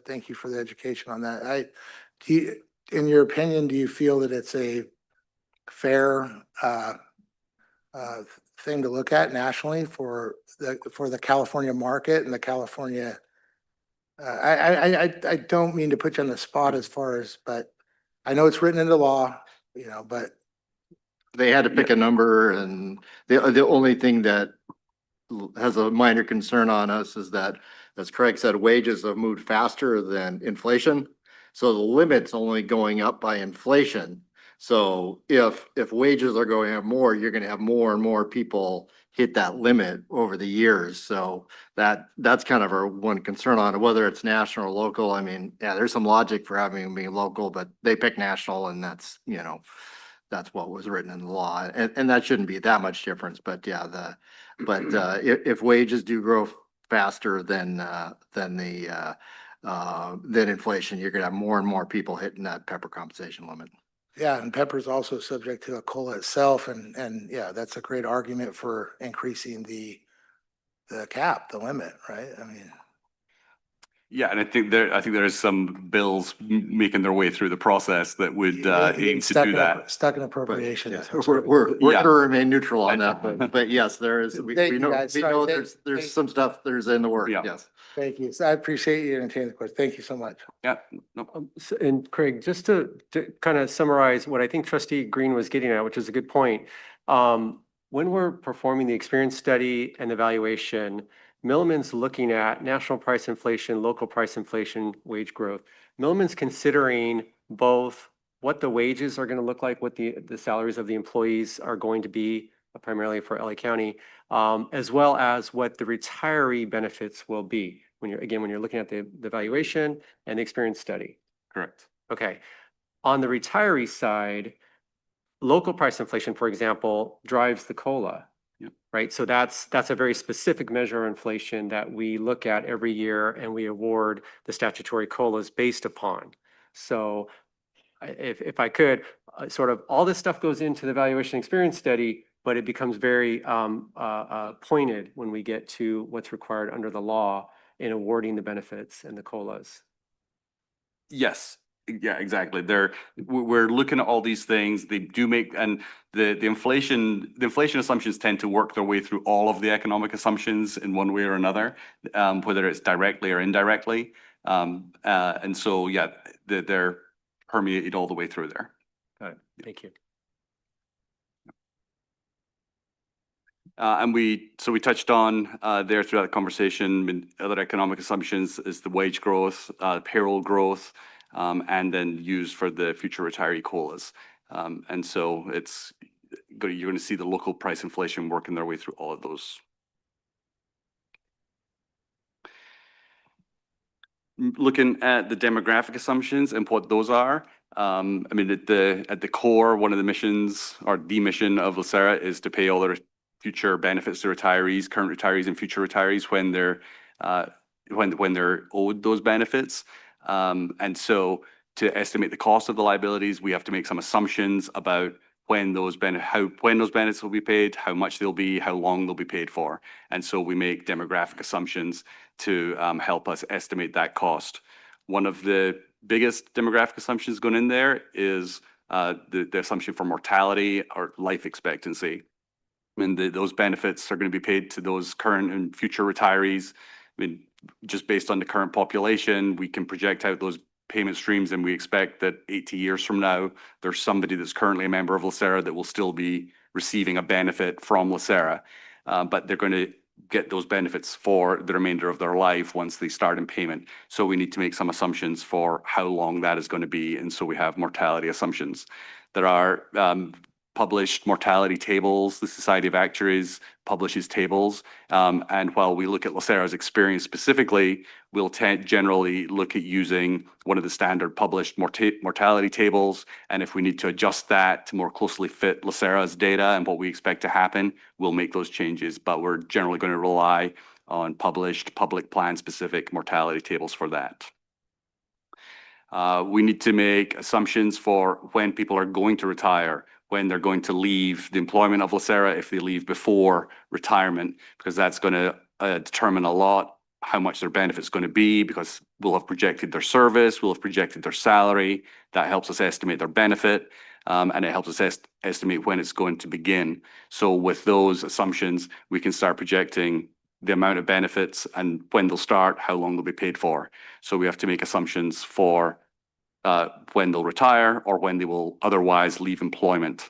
thank you for the education on that. In your opinion, do you feel that it's a fair thing to look at nationally for the California market and the California? I don't mean to put you on the spot but I know it's written into law, but They had to pick a number, and the only thing that has a minor concern on us is that, as Craig said, wages have moved faster than inflation. So the limit's only going up by inflation. So if wages are going up more, you're gonna have more and more people hit that limit over the years. So that's kind of our one concern on it, whether it's national or local. I mean, yeah, there's some logic for having them be local, but they pick national, and that's what was written in the law. And that shouldn't be that much difference, but yeah, if wages do grow faster than inflation, you're gonna have more and more people hitting that Pepper compensation limit. yeah, and Pepper's also subject to a COLA itself, and yeah, that's a great argument for increasing the cap, the limit, right? I mean, Yeah, and I think there is some bills making their way through the process that would aim to Stuck do in that. Stuck in But, appropriation. yeah, we're Yeah. gonna remain neutral on that, but yes, there is, Thank we you, know, guys. we Sorry, know thank- there's thank- some stuff there's in the work, Yeah. yes. Thank you. So I appreciate you entertaining the question. Thank you so much. Yeah, no, And Craig, just to kind of summarize what I think trustee Green was getting at, which is a good point. When we're performing the experience study and evaluation, Milliman's looking at national price inflation, local price inflation, wage growth. Milliman's considering both what the wages are going to look like, what the salaries of the employees are going to be, primarily for LA County, as well as what the retiree benefits will be. When you're looking at the evaluation and the experience study. correct. Okay. On the retiree side, local price inflation, for example, drives the COLA. Yep. Right? So that's a very specific measure of inflation that we look at every year and we award the statutory COLAs based upon. So if I could, sort of all this stuff goes into the evaluation experience study, but it becomes very pointed when we get to what's required under the law in awarding the benefits and the COLAs. Yes, yeah, exactly. We're looking at all these things. They do make, and the inflation assumptions tend to work their way through all of the economic assumptions in one way or another, whether it's directly or indirectly. And so, yeah, they're permeated all the way through there. Got it. Thank you. And we touched on there throughout the conversation, I mean, other economic assumptions is the wage growth, payroll growth, and then used for the future retiree COLAs. And so you're going to see the local price inflation working their way through all of those. Looking at the demographic assumptions and what those are, I mean, at the core, one of the missions or the mission of LACERA is to pay all their future benefits to retirees, current retirees and future retirees when they're owed those benefits. And so to estimate the cost of the liabilities, we have to make some assumptions about when those benefits will be paid, how much they'll be, how long they'll be paid for. And so we make demographic assumptions to help us estimate that cost. One of the biggest demographic assumptions going in there is the assumption for mortality or life expectancy. And those benefits are going to be paid to those current and future retirees. I mean, just based on the current population, we can project out those payment streams, and we expect that 80 years from now, there's somebody that's currently a member of LACERA that will still be receiving a benefit from LACERA, but they're going to get those benefits for the remainder of their life once they start in payment. So we need to make some assumptions for how long that is going to be, and so we have mortality assumptions. There are published mortality tables. The Society of Actuaries publishes tables. And while we look at LACERA's experience specifically, we'll generally look at using one of the standard published mortality tables. And if we need to adjust that to more closely fit LACERA's data and what we expect to happen, we'll make those changes. But we're generally going to rely on published public plan specific mortality tables for that. We need to make assumptions for when people are going to retire, when they're going to leave the employment of LACERA, if they leave before retirement, because that's going to determine a lot how much their benefit's going to be, because we'll have projected their service, we'll have projected their salary. That helps us estimate their benefit, and it helps us estimate when it's going to begin. So with those assumptions, we can start projecting the amount of benefits and when they'll start, how long they'll be paid for. So we have to make assumptions for when they'll retire or when they will otherwise leave employment.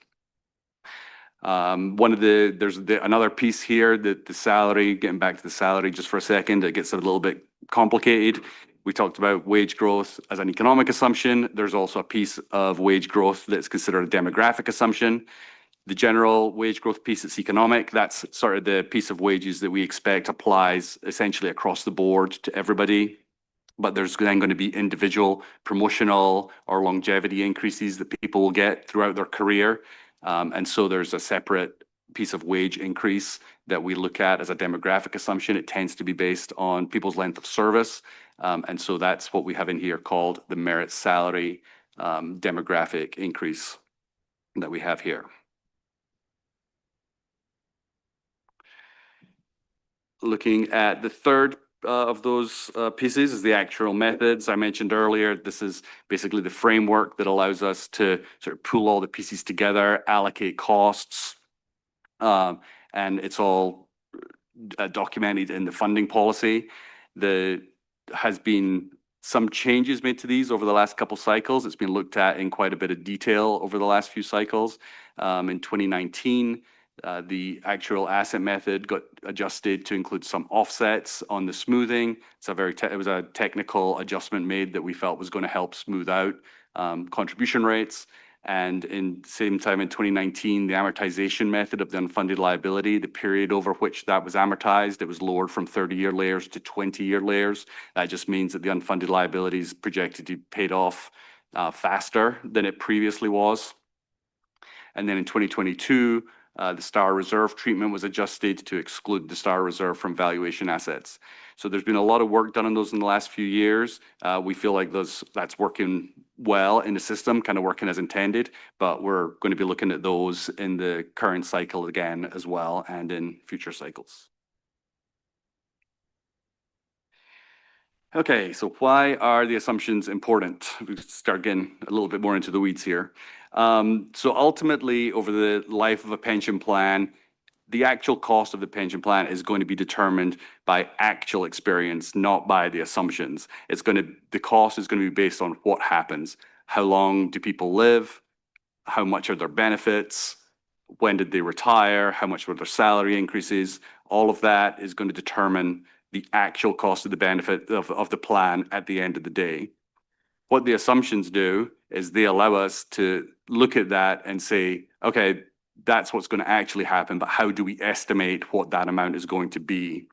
There's another piece here that the salary, getting back to the salary just for a second, it gets a little bit complicated. We talked about wage growth as an economic assumption. There's also a piece of wage growth that's considered a demographic assumption. The general wage growth piece that's economic, that's sort of the piece of wages that we expect applies essentially across the board to everybody. But there's then going to be individual promotional or longevity increases that people will get throughout their career. And so there's a separate piece of wage increase that we look at as a demographic assumption. It tends to be based on people's length of service. And so that's what we have in here called the merit salary demographic increase that we have here. Looking at the third of those pieces is the actuarial methods I mentioned earlier. This is basically the framework that allows us to sort of pull all the pieces together, allocate costs, and it's all documented in the funding policy. There has been some changes made to these over the last couple cycles. It's been looked at in quite a bit of detail over the last few cycles. In 2019, the actual asset method got adjusted to include some offsets on the smoothing. It was a technical adjustment made that we felt was going to help smooth out contribution rates. And in same time in 2019, the amortization method of the unfunded liability, the period over which that was amortized, it was lowered from 30-year layers to 20-year layers. That just means that the unfunded liability is projected to be paid off faster than it previously was. And then in 2022, the STAR reserve treatment was adjusted to exclude the STAR reserve from valuation assets. So there's been a lot of work done on those in the last few years. We feel like that's working well in the system, kind of working as intended, but we're going to be looking at those in the current cycle again as well and in future cycles. Okay, so why are the assumptions important? We start getting a little bit more into the weeds here. So ultimately, over the life of a pension plan, the actual cost of the pension plan is going to be determined by actual experience, not by the assumptions. The cost is going to be based on what happens. How long do people live? How much are their benefits? When did they retire? How much were their salary increases? All of that is going to determine the actual cost of the benefit of the plan at the end of the day. What the assumptions do is they allow us to look at that and say, okay, that's what's going to actually happen, but how do we estimate what that amount is going to be?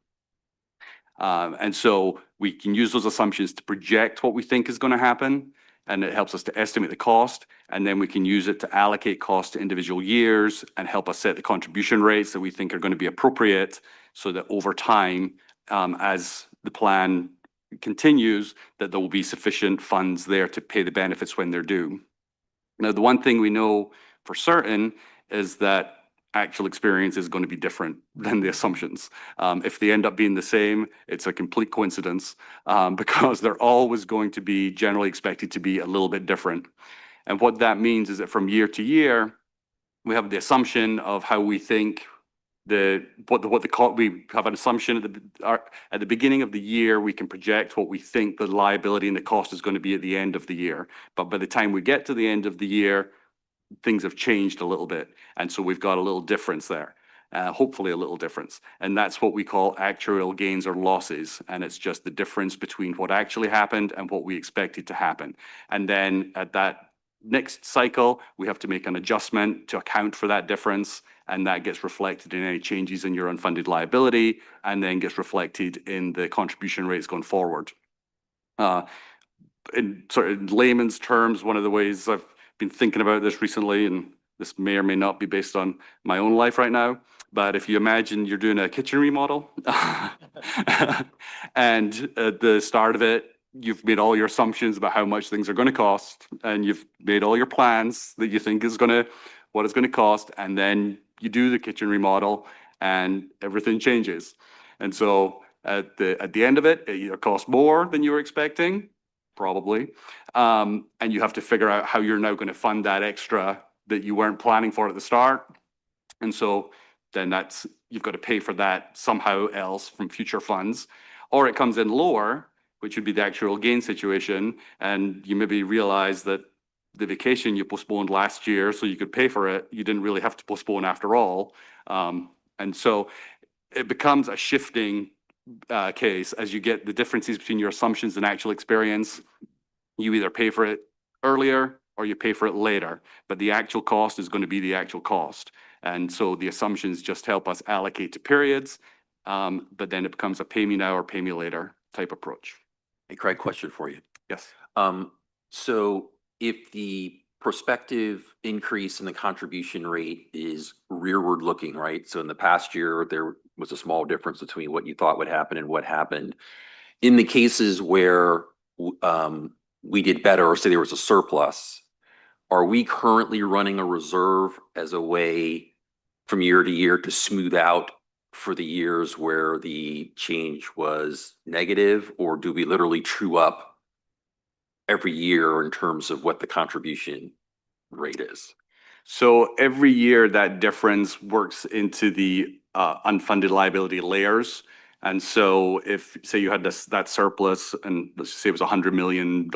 And so we can use those assumptions to project what we think is going to happen, and it helps us to estimate the cost, and then we can use it to allocate costs to individual years and help us set the contribution rates that we think are going to be appropriate, so that over time, as the plan continues, that there will be sufficient funds there to pay the benefits when they're due. Now, the one thing we know for certain is that actual experience is going to be different than the assumptions. If they end up being the same, it's a complete coincidence, because they're always going to be generally expected to be a little bit different. And what that means is that from year to year, we have the assumption of how we think we have an assumption at the beginning of the year. We can project what we think the liability and the cost is going to be at the end of the year. But by the time we get to the end of the year, things have changed a little bit. And so we've got a little difference there, hopefully a little difference. And that's what we call actuarial gains or losses. And it's just the difference between what actually happened and what we expected to happen. And then at that next cycle, we have to make an adjustment to account for that difference. And that gets reflected in any changes in your unfunded liability, and then gets reflected in the contribution rates going forward. In sort of layman's terms, one of the ways I've been thinking about this recently, and this may or may not be based on my own life right now, but if you imagine you're doing a kitchen remodel and at the start of it, you've made all your assumptions about how much things are going to cost, and you've made all your plans that you think what it's going to cost, and then you do the kitchen remodel and everything changes. And so at the end of it, it either costs more than you were expecting, probably, and you have to figure out how you're now going to fund that extra that you weren't planning for at the start. And so then you've got to pay for that somehow else from future funds, or it comes in lower, which would be the actual gain situation, and you maybe realize that the vacation you postponed last year so you could pay for it, you didn't really have to postpone after all. And so it becomes a shifting case as you get the differences between your assumptions and actual experience. You either pay for it earlier or you pay for it later, but the actual cost is going to be the actual cost. And so the assumptions just help us allocate to periods, but then it becomes a pay me now or pay me later type approach. Hey, Craig, question for you. Yes. So if the prospective increase in the contribution rate is rearward looking, right? So in the past year, there was a small difference between what you thought would happen and what happened. In the cases where we did better, or say there was a surplus, are we currently running a reserve as a way from year to year to smooth out for the years where the change was negative, or do we literally true up every year in terms of what the contribution rate is? So every year that difference works into the unfunded liability layers. And so if, say you had that surplus and let's just say it was $100 million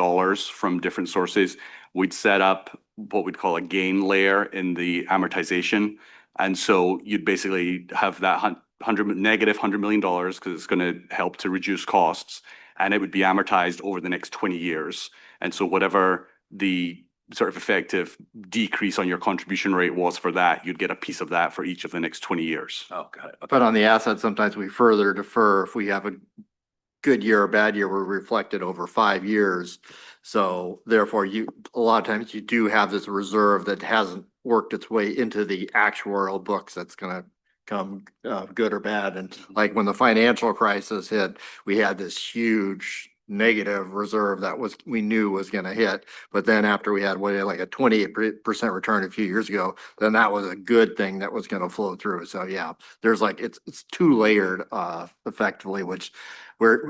from different sources, we'd set up what we'd call a gain layer in the amortization. And so you'd basically have that negative $100 million because it's going to help to reduce costs, and it would be amortized over the next 20 years. And so whatever the sort of effective decrease on your contribution rate was for that, you'd get a piece of that for each of the next 20 years. Oh, got it. But on the asset, sometimes we further defer. If we have a good year or bad year, we're reflected over 5 years. So therefore, a lot of times you do have this reserve that hasn't worked its way into the actuarial books that's gonna come good or bad. And like when the financial crisis hit, we had this huge negative reserve that we knew was gonna hit. But then after we had like a 28% return a few years ago, then that was a good thing that was gonna flow through. So yeah, there's like, it's two layered effectively, which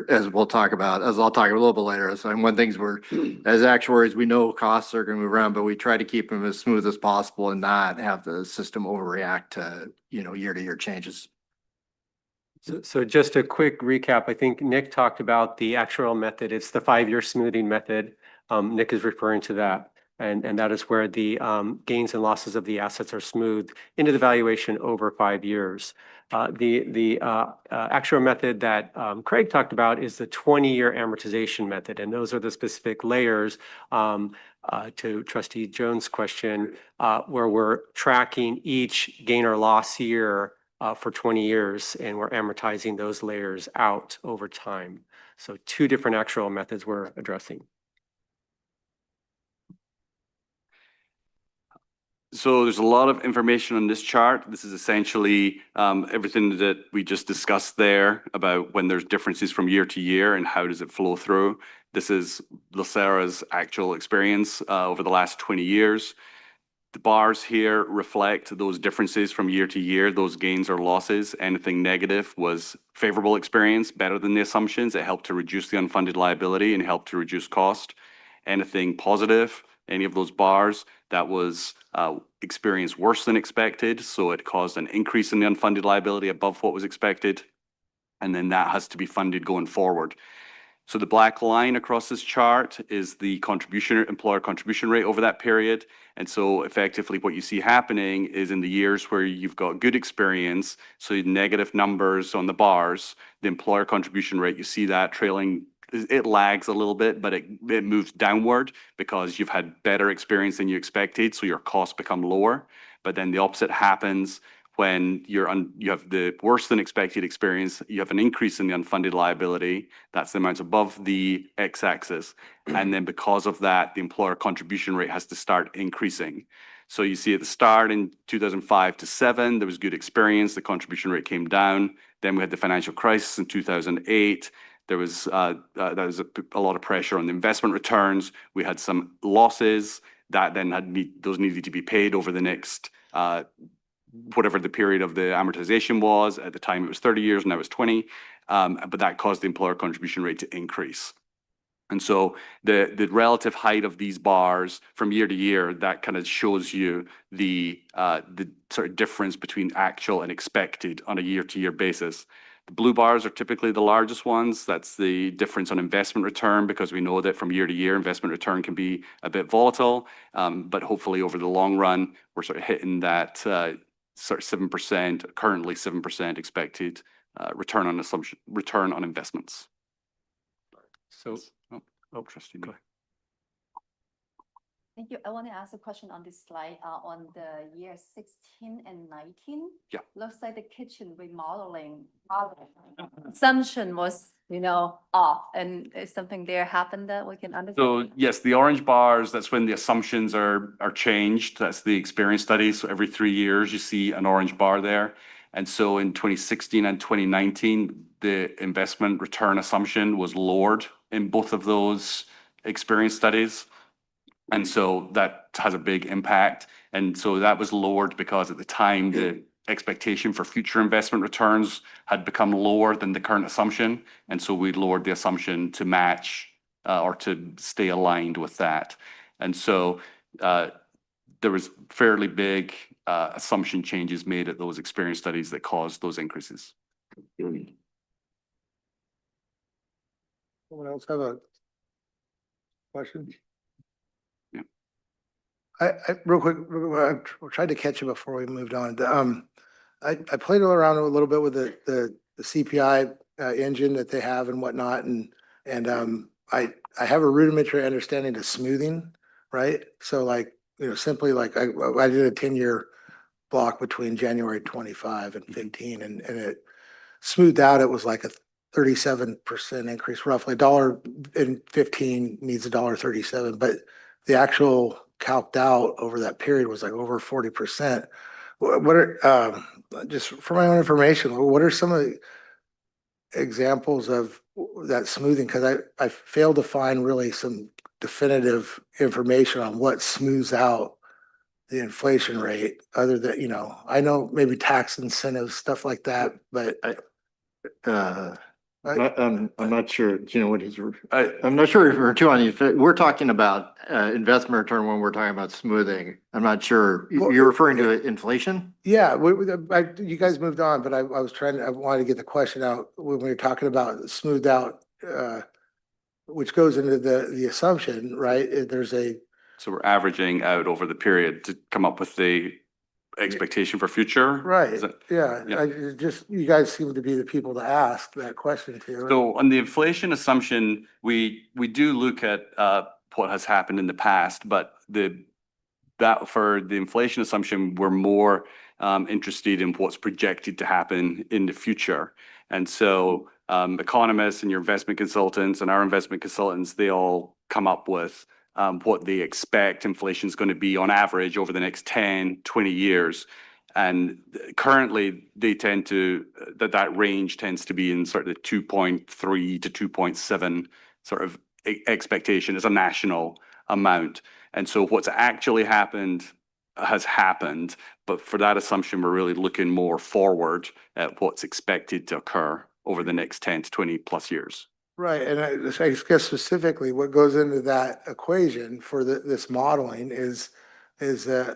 as I'll talk a little bit later. So one things as actuaries, we know costs are gonna move around, but we try to keep them as smooth as possible and not have the system overreact to, year to year changes. So just a quick recap, I think Nick talked about the actuarial method. It's the 5-year smoothing method. Nick is referring to that. And that is where the gains and losses of the assets are smoothed into the valuation over 5 years. The actuarial method that Craig talked about is the 20-year amortization method. And those are the specific layers to Trustee Jones' question, where we're tracking each gain or loss year for 20 years, and we're amortizing those layers out over time. So 2 different actuarial methods we're addressing. So there's a lot of information on this chart. This is essentially everything that we just discussed there about when there's differences from year to year and how does it flow through. This is LACERA's actual experience over the last 20 years. The bars here reflect those differences from year to year, those gains or losses. Anything negative was favorable experience, better than the assumptions. It helped to reduce the unfunded liability and helped to reduce cost. Anything positive, any of those bars, that was experience worse than expected. So it caused an increase in the unfunded liability above what was expected. And then that has to be funded going forward. So the black line across this chart is the employer contribution rate over that period. And so effectively what you see happening is in the years where you've got good experience, so negative numbers on the bars, the employer contribution rate, you see that trailing, it lags a little bit, but it moves downward because you've had better experience than you expected, so your costs become lower. But then the opposite happens when you have the worse than expected experience, you have an increase in the unfunded liability. That's the amount above the x-axis. And then because of that, the employer contribution rate has to start increasing. So you see at the start in 2005 to 7, there was good experience. The contribution rate came down. Then we had the financial crisis in 2008. There was a lot of pressure on the investment returns. We had some losses that then those needed to be paid over the next whatever the period of the amortization was. At the time, it was 30 years, now it's 20. But that caused the employer contribution rate to increase. And so the relative height of these bars from year to year, that kind of shows you the sort of difference between actual and expected on a year-to-year basis. The blue bars are typically the largest ones. That's the difference on investment return, because we know that from year to year, investment return can be a bit volatile. But hopefully over the long run, we're sort of hitting that sort of 7%, currently 7% expected return on investments. So, Trustee, go ahead. Thank you. I want to ask a question on this slide on the year 16 and 19. Yeah. Looks like the kitchen remodeling assumption was, off. And is something there happened that we can understand? So yes, the orange bars, that's when the assumptions are changed. That's the experience study. So every 3 years, you see an orange bar there. And so in 2016 and 2019, the investment return assumption was lowered in both of those experience studies. And so that has a big impact. And so that was lowered because at the time, the expectation for future investment returns had become lower than the current assumption. And so we lowered the assumption to match or to stay aligned with that. And so there was fairly big assumption changes made at those experience studies that caused those increases. Someone else have a question? Yeah. I real quick, I tried to catch you before we moved on. I played around a little bit with the CPI engine that they have and whatnot, and I have a rudimentary understanding of smoothing, right? So like, simply like I did a 10-year block between January 25 and 15, and it smoothed out. It was like a 37% increase, roughly. $1.15 needs $1.37, but the actual calced out over that period was like over 40%. What are, just for my own information, what are some of the examples of that smoothing? Because I failed to find really some definitive information on what smooths out the inflation rate, other than, I know maybe tax incentives, stuff like that, but I'm not sure, what I'm not sure if we're too on you. We're talking about investment return when we're talking about smoothing. I'm not sure. You're referring to inflation? yeah, you guys moved on, but I wanted to get the question out when we were talking about smoothed out, which goes into the assumption, right? So we're averaging out over the period to come up with the expectation for future. Right, Is that- yeah, Yeah. you guys seem to be the people to ask that question to. So on the inflation assumption, we do look at what has happened in the past, but for the inflation assumption, we're more interested in what's projected to happen in the future. And so economists and your investment consultants and our investment consultants, they all come up with what they expect inflation is going to be on average over the next 10, 20 years. And currently they tend to, that range tends to be in sort of the 2.3 to 2.7 sort of expectation as a national amount. And so what's actually happened has happened, but for that assumption, we're really looking more forward at what's expected to occur over the next 10 to 20 plus years. Right, and I guess specifically what goes into that equation for this modeling is an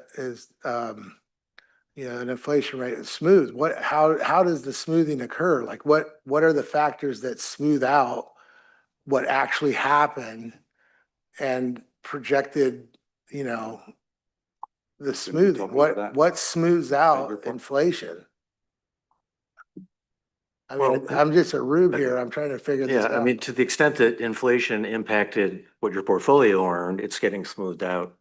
inflation rate is smooth. How does the smoothing occur? Like what are the factors that smooth out what actually happened and projected, the smoothing? What smooths out inflation? I mean, Well, I'm just a rube here. I'm trying to figure this Yeah, I out. mean, to the extent that inflation impacted what your portfolio earned, it's getting smoothed out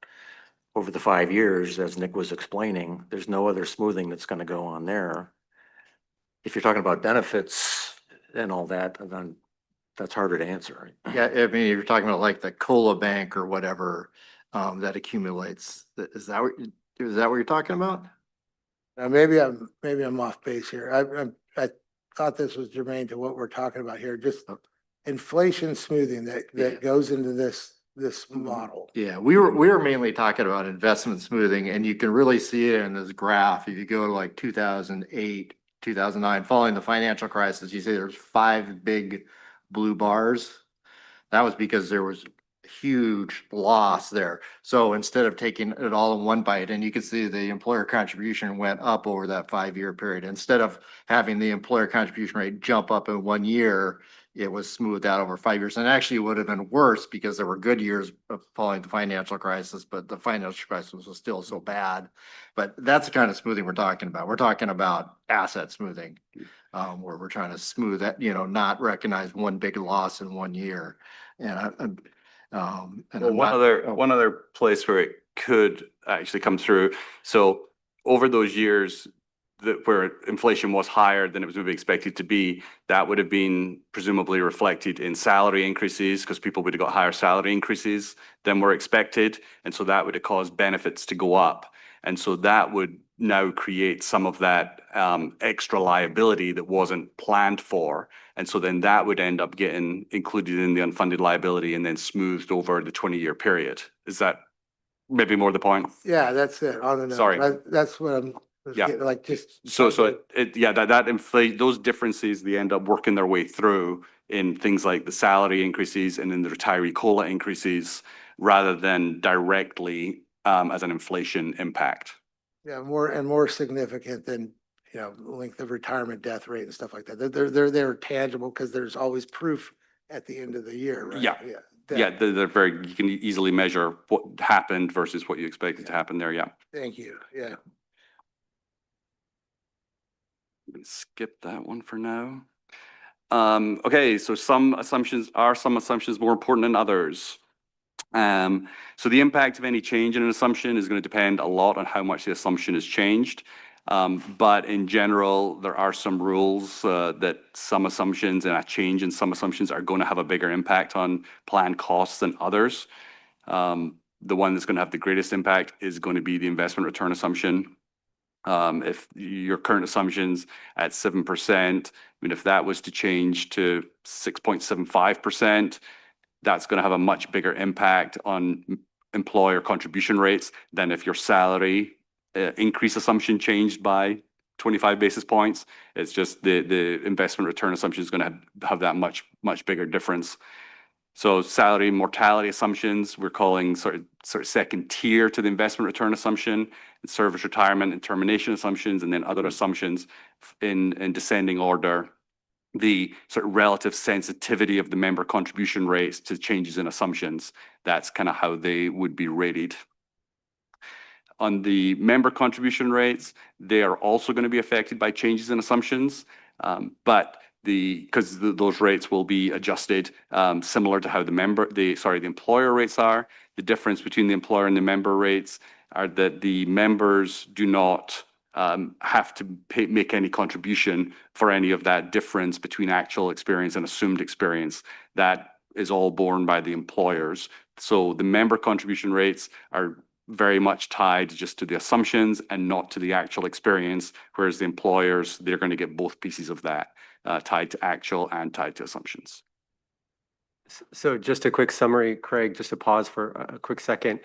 over the 5 years, as Nick was explaining. There's no other smoothing that's going to go on there. If you're talking about benefits and all that, then that's harder to answer. Right? Yeah, I mean, you're talking about like the COLA bank or whatever that accumulates. Is that what you're talking about? Now, maybe I'm off base here. I thought this was germane to what we're talking about here, just inflation smoothing that goes into this model. Yeah, we were mainly talking about investment smoothing, and you can really see it in this graph. If you go to like 2008, 2009, following the financial crisis, you see there's 5 big blue bars. That was because there was huge loss there. So instead of taking it all in one bite, and you can see the employer contribution went up over that 5-year period. Instead of having the employer contribution rate jump up in 1 year, it was smoothed out over 5 years. And actually it would have been worse because there were good years following the financial crisis, but the financial crisis was still so bad. But that's the kind of smoothing we're talking about. We're talking about asset smoothing, where we're trying to smooth that, not recognize one big loss in 1 year. And One other place where it could actually come through. So over those years where inflation was higher than it was maybe expected to be, that would have been presumably reflected in salary increases because people would have got higher salary increases than were expected. And so that would have caused benefits to go up. And so that would now create some of that extra liability that wasn't planned for. And so then that would end up getting included in the unfunded liability and then smoothed over the 20-year period. Is that maybe more the point? Yeah, that's it. On the nose. Sorry. That's what Yeah. Like just. So that inflate, those differences, they end up working their way through in things like the salary increases and in the retiree COLA increases rather than directly as an inflation impact. Yeah, more significant than, length of retirement, death rate and stuff like that. They're tangible because there's always proof at the end of the year, right? Yeah. Yeah, they're very, you can easily measure what happened versus what you expected to happen there. Yeah. Thank you. Yeah. Skip that one for now. Okay, so some assumptions more important than others. So the impact of any change in an assumption is going to depend a lot on how much the assumption is changed. But in general, there are some rules that some assumptions and a change in some assumptions are going to have a bigger impact on plan costs than others. The one that's going to have the greatest impact is going to be the investment return assumption. If your current assumptions at 7%, I mean, if that was to change to 6.75%, that's going to have a much bigger impact on employer contribution rates than if your salary increase assumption changed by 25 basis points. It's just the investment return assumption is going to have that much bigger difference. So salary mortality assumptions, we're calling sort of second tier to the investment return assumption, and service retirement and termination assumptions, and then other assumptions in descending order. The sort of relative sensitivity of the member contribution rates to changes in assumptions, that's kind of how they would be rated. On the member contribution rates, they are also going to be affected by changes in assumptions, but because those rates will be adjusted similar to how the employer rates are. The difference between the employer and the member rates are that the members do not have to make any contribution for any of that difference between actual experience and assumed experience. That is all borne by the employers. So the member contribution rates are very much tied just to the assumptions and not to the actual experience, whereas the employers, they're going to get both pieces of that, tied to actual and tied to assumptions. So just a quick summary, Craig, just to pause for a quick second.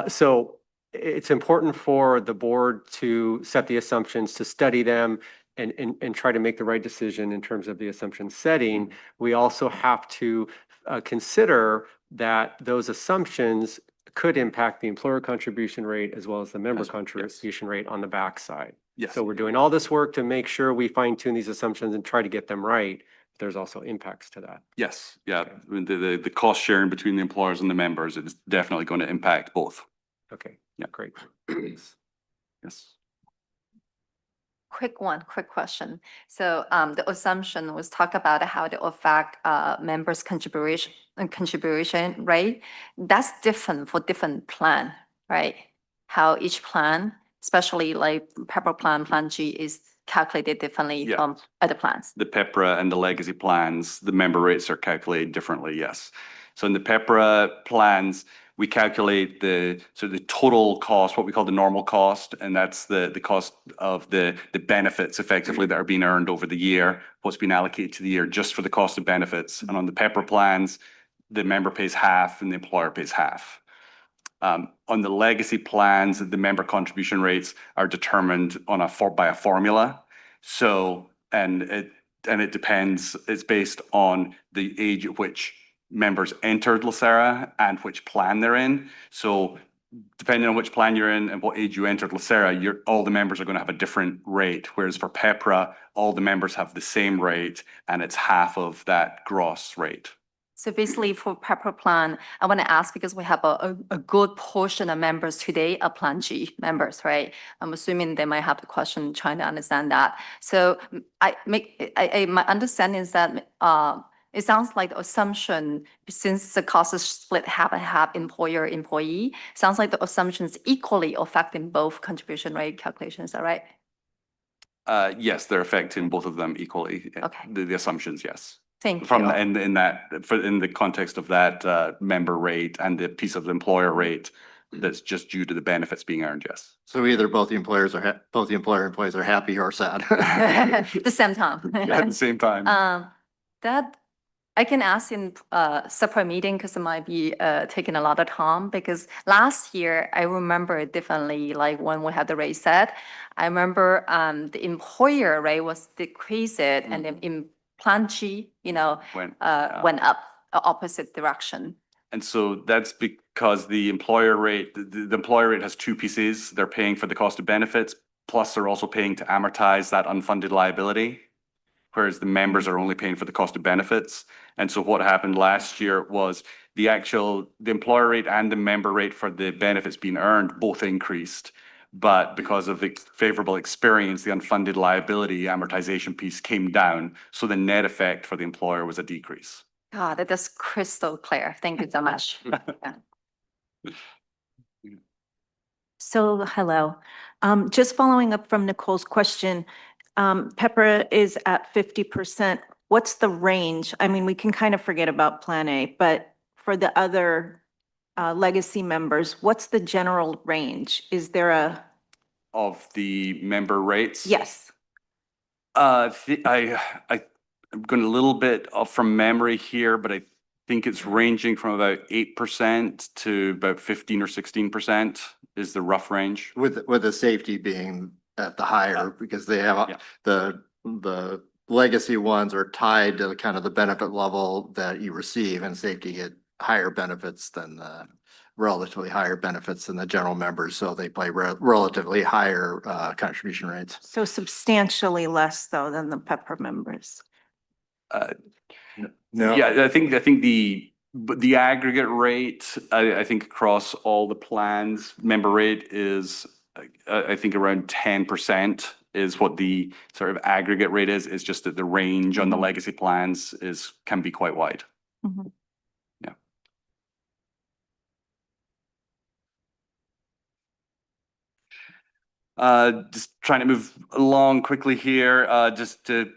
So it's important for the board to set the assumptions, to study them, and try to make the right decision in terms of the assumption setting. We also have to consider that those assumptions could impact the employer contribution rate as well as the member contribution rate on the backside. Yes. So we're doing all this work to make sure we fine tune these assumptions and try to get them right. There's also impacts to that. Yes. Yeah. I mean, the cost sharing between the employers and the members is definitely going to impact both. Okay. Yeah. Great. Yes. Quick question. So the assumption was talk about how to affect members' contribution rate. That's different for different plan, right? How each plan, especially like PEPRA Plan G, is calculated differently from other plans. The PEPRA and the legacy plans, the member rates are calculated differently, yes. So in the PEPRA plans, we calculate the total cost, what we call the normal cost, and that's the cost of the benefits effectively that are being earned over the year, what's been allocated to the year just for the cost of benefits. And on the PEPRA plans, the member pays half and the employer pays half. On the legacy plans, the member contribution rates are determined by a formula. So, and it depends, it's based on the age at which members entered LACERA and which plan they're in. So depending on which plan you're in and what age you entered LACERA, all the members are going to have a different rate. Whereas for PEPRA, all the members have the same rate and it's half of that gross rate. So basically for PEPRA plan, I want to ask because we have a good portion of members today are Plan G members, right? I'm assuming they might have the question trying to understand that. So my understanding is that it sounds like the assumption, since the cost is split half and half employer-employee, sounds like the assumptions equally affecting both contribution rate calculations, is that right? Yes, they're affecting both of them equally. Okay. The assumptions, yes. Thank you. In the context of that member rate and the piece of the employer rate that's just due to the benefits being earned, yes. So either both the employer and employees are happy or sad. At the same time. At the same time. That I can ask in separate meeting because it might be taking a lot of time because last year I remember it differently, like when we had the rate set. I remember the employer rate was decreased and the implantee, Went went up, opposite direction. And so that's because the employer rate, the employer rate has two pieces. They're paying for the cost of benefits, plus they're also paying to amortize that unfunded liability, whereas the members are only paying for the cost of benefits. And so what happened last year was the employer rate and the member rate for the benefits being earned both increased. But because of the favorable experience, the unfunded liability amortization piece came down. So the net effect for the employer was a decrease. God, that is crystal clear. Thank you so much. Yeah. So, hello. Just following up from Nicole's question, Pepper is at 50%. What's the range? I mean, we can kind of forget about Plan A, but for the other legacy members, what's the general range? Is there a? Of the member rates? Yes. I'm going a little bit off from memory here, but I think it's ranging from about 8% to about 15 or 16% is the rough range. With the safety being at the higher, because they have the legacy ones are tied to kind of the benefit level that you receive, and safety get higher benefits than the relatively higher benefits than the general members. So they pay relatively higher contribution rates. So substantially less though than the Pepper members. No. Yeah, I think the aggregate rate, I think across all the plans, member rate is, I think around 10% is what the sort of aggregate rate is. It's just that the range on the legacy plans can be quite wide. Mhm. Yeah. Just trying to move along quickly here, just to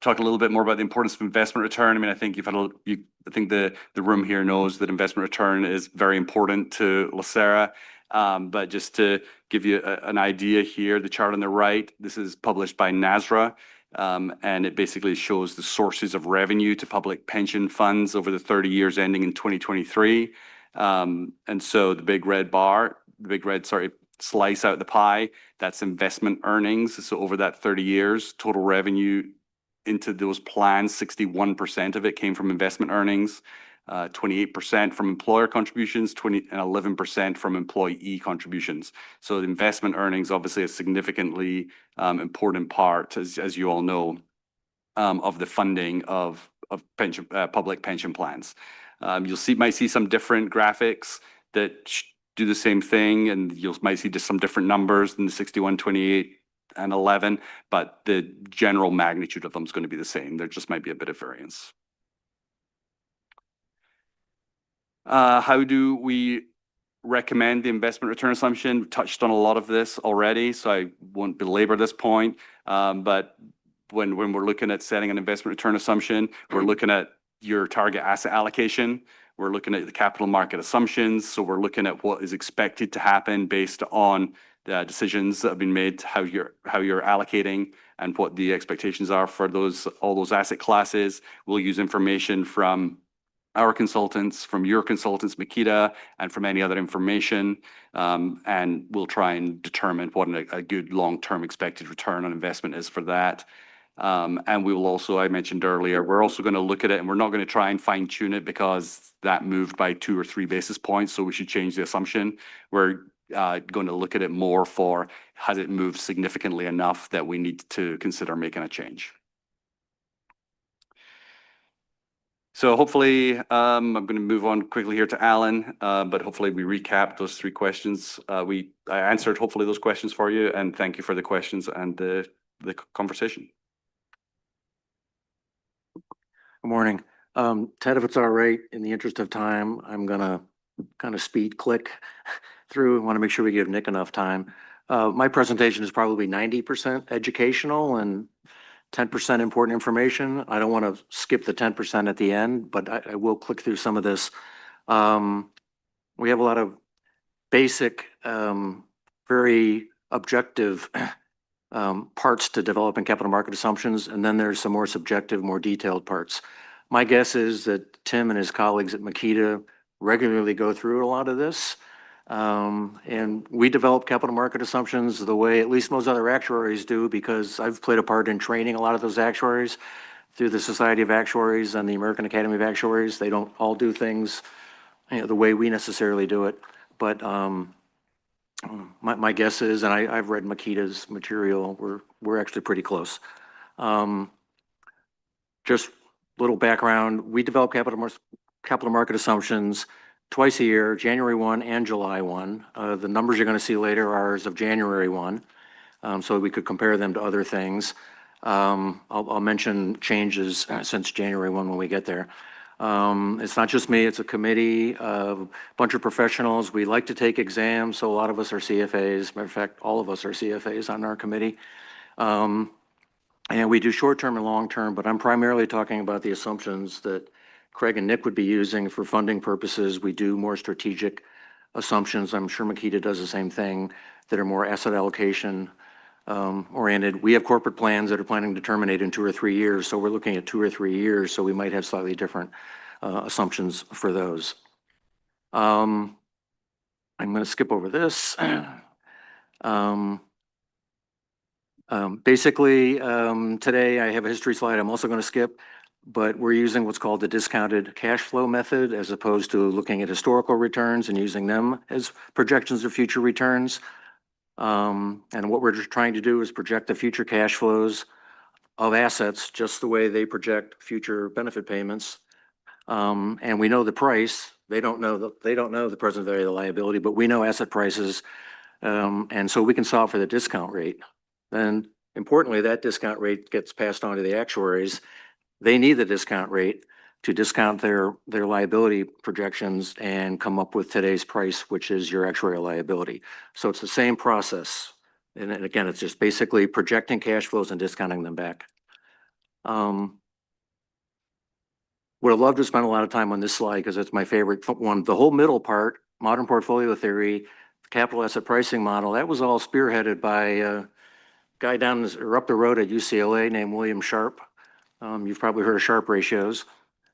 talk a little bit more about the importance of investment return. I mean, I think I think the room here knows that investment return is very important to LACERA. But just to give you an idea here, the chart on the right, this is published by NASRA, and it basically shows the sources of revenue to public pension funds over the 30 years ending in 2023. And so the big red slice out the pie, that's investment earnings. So over that 30 years, total revenue into those plans, 61% of it came from investment earnings, 28% from employer contributions, 11% from employee contributions. So the investment earnings obviously a significantly important part, as you all know, of the funding of public pension plans. Might see some different graphics that do the same thing, and you might see just some different numbers than the 61, 28, and 11, but the general magnitude of them is going to be the same. There just might be a bit of variance. How do we recommend the investment return assumption? We touched on a lot of this already, so I won't belabor this point. But when we're looking at setting an investment return assumption, we're looking at your target asset allocation. We're looking at the capital market assumptions. So we're looking at what is expected to happen based on the decisions that have been made, how you're allocating and what the expectations are for all those asset classes. We'll use information from our consultants, from your consultants, Makita, and from any other information. And we'll try and determine what a good long-term expected return on investment is for that. And we will also, I mentioned earlier, we're also going to look at it, and we're not going to try and fine tune it because that moved by 2 or 3 basis points. So we should change the assumption. We're going to look at it more for, has it moved significantly enough that we need to consider making a change? So hopefully, I'm going to move on quickly here to Alan, but hopefully we recap those 3 questions. I answered hopefully those questions for you, and thank you for the questions and the conversation. Good morning. Ted, if it's all right, in the interest of time, I'm gonna kind of speed click through. I want to make sure we give Nick enough time. My presentation is probably 90% educational and 10% important information. I don't want to skip the 10% at the end, but I will click through some of this. We have a lot of basic, very objective parts to developing capital market assumptions, and then there's some more subjective, more detailed parts. My guess is that Tim and his colleagues at Makita regularly go through a lot of this. And we develop capital market assumptions the way at least most other actuaries do, because I've played a part in training a lot of those actuaries through the Society of Actuaries and the American Academy of Actuaries. They don't all do things, the way we necessarily do it. But my guess is, and I've read Makita's material, we're actually pretty close. Just little background, we develop capital market assumptions twice a year, January 1 and July 1. The numbers you're going to see later are as of January 1, so we could compare them to other things. I'll mention changes since January 1 when we get there. It's not just me, it's a committee of a bunch of professionals. We like to take exams, so a lot of us are CFAs. Matter of fact, all of us are CFAs on our committee. And we do short-term and long-term, but I'm primarily talking about the assumptions that Craig and Nick would be using for funding purposes. We do more strategic assumptions. I'm sure Makita does the same thing, that are more asset allocation oriented. We have corporate plans that are planning to terminate in 2 or 3 years, so we're looking at 2 or 3 years, so we might have slightly different assumptions for those. I'm going to skip over this. Basically, today I have a history slide I'm also going to skip, but we're using what's called the discounted cash flow method, as opposed to looking at historical returns and using them as projections of future returns. And what we're just trying to do is project the future cash flows of assets just the way they project future benefit payments. And we know the price. They don't know the present value of the liability, but we know asset prices. And so we can solve for the discount rate. Then importantly, that discount rate gets passed on to the actuaries. They need the discount rate to discount their liability projections and come up with today's price, which is your actuarial liability. So it's the same process. And again, it's just basically projecting cash flows and discounting them back. Would have loved to spend a lot of time on this slide because it's my favorite one. The whole middle part, modern portfolio theory, capital asset pricing model, that was all spearheaded by a guy up the road at UCLA named William Sharpe. You've probably heard of Sharpe ratios.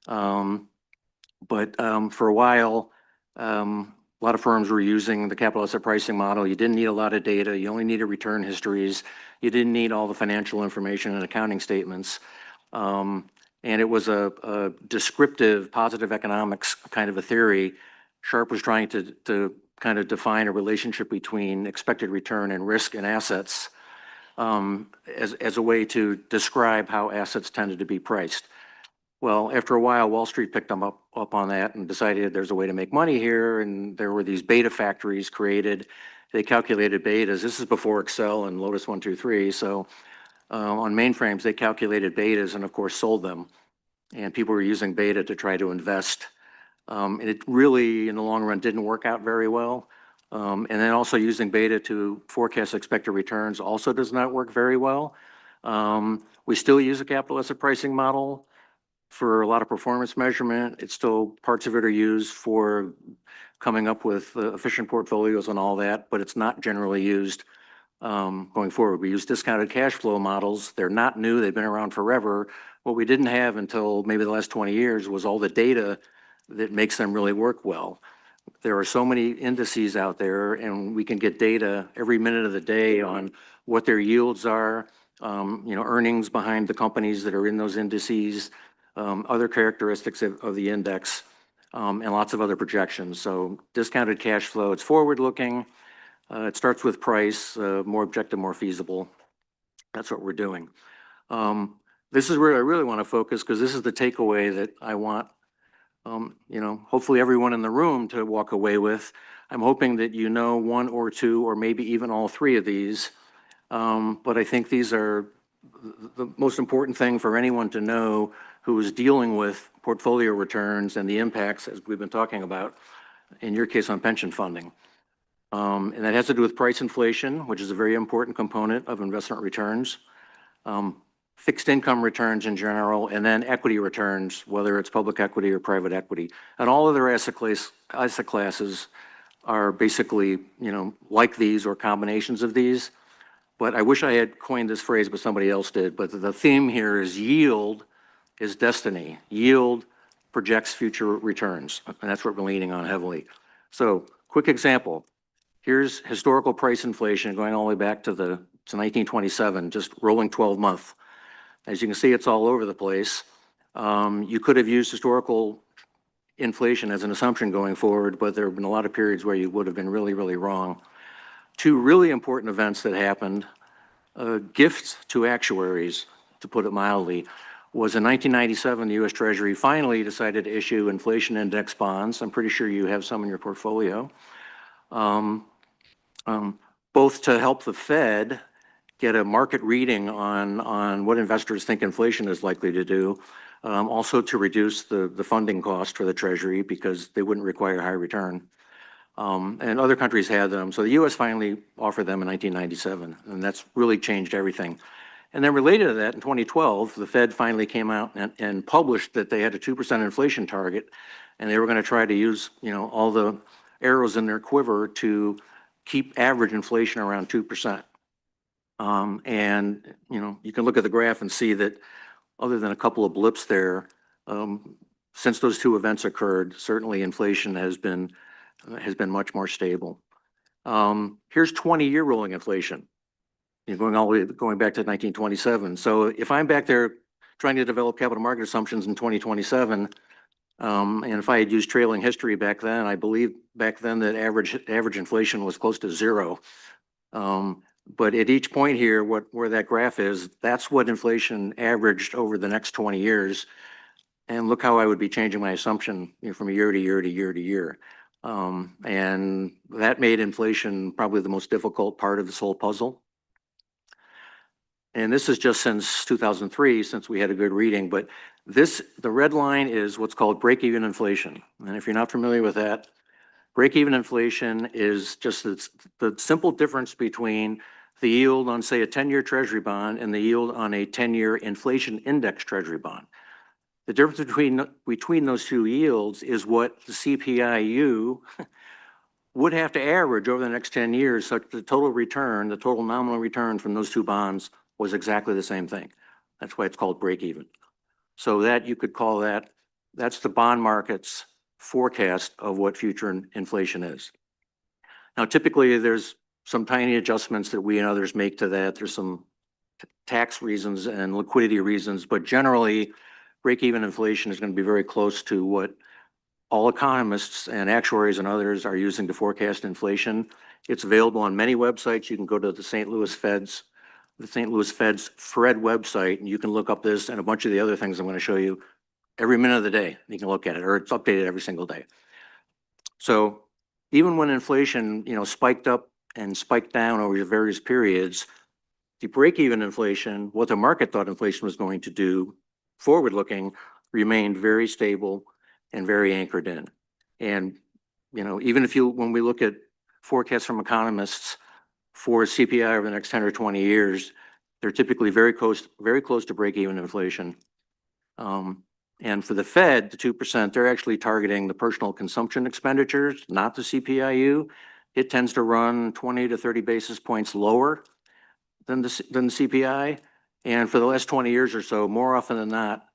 But for a while, a lot of firms were using the capital asset pricing model. You didn't need a lot of data. You only needed return histories. You didn't need all the financial information and accounting statements. And it was a descriptive positive economics kind of a theory. Sharpe was trying to kind of define a relationship between expected return and risk and assets as a way to describe how assets tended to be priced. Well, after a while, Wall Street picked them up on that and decided there's a way to make money here, and there were these beta factories created. They calculated betas. This is before Excel and Lotus 1-2-3. So on mainframes, they calculated betas and, of course, sold them. And people were using beta to try to invest. And it really, in the long run, didn't work out very well. And then also using beta to forecast expected returns also does not work very well. We still use a capital asset pricing model for a lot of performance measurement. It's still, parts of it are used for coming up with efficient portfolios and all that, but it's not generally used going forward. We use discounted cash flow models. They're not new. They've been around forever. What we didn't have until maybe the last 20 years was all the data that makes them really work well. There are so many indices out there, and we can get data every minute of the day on what their yields are, earnings behind the companies that are in those indices, other characteristics of the index, and lots of other projections. So discounted cash flow, it's forward-looking. It starts with price, more objective, more feasible. That's what we're doing. This is where I really want to focus, because this is the takeaway that I want hopefully everyone in the room to walk away with. I'm hoping that you know one or two or maybe even all three of these. But I think these are the most important thing for anyone to know who is dealing with portfolio returns and the impacts, as we've been talking about, in your case on pension funding. And that has to do with price inflation, which is a very important component of investment returns. Fixed income returns in general, and then equity returns, whether it's public equity or private equity. And all other asset classes are basically, like these or combinations of these. But I wish I had coined this phrase, but somebody else did. But the theme here is yield is destiny. Yield projects future returns, and that's what we're leaning on heavily. So, quick example. Here's historical price inflation going all the way back to 1927, just rolling 12-month. As you can see, it's all over the place. You could have used historical inflation as an assumption going forward, but there have been a lot of periods where you would have been really, really wrong. Two really important events that happened, gifts to actuaries, to put it mildly, was in 1997, the U.S. Treasury finally decided to issue inflation index bonds. I'm pretty sure you have some in your portfolio. Both to help the Fed get a market reading on what investors think inflation is likely to do, also to reduce the funding cost for the Treasury because they wouldn't require high return. And other countries had them. So the U.S. finally offered them in 1997, and that's really changed everything. And then related to that, in 2012, the Fed finally came out and published that they had a 2% inflation target, and they were going to try to use, all the arrows in their quiver to keep average inflation around 2%. And, you can look at the graph and see that other than a couple of blips there, since those two events occurred, certainly inflation has been much more stable. Here's 20-year rolling inflation, going back to 1927. So if I'm back there trying to develop capital market assumptions in 2027, and if I had used trailing history back then, I believe back then that average inflation was close to 0. But at each point here, where that graph is, that's what inflation averaged over the next 20 years. And look how I would be changing my assumption from year to year to year to year. And that made inflation probably the most difficult part of this whole puzzle. And this is just since 2003, since we had a good reading, but the red line is what's called break-even inflation. And if you're not familiar with that, break-even inflation is just the simple difference between the yield on, say, a 10-year Treasury bond and the yield on a 10-year inflation index Treasury bond. The difference between those two yields is what the CPIU would have to average over the next 10 years, such that the total return, the total nominal return from those two bonds was exactly the same thing. That's why it's called break-even. So that you could call that's the bond market's forecast of what future inflation is. Now, typically, there's some tiny adjustments that we and others make to that. There's some tax reasons and liquidity reasons, but generally, break-even inflation is going to be very close to what all economists and actuaries and others are using to forecast inflation. It's available on many websites. You can go to the St. Louis Fed's FRED website, and you can look up this and a bunch of the other things I'm going to show you every minute of the day. You can look at it, or it's updated every single day. So even when inflation, spiked up and spiked down over various periods, the break-even inflation, what the market thought inflation was going to do, forward-looking, remained very stable and very anchored in. And, even when we look at forecasts from economists for CPI over the next 10 or 20 years, they're typically very close to break-even inflation. And for the Fed, the 2%, they're actually targeting the personal consumption expenditures, not the CPIU. It tends to run 20 to 30 basis points lower than the CPI. And for the last 20 years or so, more often than not,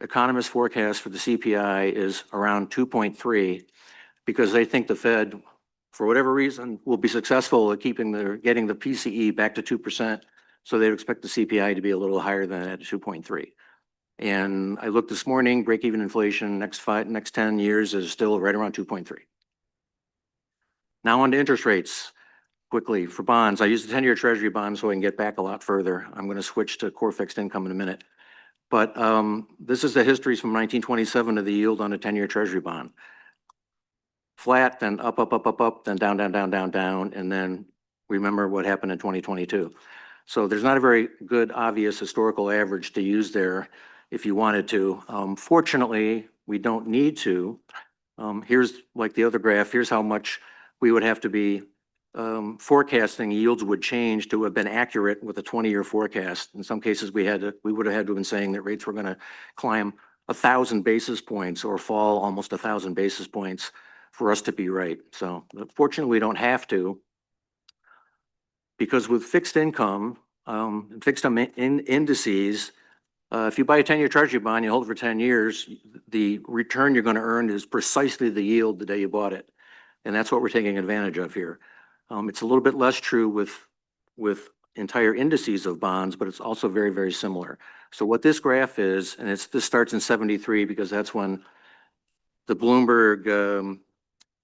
economists' forecast for the CPI is around 2.3 because they think the Fed, for whatever reason, will be successful at getting the PCE back to 2%. So they expect the CPI to be a little higher than that, 2.3. And I looked this morning, break-even inflation next 10 years is still right around 2.3. Now on to interest rates. Quickly, for bonds, I use the 10-year Treasury bond so I can get back a lot further. I'm going to switch to core fixed income in a minute. But this is the histories from 1927 of the yield on a 10-year Treasury bond. Flat, then up, then down, and then remember what happened in 2022. So there's not a very good, obvious historical average to use there if you wanted to. Fortunately, we don't need to. Here's like the other graph. Here's how much we would have to be forecasting yields would change to have been accurate with a 20-year forecast. In some cases, we would have had to have been saying that rates were going to climb 1,000 basis points or fall almost 1,000 basis points for us to be right. So fortunately, we don't have to, because with fixed income, indices, If you buy a 10-year treasury bond, you hold it for 10 years, the return you're going to earn is precisely the yield the day you bought it. And that's what we're taking advantage of here. It's a little bit less true with entire indices of bonds, but it's also very, very similar. So what this graph is, and this starts in 73 because that's when the Bloomberg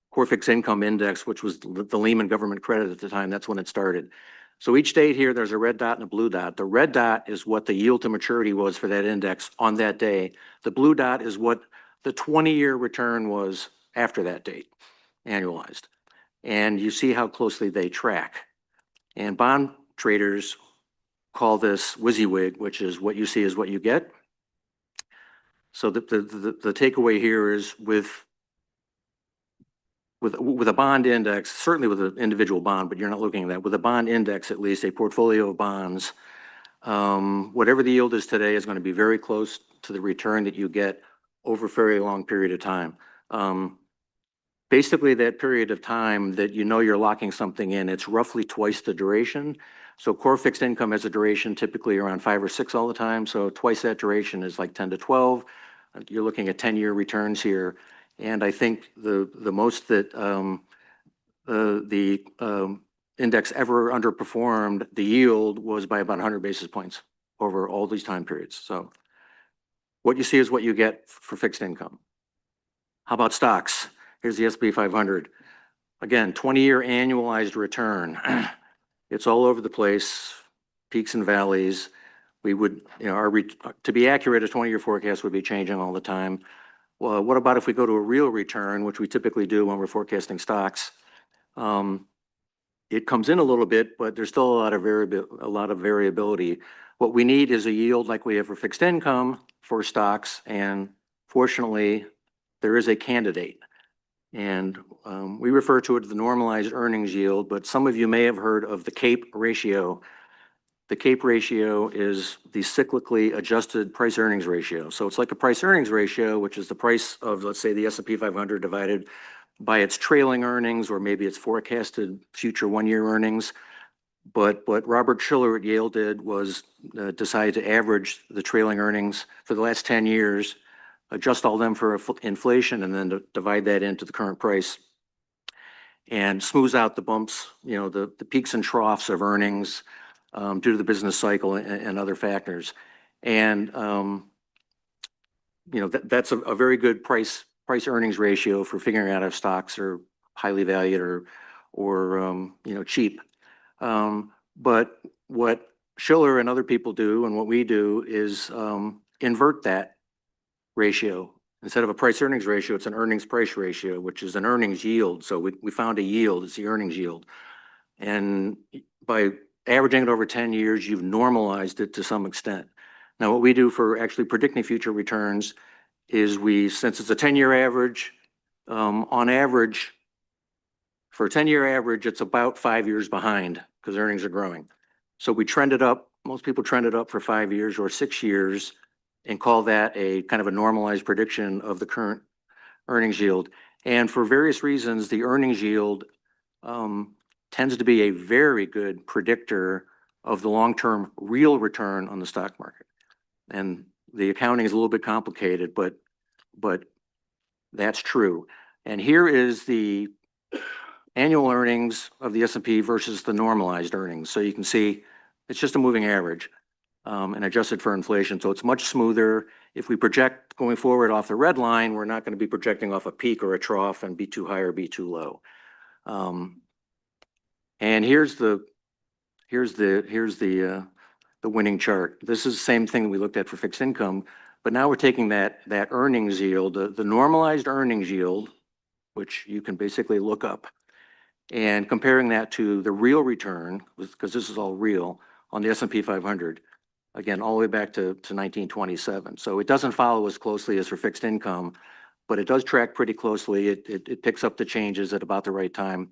Core Fixed Income Index, which was the Lehman government credit at the time, that's when it started. So each date here, there's a red dot and a blue dot. The red dot is what the yield to maturity was for that index on that day. The blue dot is what the 20-year return was after that date, annualized. And you see how closely they track. And bond traders call this WYSIWYG, which is what you see is what you get. So the takeaway here is with a bond index, certainly with an individual bond, but you're not looking at that. With a bond index, at least a portfolio of bonds, whatever the yield is today is going to be very close to the return that you get over a very long period of time. Basically, that period of time that you know you're locking something in, it's roughly twice the duration. So core fixed income has a duration typically around 5 or 6 all the time. So twice that duration is like 10 to 12. You're looking at 10-year returns here. And I think the most that the index ever underperformed the yield was by about 100 basis points over all these time periods. So what you see is what you get for fixed income. How about stocks? Here's the S&P 500. Again, 20-year annualized return. It's all over the place, peaks and valleys. We would, to be accurate, a 20-year forecast would be changing all the time. Well, what about if we go to a real return, which we typically do when we're forecasting stocks? It comes in a little bit, but there's still a lot of variability. What we need is a yield like we have for fixed income for stocks, and fortunately, there is a candidate. And we refer to it as the normalized earnings yield, but some of you may have heard of the CAPE ratio. The CAPE ratio is the cyclically adjusted price earnings ratio. So it's like a price earnings ratio, which is the price of, let's say, the S&P 500 divided by its trailing earnings, or maybe its forecasted future one-year earnings. But what Robert Shiller at Yale did was decide to average the trailing earnings for the last 10 years, adjust all them for inflation, and then divide that into the current price and smooths out the bumps, the peaks and troughs of earnings due to the business cycle and other factors. And, that's a very good price earnings ratio for figuring out if stocks are highly valued or cheap. But what Shiller and other people do, and what we do, is invert that ratio. Instead of a price earnings ratio, it's an earnings price ratio, which is an earnings yield. So we found a yield, it's the earnings yield. And by averaging it over 10 years, you've normalized it to some extent. Now, what we do for actually predicting future returns is since it's a 10-year average, on average, for a 10-year average, it's about 5 years behind because earnings are growing. So we trend it up. Most people trend it up for 5 years or 6 years and call that a kind of a normalized prediction of the current earnings yield. And for various reasons, the earnings yield tends to be a very good predictor of the long-term real return on the stock market. And the accounting is a little bit complicated, but that's true. And here is the annual earnings of the S&P versus the normalized earnings. So you can see it's just a moving average and adjusted for inflation. So it's much smoother. If we project going forward off the red line, we're not going to be projecting off a peak or a trough and be too high or be too low. And here's the winning chart. This is the same thing that we looked at for fixed income, but now we're taking that earnings yield, the normalized earnings yield, which you can basically look up, and comparing that to the real return, because this is all real, on the S&P 500, again, all the way back to 1927. So it doesn't follow as closely as for fixed income, but it does track pretty closely. It picks up the changes at about the right time.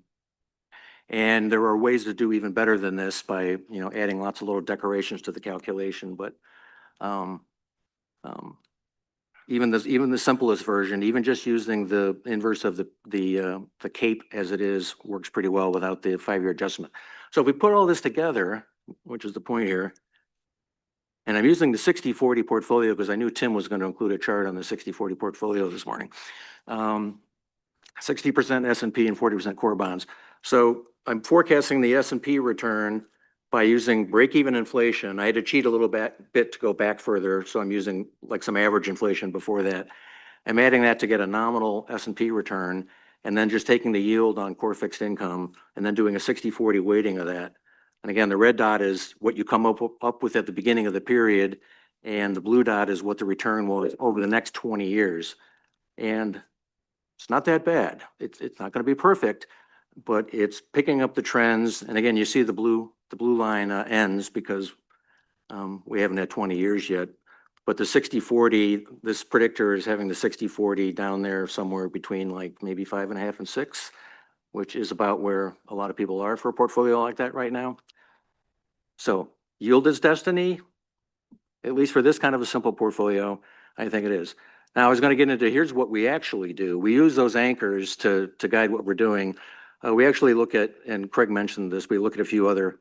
And there are ways to do even better than this by, adding lots of little decorations to the calculation. But even the simplest version, even just using the inverse of the CAPE as it is, works pretty well without the 5-year adjustment. So if we put all this together, which is the point here, And I'm using the 60-40 portfolio because I knew Tim was going to include a chart on the 60-40 portfolio this morning. 60% S&P and 40% core bonds. So I'm forecasting the S&P return by using break-even inflation. I had to cheat a little bit to go back further, so I'm using like some average inflation before that. I'm adding that to get a nominal S&P return, and then just taking the yield on core fixed income, and then doing a 60-40 weighting of that. And again, the red dot is what you come up with at the beginning of the period, and the blue dot is what the return was over the next 20 years. And it's not that bad. It's not going to be perfect, but it's picking up the trends. And again, you see the blue line ends because we haven't had 20 years yet. But the 60-40, this predictor is having the 60-40 down there somewhere between like maybe 5.5 and 6, which is about where a lot of people are for a portfolio like that right now. So yield is destiny, at least for this kind of a simple portfolio, I think it is. Now I was going to get into, here's what we actually do. We use those anchors to guide what we're doing. We actually look at, and Craig mentioned this, we look at a few other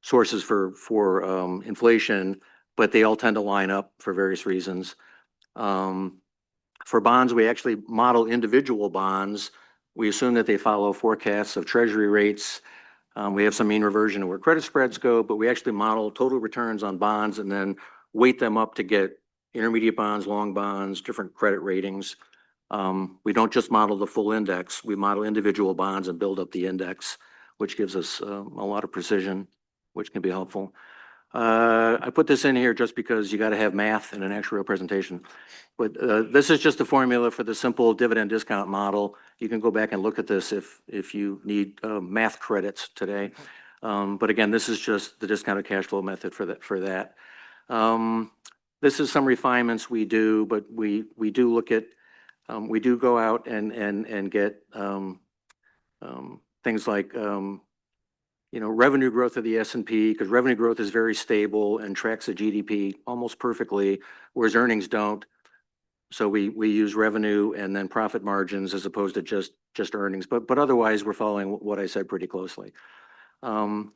sources for inflation, but they all tend to line up for various reasons. For bonds, we actually model individual bonds. We assume that they follow forecasts of treasury rates. We have some mean reversion of where credit spreads go, but we actually model total returns on bonds and then weight them up to get intermediate bonds, long bonds, different credit ratings. We don't just model the full index. We model individual bonds and build up the index, which gives us a lot of precision, which can be helpful. I put this in here just because you got to have math in an actuarial presentation. But this is just a formula for the simple dividend discount model. You can go back and look at this if you need math credits today. But again, this is just the discounted cash flow method for that. This is some refinements we do, but we do look at, we do go out and get things like revenue growth of the S&P, because revenue growth is very stable and tracks the GDP almost perfectly, whereas earnings don't. So we use revenue and then profit margins as opposed to just earnings. But otherwise, we're following what I said pretty closely. And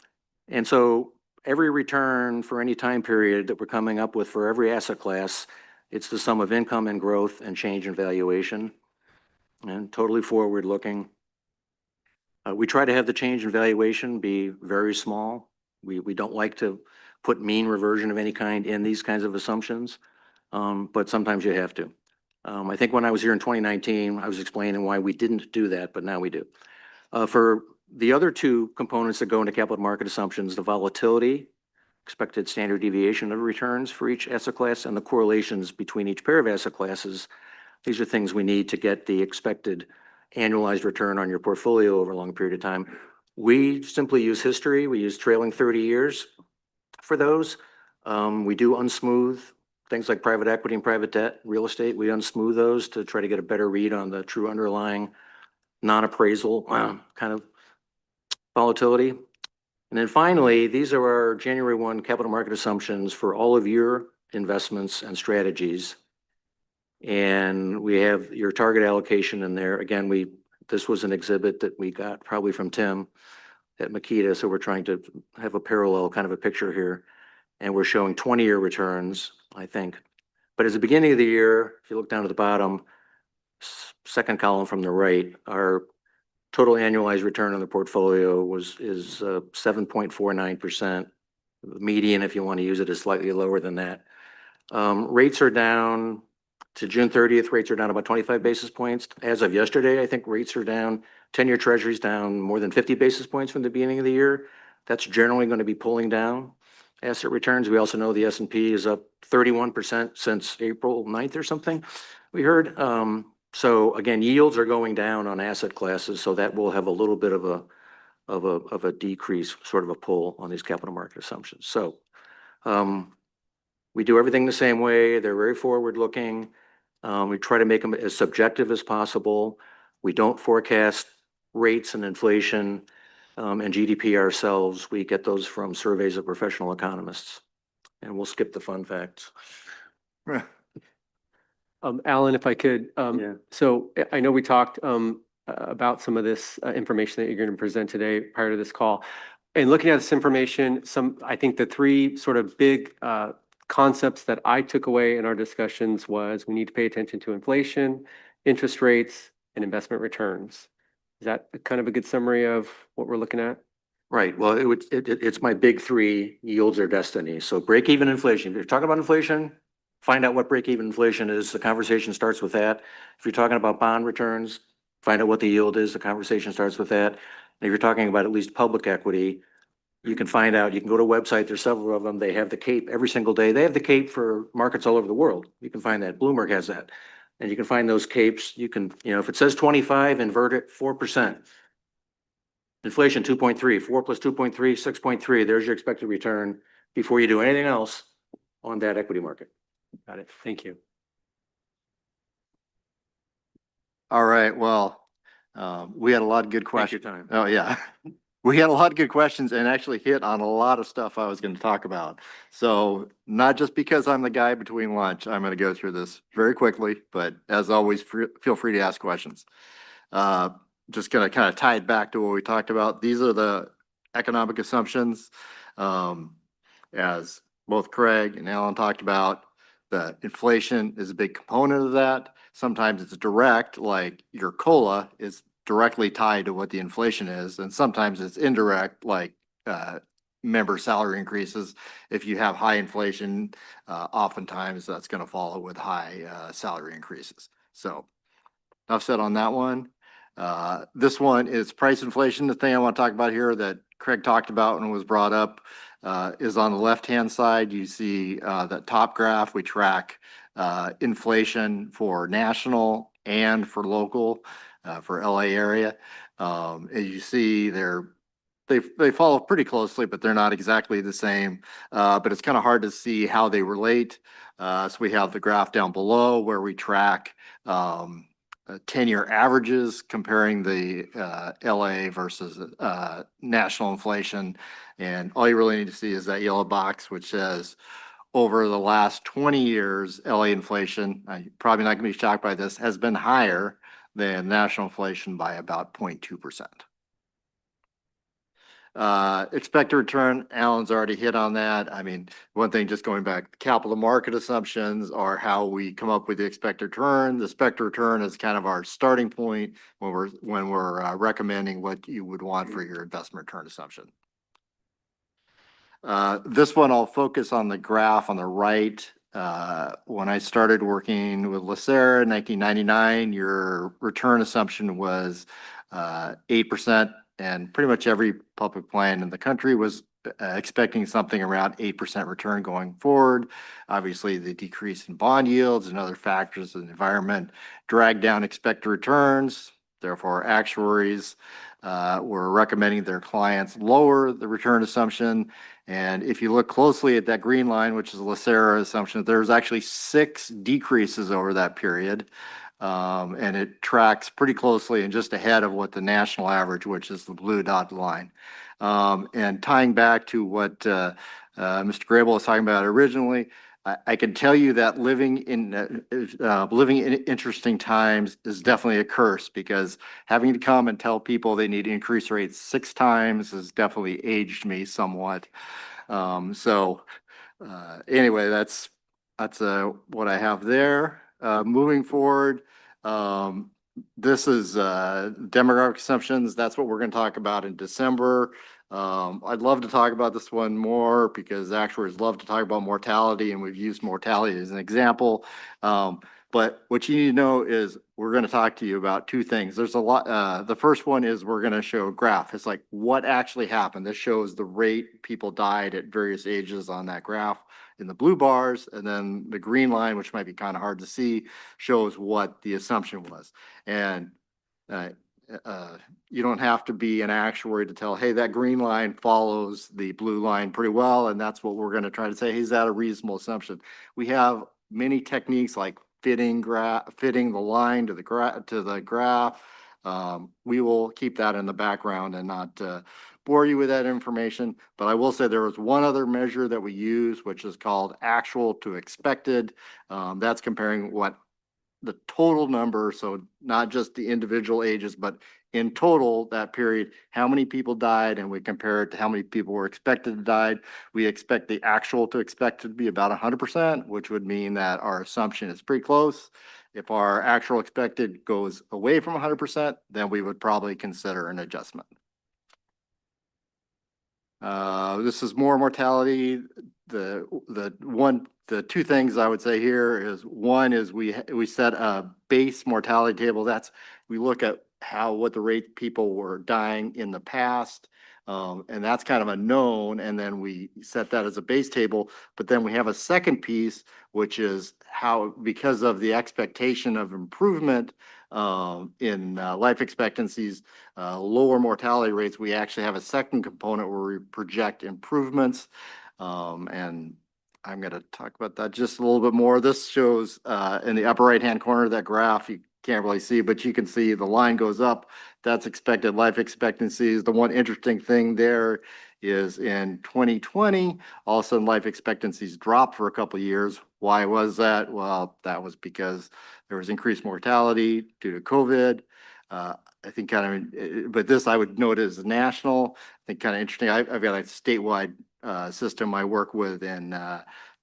so every return for any time period that we're coming up with for every asset class, it's the sum of income and growth and change in valuation, and totally forward looking. We try to have the change in valuation be very small. We don't like to put mean reversion of any kind in these kinds of assumptions, but sometimes you have to. I think when I was here in 2019, I was explaining why we didn't do that, but now we do. For the other two components that go into capital market assumptions, the volatility, expected standard deviation of returns for each asset class, and the correlations between each pair of asset classes, these are things we need to get the expected annualized return on your portfolio over a long period of time. We simply use history. We use trailing 30 years for those. We do unsmooth things like private equity and private debt, real estate. We unsmooth those to try to get a better read on the true underlying non-appraisal kind of volatility. And then finally, these are our January 1 capital market assumptions for all of your investments and strategies. And we have your target allocation in there. Again, this was an exhibit that we got probably from Tim at Makita. So we're trying to have a parallel kind of a picture here. And we're showing 20-year returns, I think. But at the beginning of the year, if you look down to the bottom, second column from the right, our total annualized return on the portfolio is 7.49%. The median, if you want to use it, is slightly lower than that. Rates are down to June 30th. Rates are down about 25 basis points. As of yesterday, I think rates are down. 10-year treasuries down more than 50 basis points from the beginning of the year. That's generally going to be pulling down asset returns. We also know the S&P is up 31% since April 9th or something, we heard. So again, yields are going down on asset classes, so that will have a little bit of a decrease, sort of a pull on these capital market assumptions. So we do everything the same way. They're very forward looking. We try to make them as subjective as possible. We don't forecast rates and inflation and GDP ourselves. We get those from surveys of professional economists. And we'll skip the fun facts. Alan, if I could, Yeah. so I know we talked about some of this information that you're going to present today prior to this call. in looking at this information, I think the three sort of big concepts that I took away in our discussions was we need to pay attention to inflation, interest rates, and investment returns. Is that kind of a good summary of what we're looking at? Right. Well, it's my big three: yields are destiny. So break even inflation. If you're talking about inflation, find out what break even inflation is. The conversation starts with that. If you're talking about bond returns, find out what the yield is. The conversation starts with that. And if you're talking about at least public equity, you can find out, you can go to a website, there's several of them. They have the CAPE every single day. They have the CAPE for markets all over the world. You can find that. Bloomberg has that. And you can find those CAPEs. You can, if it says 25, invert it 4%. Inflation 2.3, 4 plus 2.3, 6.3. There's your expected return before you do anything else on that equity market. Got it. Thank you. All right, well, we had a lot of good Thanks for questions. your time. Oh, yeah. We had a lot of good questions and actually hit on a lot of stuff I was going to talk about. So not just because I'm the guy between lunch, I'm going to go through this very quickly, but as always, feel free to ask questions. Just going to kind of tie it back to what we talked about. These are the economic assumptions. As both Craig and Alan talked about, the inflation is a big component of that. Sometimes it's direct, like your COLA is directly tied to what the inflation is, and sometimes it's indirect, like member salary increases. If you have high inflation, oftentimes that's going to follow with high salary increases. So enough said on that one. This one is price inflation. The thing I want to talk about here that Craig talked about and was brought up is on the left-hand side. You see that top graph. We track inflation for national and for local, for LA area. As you see, they follow pretty closely, but they're not exactly the same. But it's kind of hard to see how they relate. So we have the graph down below where we track 10-year averages comparing the LA versus national inflation. And all you really need to see is that yellow box, which says over the last 20 years, LA inflation, you're probably not going to be shocked by this, has been higher than national inflation by about 0.2%. Expected return, Alan's already hit on that. I mean, one thing, just going back, capital market assumptions are how we come up with the expected return. The expected return is kind of our starting point when we're recommending what you would want for your investment return assumption. This one, I'll focus on the graph on the right. When I started working with LACERA in 1999, your return assumption was 8%. And pretty much every public plan in the country was expecting something around 8% return going forward. Obviously, the decrease in bond yields and other factors in the environment dragged down expected returns. Therefore, actuaries were recommending their clients lower the return assumption. And if you look closely at that green line, which is the LACERA assumption, there's actually 6 decreases over that period. And it tracks pretty closely and just ahead of what the national average, which is the blue dotted line. And tying back to what Mr. Grable was talking about originally, I can tell you that living in interesting times is definitely a curse, because having to come and tell people they need increase rates 6 times has definitely aged me somewhat. Anyway, that's what I have there. Moving forward, this is demographic assumptions. That's what we're going to talk about in December. I'd love to talk about this one more because actuaries love to talk about mortality, and we've used mortality as an example. But what you need to know is we're going to talk to you about 2 things. There's a lot. The first one is we're going to show a graph. It's like what actually happened. This shows the rate people died at various ages on that graph in the blue bars, and then the green line, which might be kind of hard to see, shows what the assumption was. And you don't have to be an actuary to tell, hey, that green line follows the blue line pretty well, and that's what we're going to try to say. Hey, is that a reasonable assumption? We have many techniques like fitting the line to the graph. We will keep that in the background and not bore you with that information, but I will say there was one other measure that we use, which is called actual to expected. That's comparing what the total number, so not just the individual ages, but in total, that period, how many people died, and we compare it to how many people were expected to die. We expect the actual to expected to be about 100%, which would mean that our assumption is pretty close. If our actual expected goes away from 100%, then we would probably consider an adjustment. This is more mortality. The two things I would say here is, one is we set a base mortality table. That's, we look at what the rate people were dying in the past. And that's kind of a known, and then we set that as a base table. But then we have a second piece, which is how, because of the expectation of improvement in life expectancies, lower mortality rates, we actually have a second component where we project improvements. And I'm going to talk about that just a little bit more. This shows in the upper right-hand corner of that graph, you can't really see, but you can see the line goes up. That's expected life expectancies. The one interesting thing there is in 2020, all of a sudden life expectancies dropped for a couple of years. Why was that? Well, that was because there was increased mortality due to COVID. I think kind of, but this I would note is national. I think kind of interesting. I've got a statewide system I work with in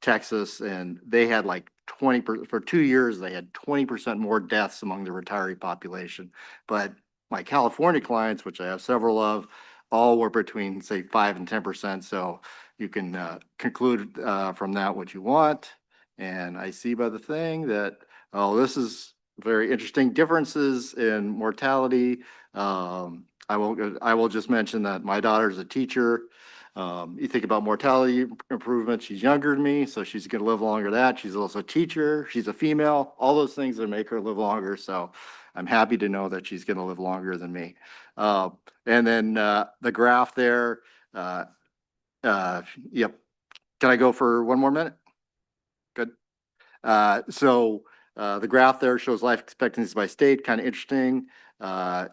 Texas, and they had like 20% for 2 years. They had 20% more deaths among the retiree population. But my California clients, which I have several of, all were between say 5 and 10%. So you can conclude from that what you want. And I see by the thing that, oh, this is very interesting differences in mortality. I will just mention that my daughter's a teacher. You think about mortality improvement, she's younger than me, so she's going to live longer than that. She's also a teacher. She's a female. All those things that make her live longer. So I'm happy to know that she's going to live longer than me. And then the graph there. Yep. Can I go for one more minute? Good. The graph there shows life expectancies by state, kind of interesting.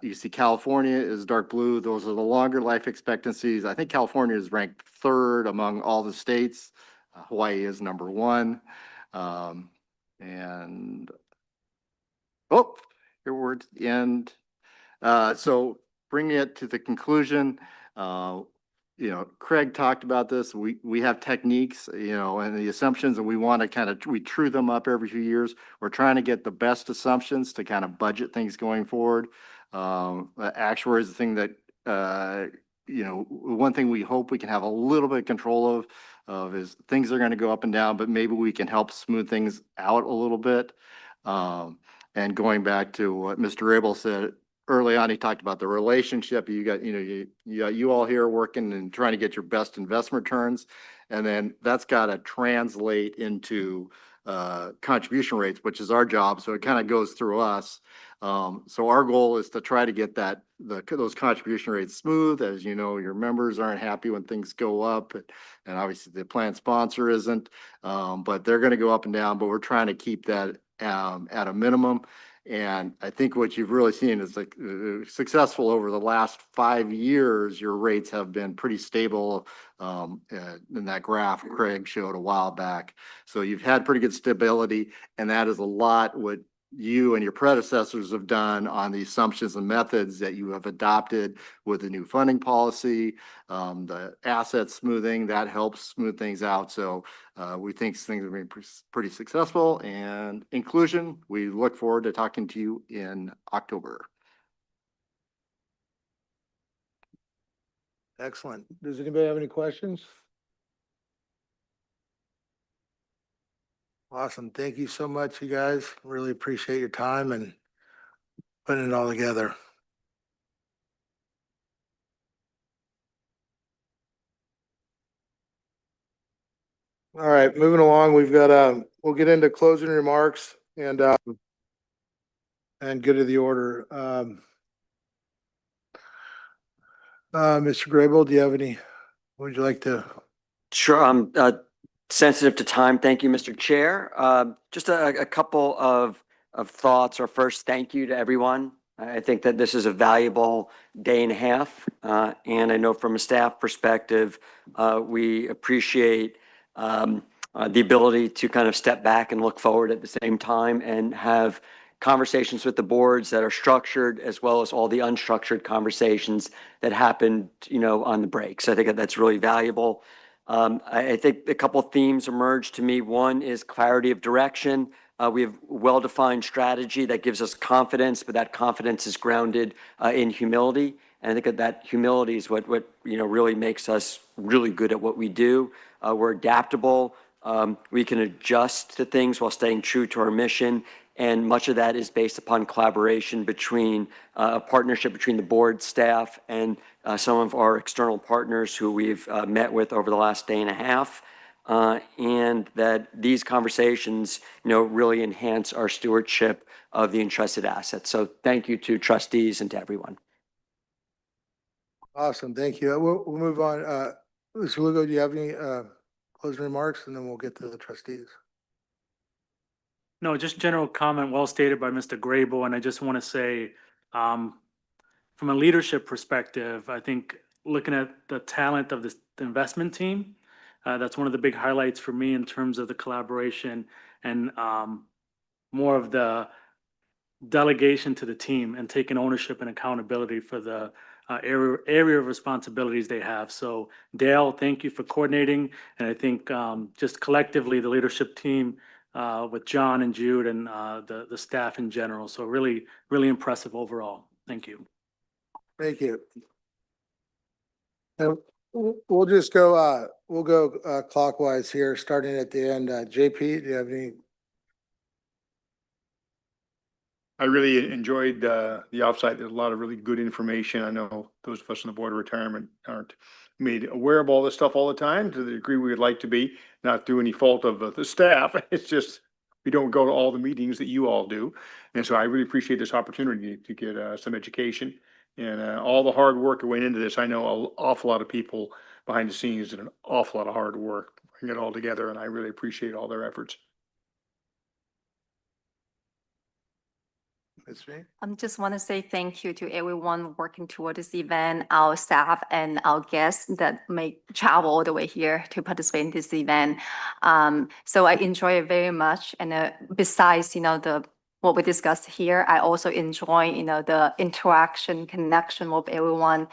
You see California is dark blue. Those are the longer life expectancies. I think California is ranked 3rd among all the states. Hawaii is number 1. And, oh, here we're at the end. So bringing it to the conclusion, Craig talked about this. We have techniques, and the assumptions, and we want to we true them up every few years. We're trying to get the best assumptions to kind of budget things going forward. Actuary is the thing that, one thing we hope we can have a little bit of control of is things are going to go up and down, but maybe we can help smooth things out a little bit. And going back to what Mr. Abel said, early on, he talked about the relationship. You got, you all here working and trying to get your best investment returns. And then that's got to translate into contribution rates, which is our job. So it kind of goes through us. So our goal is to try to get those contribution rates smooth. As you know, your members aren't happy when things go up, and obviously the plan sponsor isn't, but they're going to go up and down, but we're trying to keep that at a minimum. And I think what you've really seen is like successful over the last 5 years, your rates have been pretty stable in that graph Craig showed a while back. So you've had pretty good stability, and that is a lot what you and your predecessors have done on the assumptions and methods that you have adopted with the new funding policy, the asset smoothing, that helps smooth things out. So we think things have been pretty successful. And inclusion, we look forward to talking to you in October. Excellent. Does anybody have any questions? Awesome. Thank you so much, you guys. Really appreciate your time and putting it all together. All right, moving along, we've got, we'll get into closing remarks and go to the order. Mr. Grable, do you have any, would you like to? Sure. I'm sensitive to time. Thank you, Mr. Chair. Just a couple of thoughts. Or first, thank you to everyone. I think that this is a valuable day and a half. And I know from a staff perspective, we appreciate the ability to kind of step back and look forward at the same time and have conversations with the boards that are structured, as well as all the unstructured conversations that happen, on the breaks. I think that that's really valuable. I think a couple of themes emerged to me. One is clarity of direction. We have well-defined strategy that gives us confidence, but that confidence is grounded in humility. And I think that humility is what really makes us really good at what we do. We're adaptable. We can adjust to things while staying true to our mission. And much of that is based upon collaboration between a partnership between the board staff and some of our external partners who we've met with over the last day and a half. And that these conversations, really enhance our stewardship of the entrusted assets. So thank you to trustees and to everyone. Awesome, thank you. We'll move on. Mr. Lugo, do you have any closing remarks? And then we'll get to the trustees. No, just general comment, well stated by Mr. Grable, and I just want to say, from a leadership perspective, I think looking at the talent of the investment team, that's one of the big highlights for me in terms of the collaboration and more of the delegation to the team and taking ownership and accountability for the area of responsibilities they have. So Dale, thank you for coordinating. And I think just collectively, the leadership team with John and Jude and the staff in general. So really, really impressive overall. Thank you. Thank you. And we'll just go, we'll go clockwise here, starting at the end. JP, do you have any? I really enjoyed the offsite. There's a lot of really good information. I know those of us on the board of retirement aren't made aware of all this stuff all the time to the degree we would like to be, not through any fault of the staff. It's just, we don't go to all the meetings that you all do. And so I really appreciate this opportunity to get some education and all the hard work that went into this. I know an awful lot of people behind the scenes did an awful lot of hard work to bring it all together, and I really appreciate all their efforts. I just want to say thank you to everyone working toward this event, our staff and our guests that may travel all the way here to participate in this event. So I enjoy it very much. And besides, what we discussed here, I also enjoy, the interaction, connection with everyone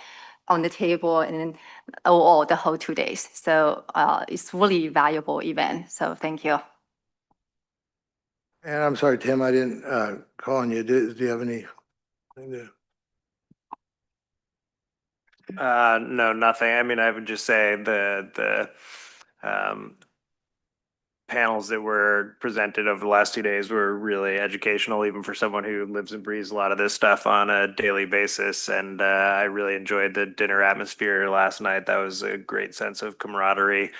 on the table and all the whole 2 days. So it's really valuable event. So thank you. And I'm sorry, Tim, I didn't call on you. Do you have any? No, nothing. I mean, I would just say the panels that were presented over the last 2 days were really educational, even for someone who lives and breathes a lot of this stuff on a daily basis. And I really enjoyed the dinner atmosphere last night. That was a great sense of camaraderie.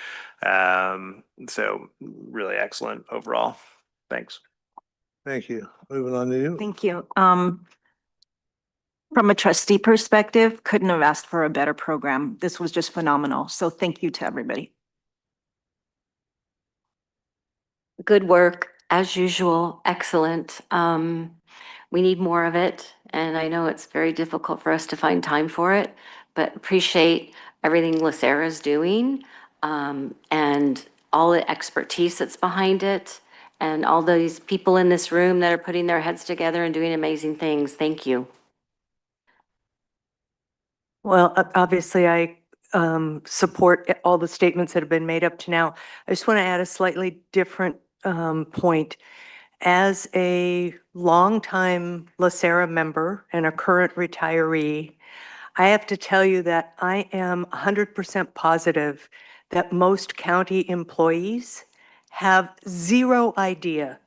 So really excellent overall. Thanks. Thank you. Moving on to you. Thank you. From a trustee perspective, couldn't have asked for a better program. This was just phenomenal. So thank you to everybody. Good work, as usual, excellent. We need more of it, and I know it's very difficult for us to find time for it, but appreciate everything LACERA is doing, and all the expertise that's behind it, and all these people in this room that are putting their heads together and doing amazing things. Thank you. Well, obviously, I support all the statements that have been made up to now. I just want to add a slightly different point. As a longtime LACERA member and a current retiree, I have to tell you that I am 100% positive that most county employees have zero idea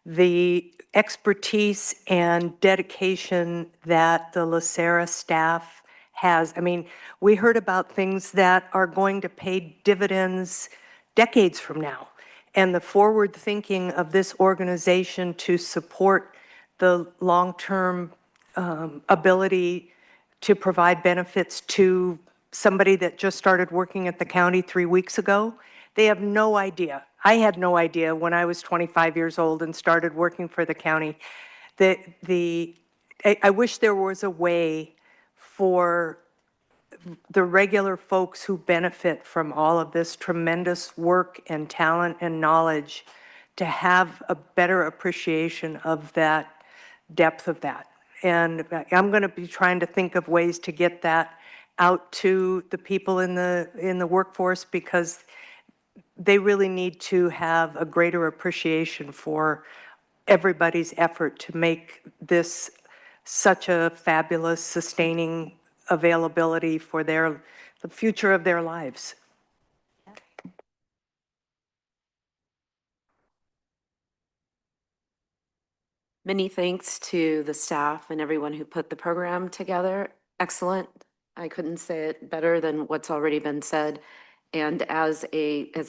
the expertise and dedication that the LACERA staff has. I mean, we heard about things that are going to pay dividends decades from now. And the forward thinking of this organization to support the long-term ability to provide benefits to somebody that just started working at the county 3 weeks ago, they have no idea. I had no idea when I was 25 years old and started working for the county. I wish there was a way for the regular folks who benefit from all of this tremendous work and talent and knowledge to have a better appreciation of that depth of that. And I'm going to be trying to think of ways to get that out to the people in the workforce, because they really need to have a greater appreciation for everybody's effort to make this such a fabulous, sustaining availability for the future of their lives. Many thanks to the staff and everyone who put the program together. Excellent. I couldn't say it better than what's already been said. And as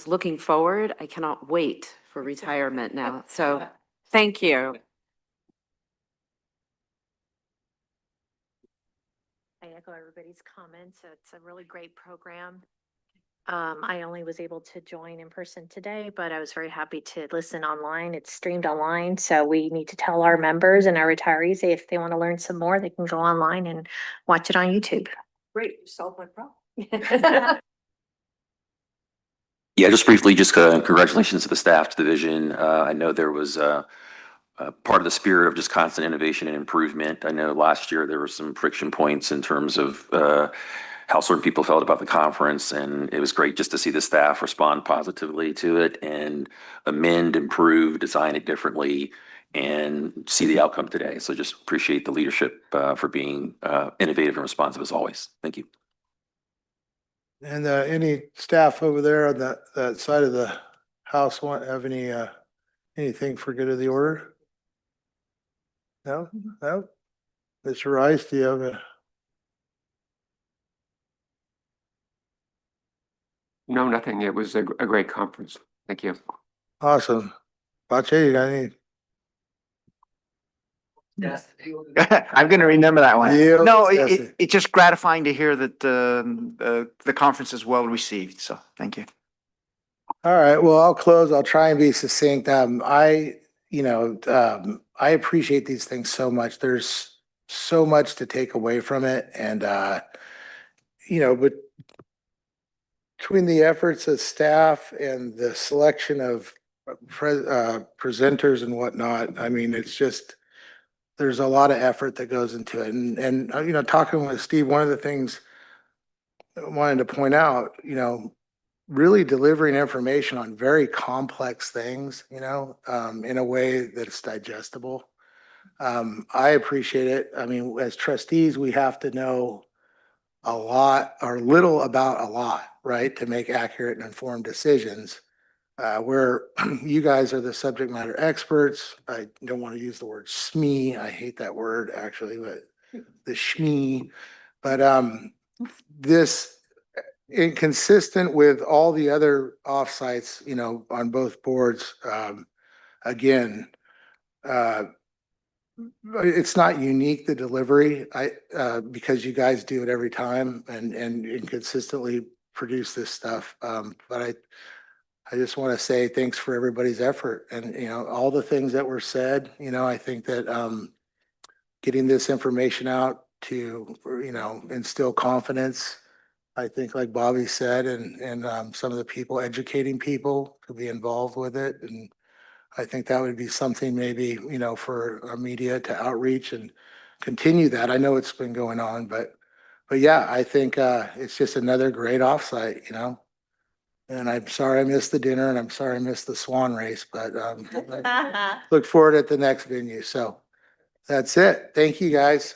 looking forward, I cannot wait for retirement now. So thank you. I echo everybody's comments. It's a really great program. I only was able to join in person today, but I was very happy to listen online. It's streamed online, so we need to tell our members and our retirees if they want to learn some more, they can go online and watch it on YouTube. Great, you solved my problem. Yeah, just briefly, just congratulations to the staff, to the division. I know there was part of the spirit of just constant innovation and improvement. I know last year there were some friction points in terms of how certain people felt about the conference, and it was great just to see the staff respond positively to it and amend, improve, design it differently, and see the outcome today. So just appreciate the leadership for being innovative and responsive as always. Thank you. And any staff over there on that side of the house have anything for good of the order? No? No? Mr. Rice, do you have a? No, nothing. It was a great conference. Thank you. Awesome. Bache, you got any? Yes. I'm going to remember that one. Yeah, No, yes. it's just gratifying to hear that the conference is well received. So thank you. All right, well, I'll close. I'll try and be succinct. I appreciate these things so much. There's so much to take away from it. And, but between the efforts of staff and the selection of presenters and whatnot, I mean, it's just, there's a lot of effort that goes into it. And talking with Steve, one of the things I wanted to point out, really delivering information on very complex things, in a way that's digestible. I appreciate it. I mean, as trustees, we have to know a lot or little about a lot, right, to make accurate and informed decisions. Where you guys are the subject matter experts. I don't want to use the word SME. I hate that word actually, but the SME. But this, inconsistent with all the other offsites, on both boards, again, it's not unique, the delivery, because you guys do it every time and consistently produce this stuff. But I just want to say thanks for everybody's effort and, all the things that were said. I think that getting this information out to, instill confidence, I think like Bobby said, and some of the people, educating people to be involved with it. And I think that would be something maybe, for our media to outreach and continue that. I know it's been going on, but yeah, I think it's just another great offsite, And I'm sorry I missed the dinner and I'm sorry I missed the swan race, but look forward at the next venue. So that's it. Thank you, guys.